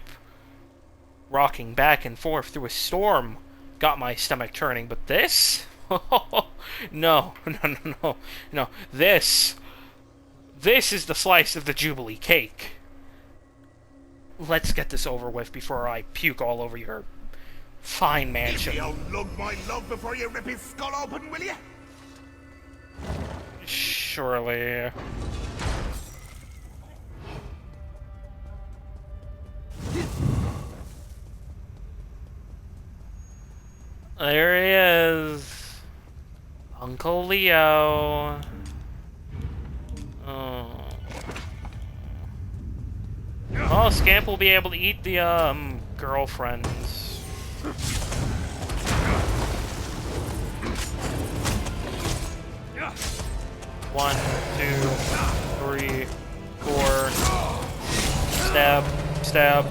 rocking back and forth through a storm, got my stomach turning, but this? No. This is the slice of the Jubilee cake. Let's get this over with before I puke all over your fine mansion. Give me a lug, my love, before you rip his skull open, will you? Surely. There he is. Uncle Leo. Oh. Well, Scamp will be able to eat the, girlfriends. One, two, three, four. Stab, stab.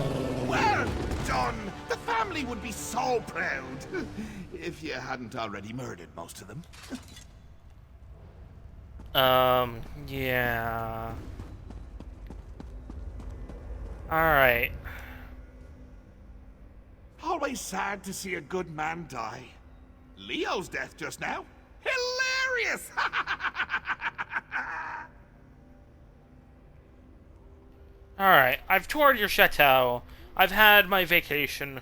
Well done! The family would be so proud. If you hadn't already murdered most of them. Yeah. Alright. Always sad to see a good man die. Leo's death just now. Hilarious! Alright, I've toured your chateau. I've had my vacation.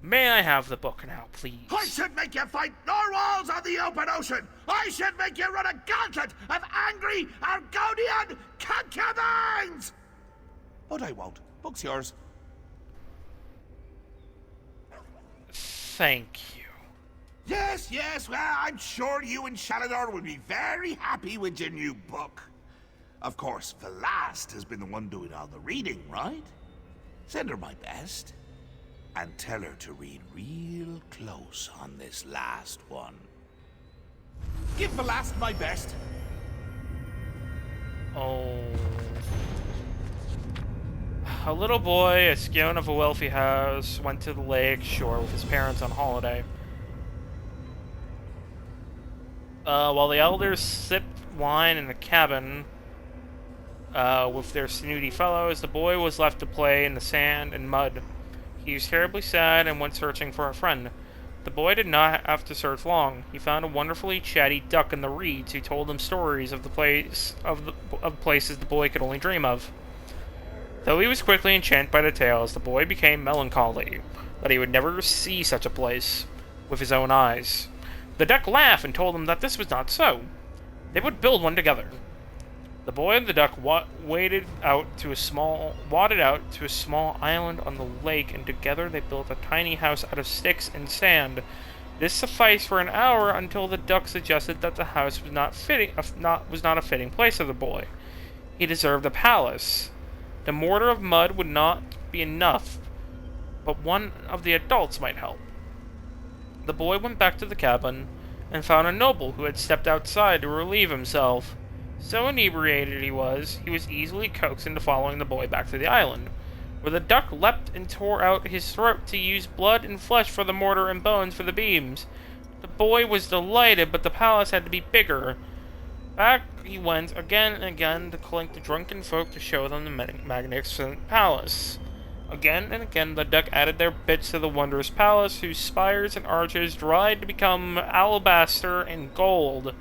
May I have the book now, please? I should make you fight narwhals on the open ocean! I should make you run a gauntlet of angry Argonian concubines! But I won't. Book's yours. Thank you. Yes, yes, well, I'm sure you and Shalador will be very happy with your new book. Of course, Velast has been the one doing all the reading, right? Send her my best. And tell her to read real close on this last one. Give Velast my best. Oh. A little boy, a scion of a wealthy house, went to the lake shore with his parents on holiday. While the elders sipped wine in the cabin with their snooty fellows, the boy was left to play in the sand and mud. He was terribly sad and went searching for a friend. The boy did not have to search long. He found a wonderfully chatty duck in the reeds who told him stories of the places the boy could only dream of. Though he was quickly enchanted by the tales, the boy became melancholy that he would never see such a place with his own eyes. The duck laughed and told him that this was not so. They would build one together. The boy and the duck waded out to a small island on the lake, and together they built a tiny house out of sticks and sand. This sufficed for an hour until the duck suggested that the house was not a fitting place for the boy. He deserved a palace. The mortar of mud would not be enough, but one of the adults might help. The boy went back to the cabin and found a noble who had stepped outside to relieve himself. So inebriated he was easily coaxed into following the boy back to the island, where the duck leapt and tore out his throat to use blood and flesh for the mortar and bones for the beams. The boy was delighted, but the palace had to be bigger. Back he went again and again to collect the drunken folk to show them the magnificent palace. Again and again the duck added their bits to the wondrous palace, whose spires and arches dried to become alabaster and gold.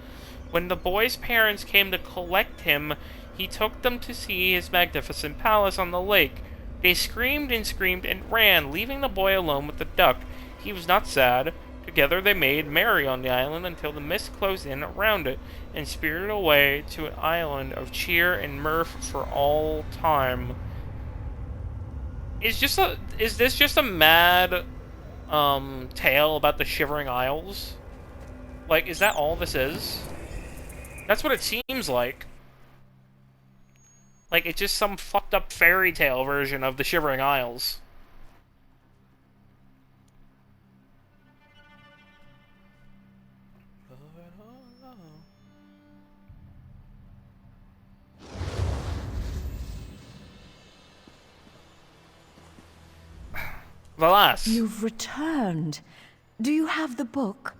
When the boy's parents came to collect him, he took them to see his magnificent palace on the lake. They screamed and ran, leaving the boy alone with the duck. He was not sad. Together they made merry on the island until the mist closed in around it, and spirited away to an island of cheer and mirth for all time. Is this just a mad tale about the Shivering Isles? Like, is that all this is? That's what it seems like. Like, it's just some fucked up fairy tale version of the Shivering Isles. Alas. You've returned. Do you have the book?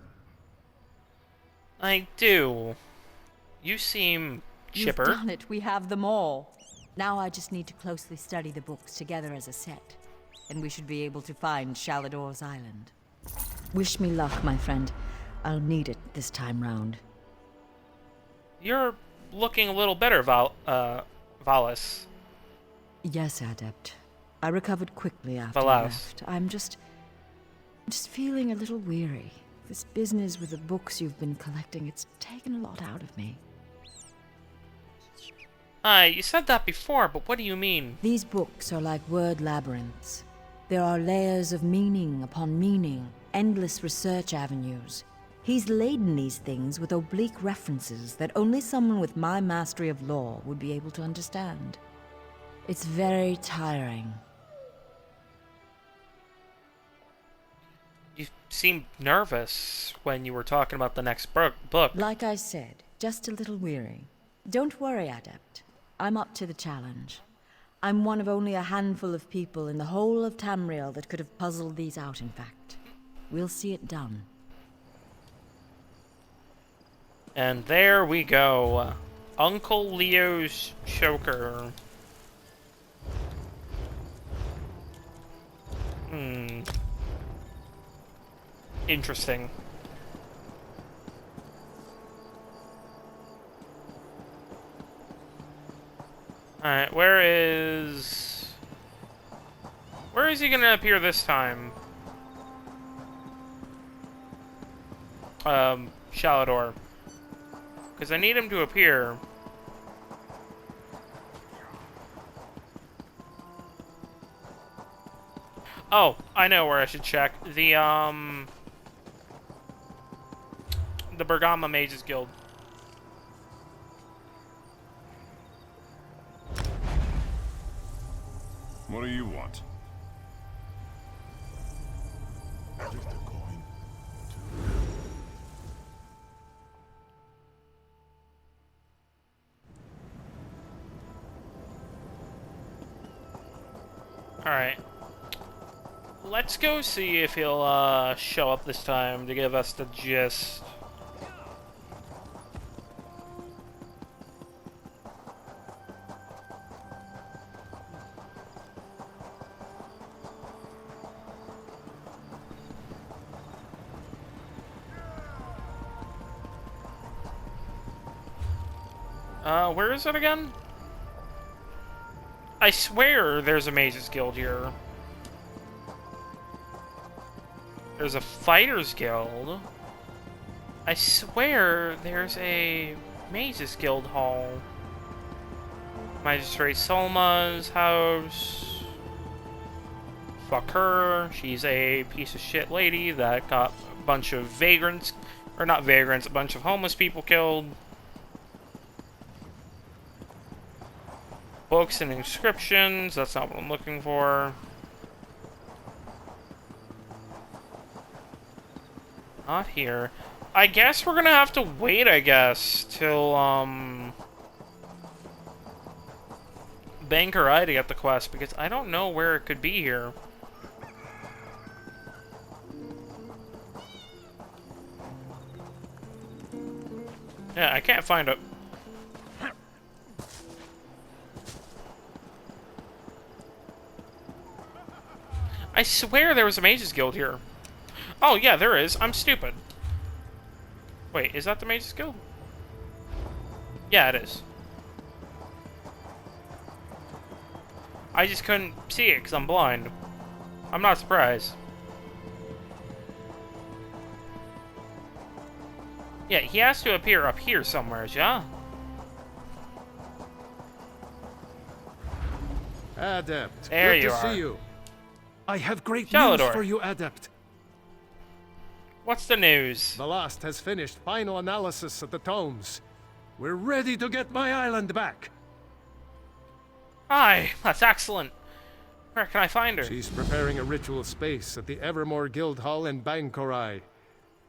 I do. You seem chipper. You've done it. We have them all. Now I just need to closely study the books together as a set, and we should be able to find Shalador's island. Wish me luck, my friend. I'll need it this time round. You're looking a little better, Valis. Yes, Adept. I recovered quickly after you Valas. left. I'm just feeling a little weary. This business with the books you've been collecting, it's taken a lot out of me. You said that before, but what do you mean? These books are like word labyrinths. There are layers of meaning upon meaning, endless research avenues. He's laden these things with oblique references that only someone with my mastery of law would be able to understand. It's very tiring. You seemed nervous when you were talking about the next book. Like I said, just a little weary. Don't worry, Adept. I'm up to the challenge. I'm one of only a handful of people in the whole of Tamriel that could have puzzled these out, in fact. We'll see it done. And there we go. Uncle Leo's choker. Interesting. Alright, where is he gonna appear this time? Shalador. Because I need him to appear. Oh, I know where I should check. The Bergama Mages Guild. What do you want? Alright. Let's go see if he'll show up this time to give us the gist. Where is it again? I swear there's a Mages Guild here. There's a Fighters Guild. I swear there's a Mages Guild hall. Magistrate Solma's house. Fuck her. She's a piece of shit lady that got a bunch of vagrants, or not vagrants, a bunch of homeless people killed. Books and inscriptions, that's not what I'm looking for. Not here. I guess we're gonna have to wait, I guess, till, Bankerai to get the quest, because I don't know where it could be here. Yeah, I can't find it. I swear there was a Mages Guild here. Oh, yeah, there is. I'm stupid. Wait, is that the Mages Guild? Yeah, it is. I just couldn't see it because I'm blind. I'm not surprised. Yeah, he has to appear up here somewhere, yeah? Adept, there good you to are. see you. I have great Shalador. news for you, Adept. What's the news? The Last has finished final analysis of the tomes. We're ready to get my island back. Aye, that's excellent. Where can I find her? She's preparing a ritual space at the Evermore Guild Hall in Bankerai.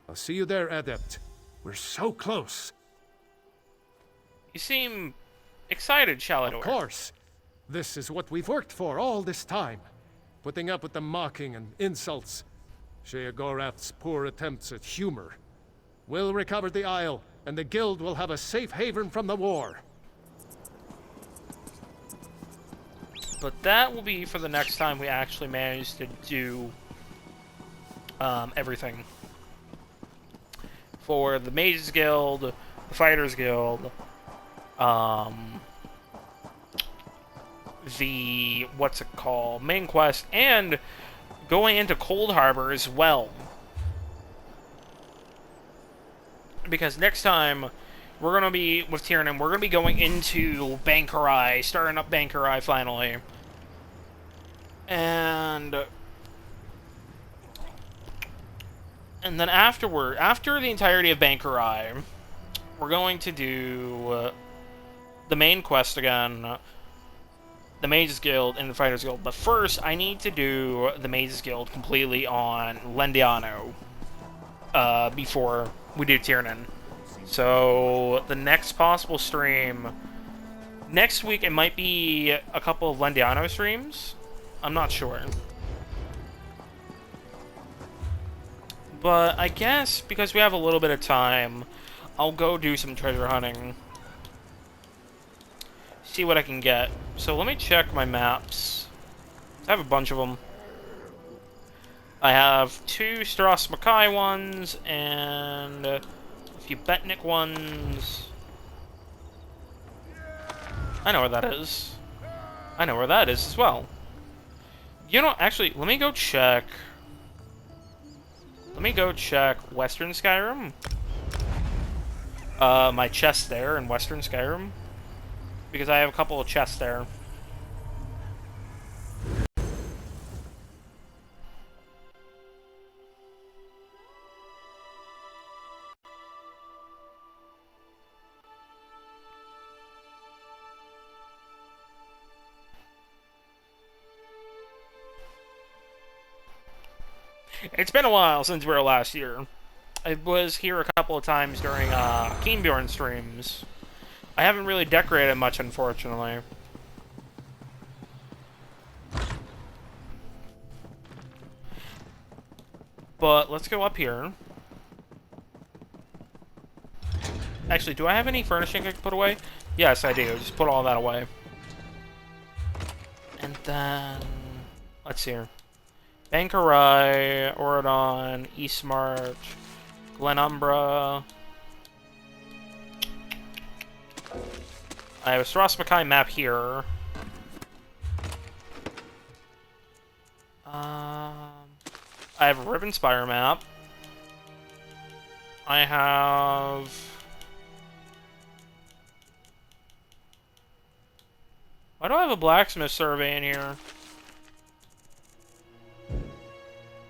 I'll see you there, Adept. We're so close. You seem excited, Shalador. Of course. This is what we've worked for all this time. Putting up with the mocking and insults. Sheogorath's poor attempts at humor. We'll recover the Isle, and the Guild will have a safe haven from the war. But that will be for the next time we actually manage to do everything. For the Mages Guild, the Fighters Guild, the, what's it called, main quest, and going into Cold Harbor as well. Because next time, we're going to be, with Tiernan, we're going to be going into Bankerai, starting up Bankerai finally. And then afterward, after the entirety of Bankerai, we're going to do the main quest again, the Mages Guild and the Fighters Guild. But first, I need to do the Mages Guild completely on Lendiano before we do Tiernan. So the next possible stream next week, it might be a couple of Lendiano streams. I'm not sure. But I guess because we have a little bit of time, I'll go do some treasure hunting. See what I can get. So let me check my maps. I have a bunch of them. I have 2 Stras Mackay ones and a few Betnik ones. I know where that is. I know where that is as well. You know, actually, let me go check. Let me go check Western Skyrim. My chest there in Western Skyrim. Because I have a couple of chests there. It's been a while since we were last year. I was here a couple of times during Keenbjorn streams. I haven't really decorated much, unfortunately. But let's go up here. Actually, do I have any furnishing I can put away? Yes, I do. Just put all that away. And then... let's see here. Bankerai, Oradon, Eastmarch, Glenumbra. I have a Strasmakai map here. I have a Ribbonspire map. I have... why do I have a blacksmith survey in here?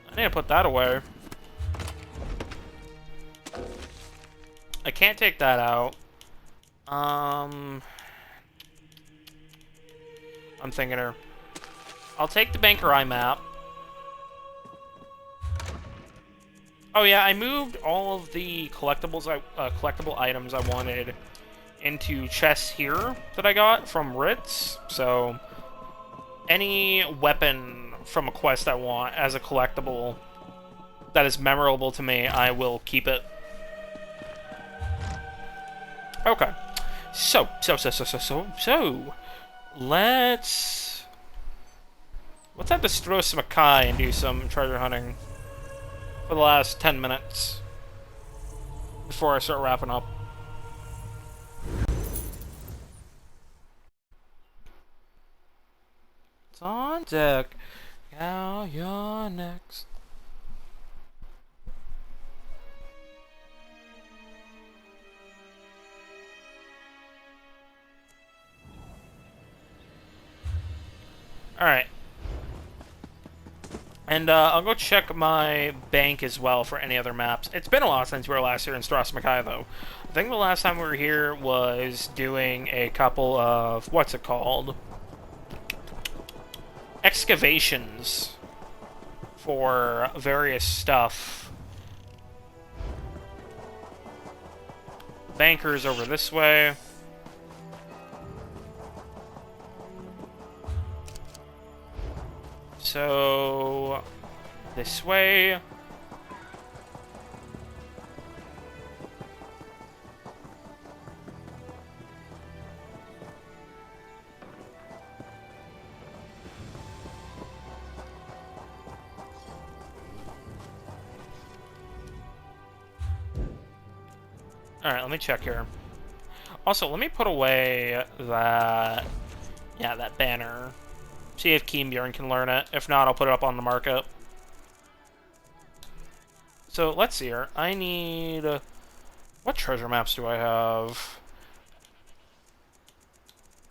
I need to put that away. I can't take that out. I'm thinking here. I'll take the Bankerai map. Oh yeah, I moved all of the collectibles, collectible items I wanted into chests here that I got from Ritz. So any weapon from a quest I want as a collectible that is memorable to me, I will keep it. Okay. So let's head to Strasmakai and do some treasure hunting for the last 10 minutes before I start wrapping up. It's on deck. Now you're next. Alright. And I'll go check my bank as well for any other maps. It's been a while since we were last here in Strasmakai, though. I think the last time we were here was doing a couple of... what's it called? Excavations for various stuff. Banker's over this way. So, this way. Alright, let me check here. Also, let me put away that... yeah, that banner. See if Keenbjorn can learn it. If not, I'll put it up on the market. So, let's see here. I need... what treasure maps do I have?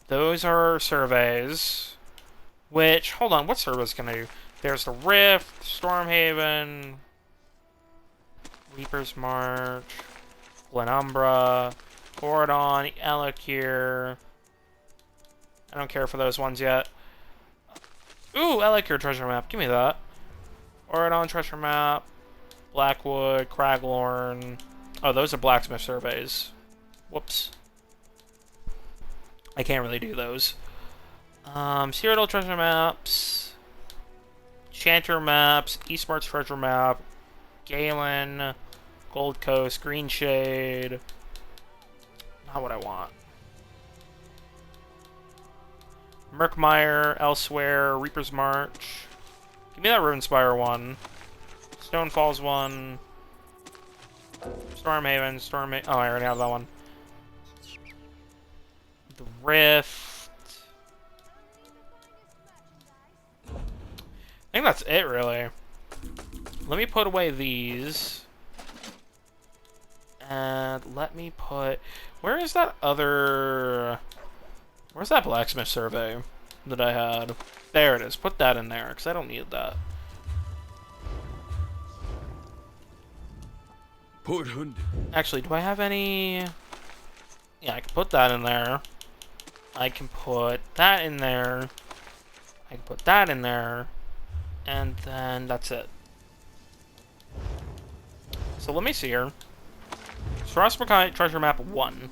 Those are surveys. Which, hold on, what surveys can I do? There's the Rift, Stormhaven, Reaper's March, Glenumbra, Oradon, Elakir. I don't care for those ones yet. Ooh, Elakir treasure map. Give me that. Oradon treasure map. Blackwood, Craglorn. Oh, those are blacksmith surveys. Whoops. I can't really do those. Cyrodiil treasure maps. Chanter maps. Eastmarch treasure map. Galen. Gold Coast. Green Shade. Not what I want. Murkmire, Elsewhere, Reaper's March. Give me that Ruinspire one. Stonefalls one. Stormhaven, oh, I already have that one. The Rift. I think that's it, really. let me put away these. And let me put... Where is that other... Where's that blacksmith survey that I had? There it is. Put that in there, because I don't need that. Actually, do I have any... Yeah, I can put that in there. I can put that in there. I can put that in there. And then that's it. So let me see here. Swarovski Treasure Map 1.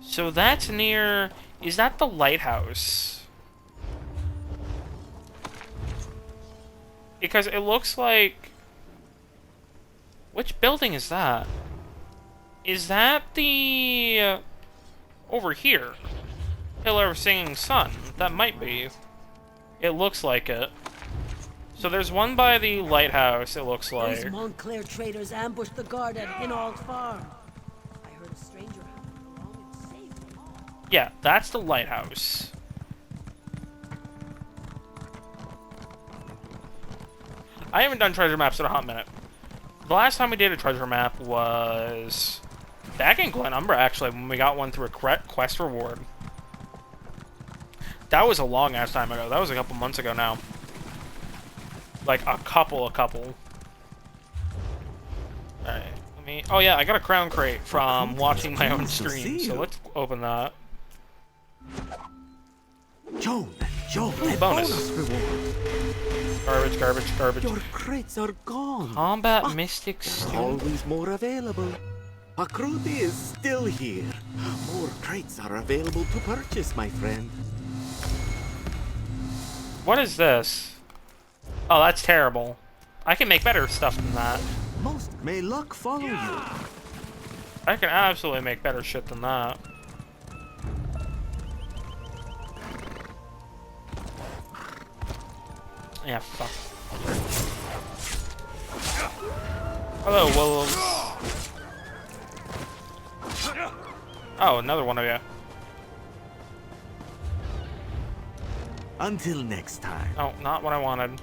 So that's near... Is that the lighthouse? Because it looks like... Which building is that? Is that the... over here? Pillar of Singing Sun. That might be. It looks like it. So there's one by the lighthouse, it looks like. Those Montclair traders ambushed the guard at Hinault Farm. I heard a stranger happened along and saved them all. Yeah, that's the lighthouse. I haven't done treasure maps in a hot minute. The last time we did a treasure map was back in Glenumbra, actually, when we got one through a quest reward. That was a long ass time ago. That was a couple months ago now. Like a couple. Alright, let me... Oh yeah, I got a crown crate from watching my own stream, so let's open that. Joan, Ooh, bonus. Garbage. Your crates are gone. Combat Mystic Stone. Always more available. Akruti is still here. More crates are available to purchase, my friend. What is this? Oh, that's terrible. I can make better stuff than that. Most may luck follow you. I can absolutely make better shit than that. Yeah, fuck. Hello, wolves. Oh, another one of you. Until next time. Oh, not what I wanted.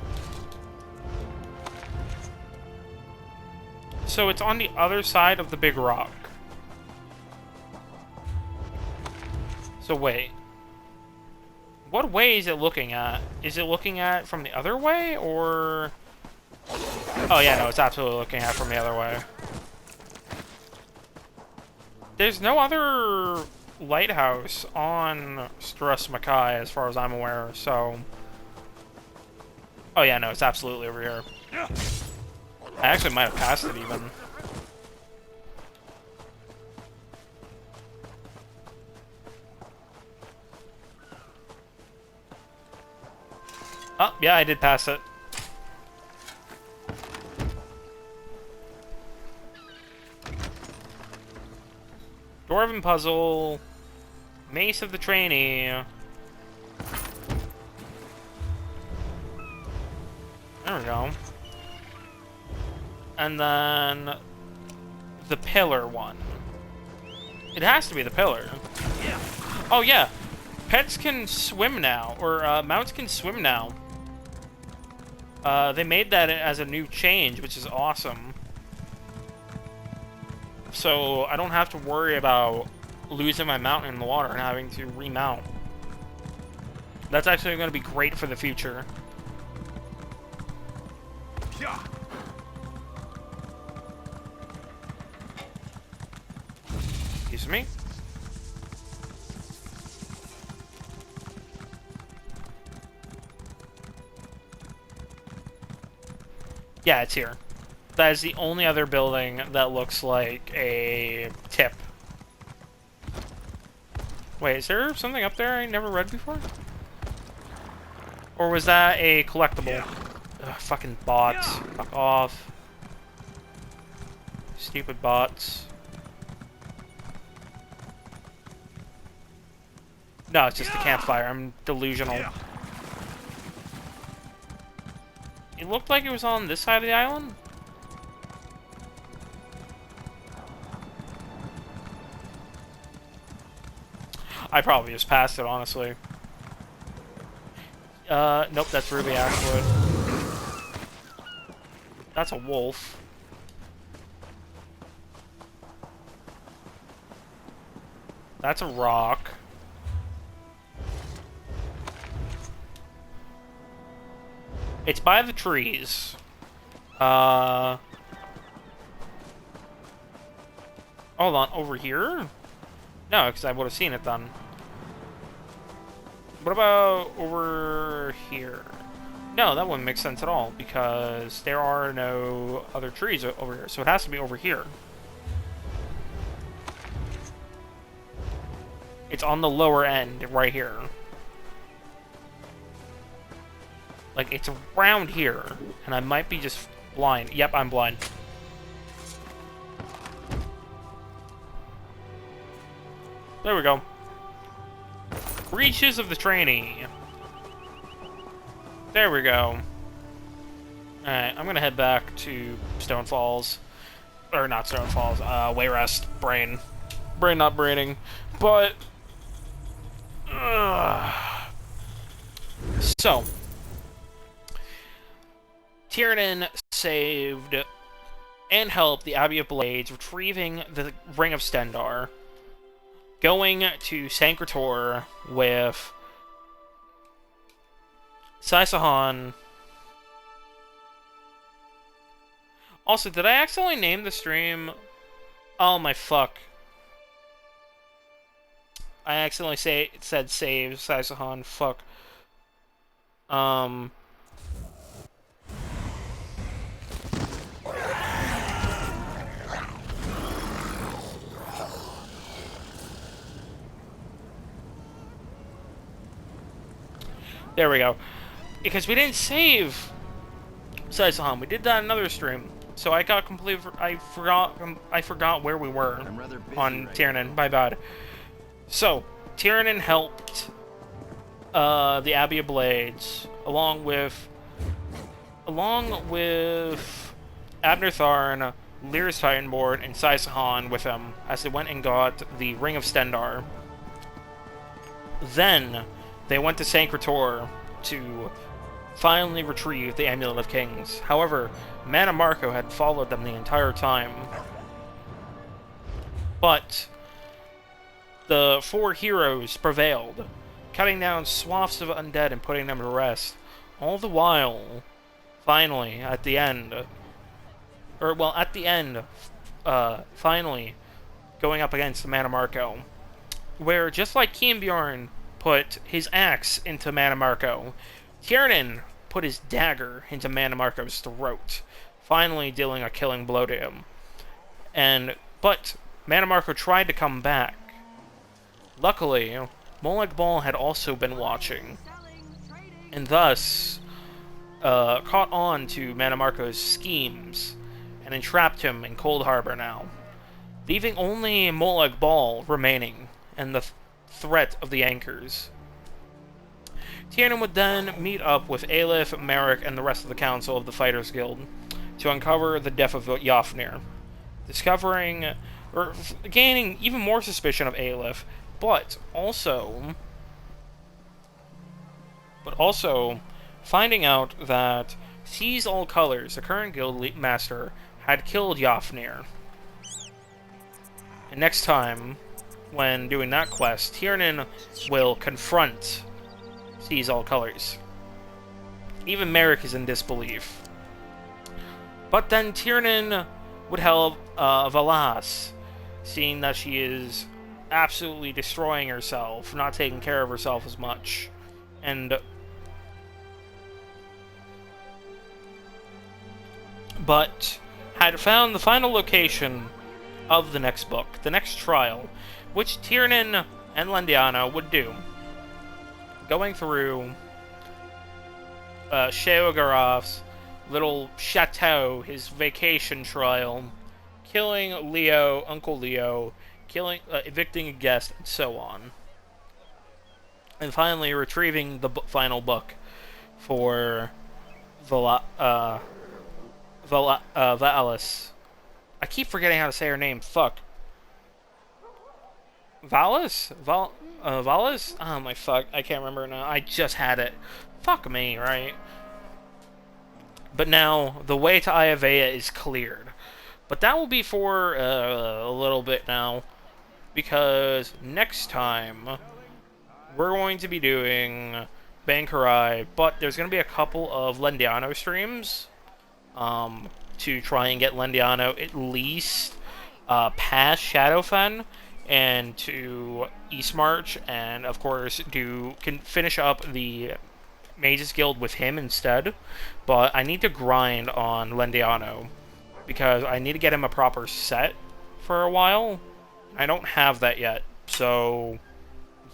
So it's on the other side of the big rock. So wait. What way is it looking at? Is it looking at from the other way, or... Oh yeah, no, it's absolutely looking at from the other way. There's no other lighthouse on Swarovski as far as I'm aware, so... Oh yeah, no, it's absolutely over here. I actually might have passed it even. Oh, yeah, I did pass it. Dwarven puzzle. Mace of the trainee. There we go. And then the pillar one. It has to be the pillar. Yeah. Oh yeah. Pets can swim now, or mounts can swim now. They made that as a new change, which is awesome. So I don't have to worry about losing my mount in the water and having to remount. That's actually going to be great for the future. Yeah. Excuse me. Yeah, it's here. That is the only other building that looks like a tip. Wait, is there something up there I never read before? Or was that a collectible? Ugh, fucking bots. Fuck off. Stupid bots. No, it's just a campfire. I'm delusional. It looked like it was on this side of the island. I probably just passed it, honestly. Nope, that's Ruby Ashwood. That's a wolf. That's a rock. It's by the trees. Hold on, over here? No, because I would have seen it then. What about over here? No, that wouldn't make sense at all, because there are no other trees over here, so it has to be over here. It's on the lower end, right here. Like, it's around here, and I might be just blind. Yep, I'm blind. There we go. Breaches of the trainee. There we go. Alright, I'm gonna head back to Stone Falls. Or not Stone Falls, Wayrest. Brain. Brain not braining. But... So... Tiernan saved and helped the Abbey of Blades, retrieving the Ring of Stendarr, going to Sancretor with Saisahan. Also, did I accidentally name the stream? Oh my fuck. I accidentally said save Saisahan. Fuck. There we go. Because we didn't save Saisahan. We did that in another stream. So I got completely... I forgot where we were on Tiernan. My bad. So, Tiernan helped the Abbey of Blades, along with Abner Tharn, Lyr's Titanborn, and Saisahan with him, as they went and got the Ring of Stendarr. Then, they went to Sancretor to finally retrieve the Amulet of Kings. However, Mannimarco had followed them the entire time. But the four heroes prevailed, cutting down swaths of undead and putting them to rest. All the while, finally, at the end, finally going up against Mannimarco, where, just like Kienbjorn put his axe into Mannimarco, Tiernan put his dagger into Mannimarco's throat, finally dealing a killing blow to him. But Mannimarco tried to come back. Luckily, Molag Bal had also been watching, and thus caught on to Mannimarco's schemes, and entrapped him in Cold Harbor now, leaving only Molag Bal remaining, and the threat of the Anchors. Tiernan would then meet up with Aelif, Merrick, and the rest of the Council of the Fighters Guild to uncover the death of Yofnir, gaining even more suspicion of Aelif, but also finding out that Seize All Colors, the current guild master, had killed Yofnir. And next time, when doing that quest, Tiernan will confront Seize All Colors. Even Merrick is in disbelief. But then Tiernan would help Valas, seeing that she is absolutely destroying herself, not taking care of herself as much, but had found the final location of the next book, the next trial, which Tiernan and Lendiana would do, going through Sheogorath's little chateau, his vacation trial, killing Uncle Leo, evicting a guest, and so on. And finally retrieving the final book for Valis. I keep forgetting how to say her name. Fuck. Valis? Valis? Oh my fuck. I can't remember now. I just had it. Fuck me, right? But now, the way to Ayavea is cleared. But that will be for a little bit now. Because next time, we're going to be doing Bankarai, but there's going to be a couple of Lendiano streams to try and get Lendiano at least past Shadowfen and to Eastmarch, and of course can finish up the Mages Guild with him instead. But I need to grind on Lendiano because I need to get him a proper set for a while. I don't have that yet, so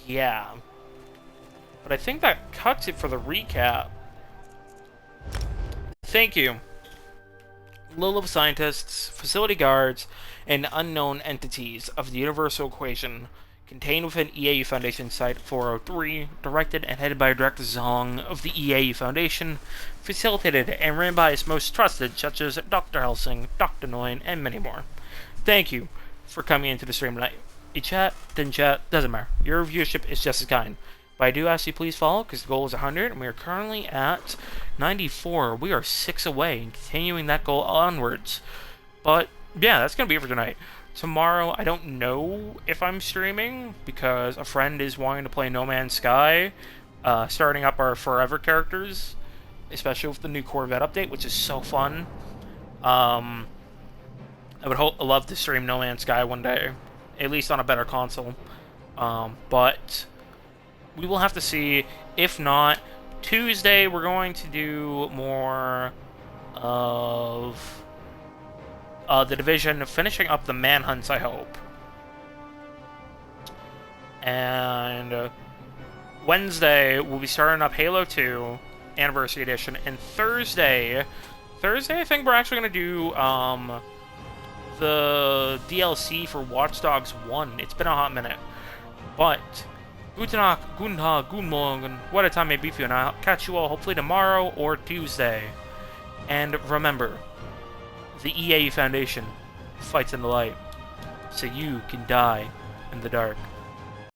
yeah. But I think that cuts it for the recap. Thank you. Low-level scientists, facility guards, and unknown entities of the Universal Equation contained within EAU Foundation Site 403, directed and headed by Director Zong of the EAU Foundation, facilitated and ran by its most trusted, such as Dr. Helsing, Dr. Noyan, and many more. Thank you for coming into the stream tonight. You chat, didn't chat, doesn't matter. Your viewership is just as kind. But I do ask you please follow, because the goal is 100, and we are currently at 94. We are 6 away, and continuing that goal onwards. But, yeah, that's going to be it for tonight. Tomorrow, I don't know if I'm streaming, because a friend is wanting to play No Man's Sky, starting up our Forever characters, especially with the new Corvette update, which is so fun. I would love to stream No Man's Sky one day, at least on a better console. But we will have to see. If not, Tuesday we're going to do more of the Division, finishing up the manhunts, I hope. And Wednesday we'll be starting up Halo 2 Anniversary Edition, and Thursday I think we're actually going to do the DLC for Watch Dogs 1. It's been a hot minute. But Guten Tag, Guten Tag, Guten Morgen, what a time may be for you, and I'll catch you all hopefully tomorrow or Tuesday. And remember, the EAU Foundation fights in the light, so you can die in the dark.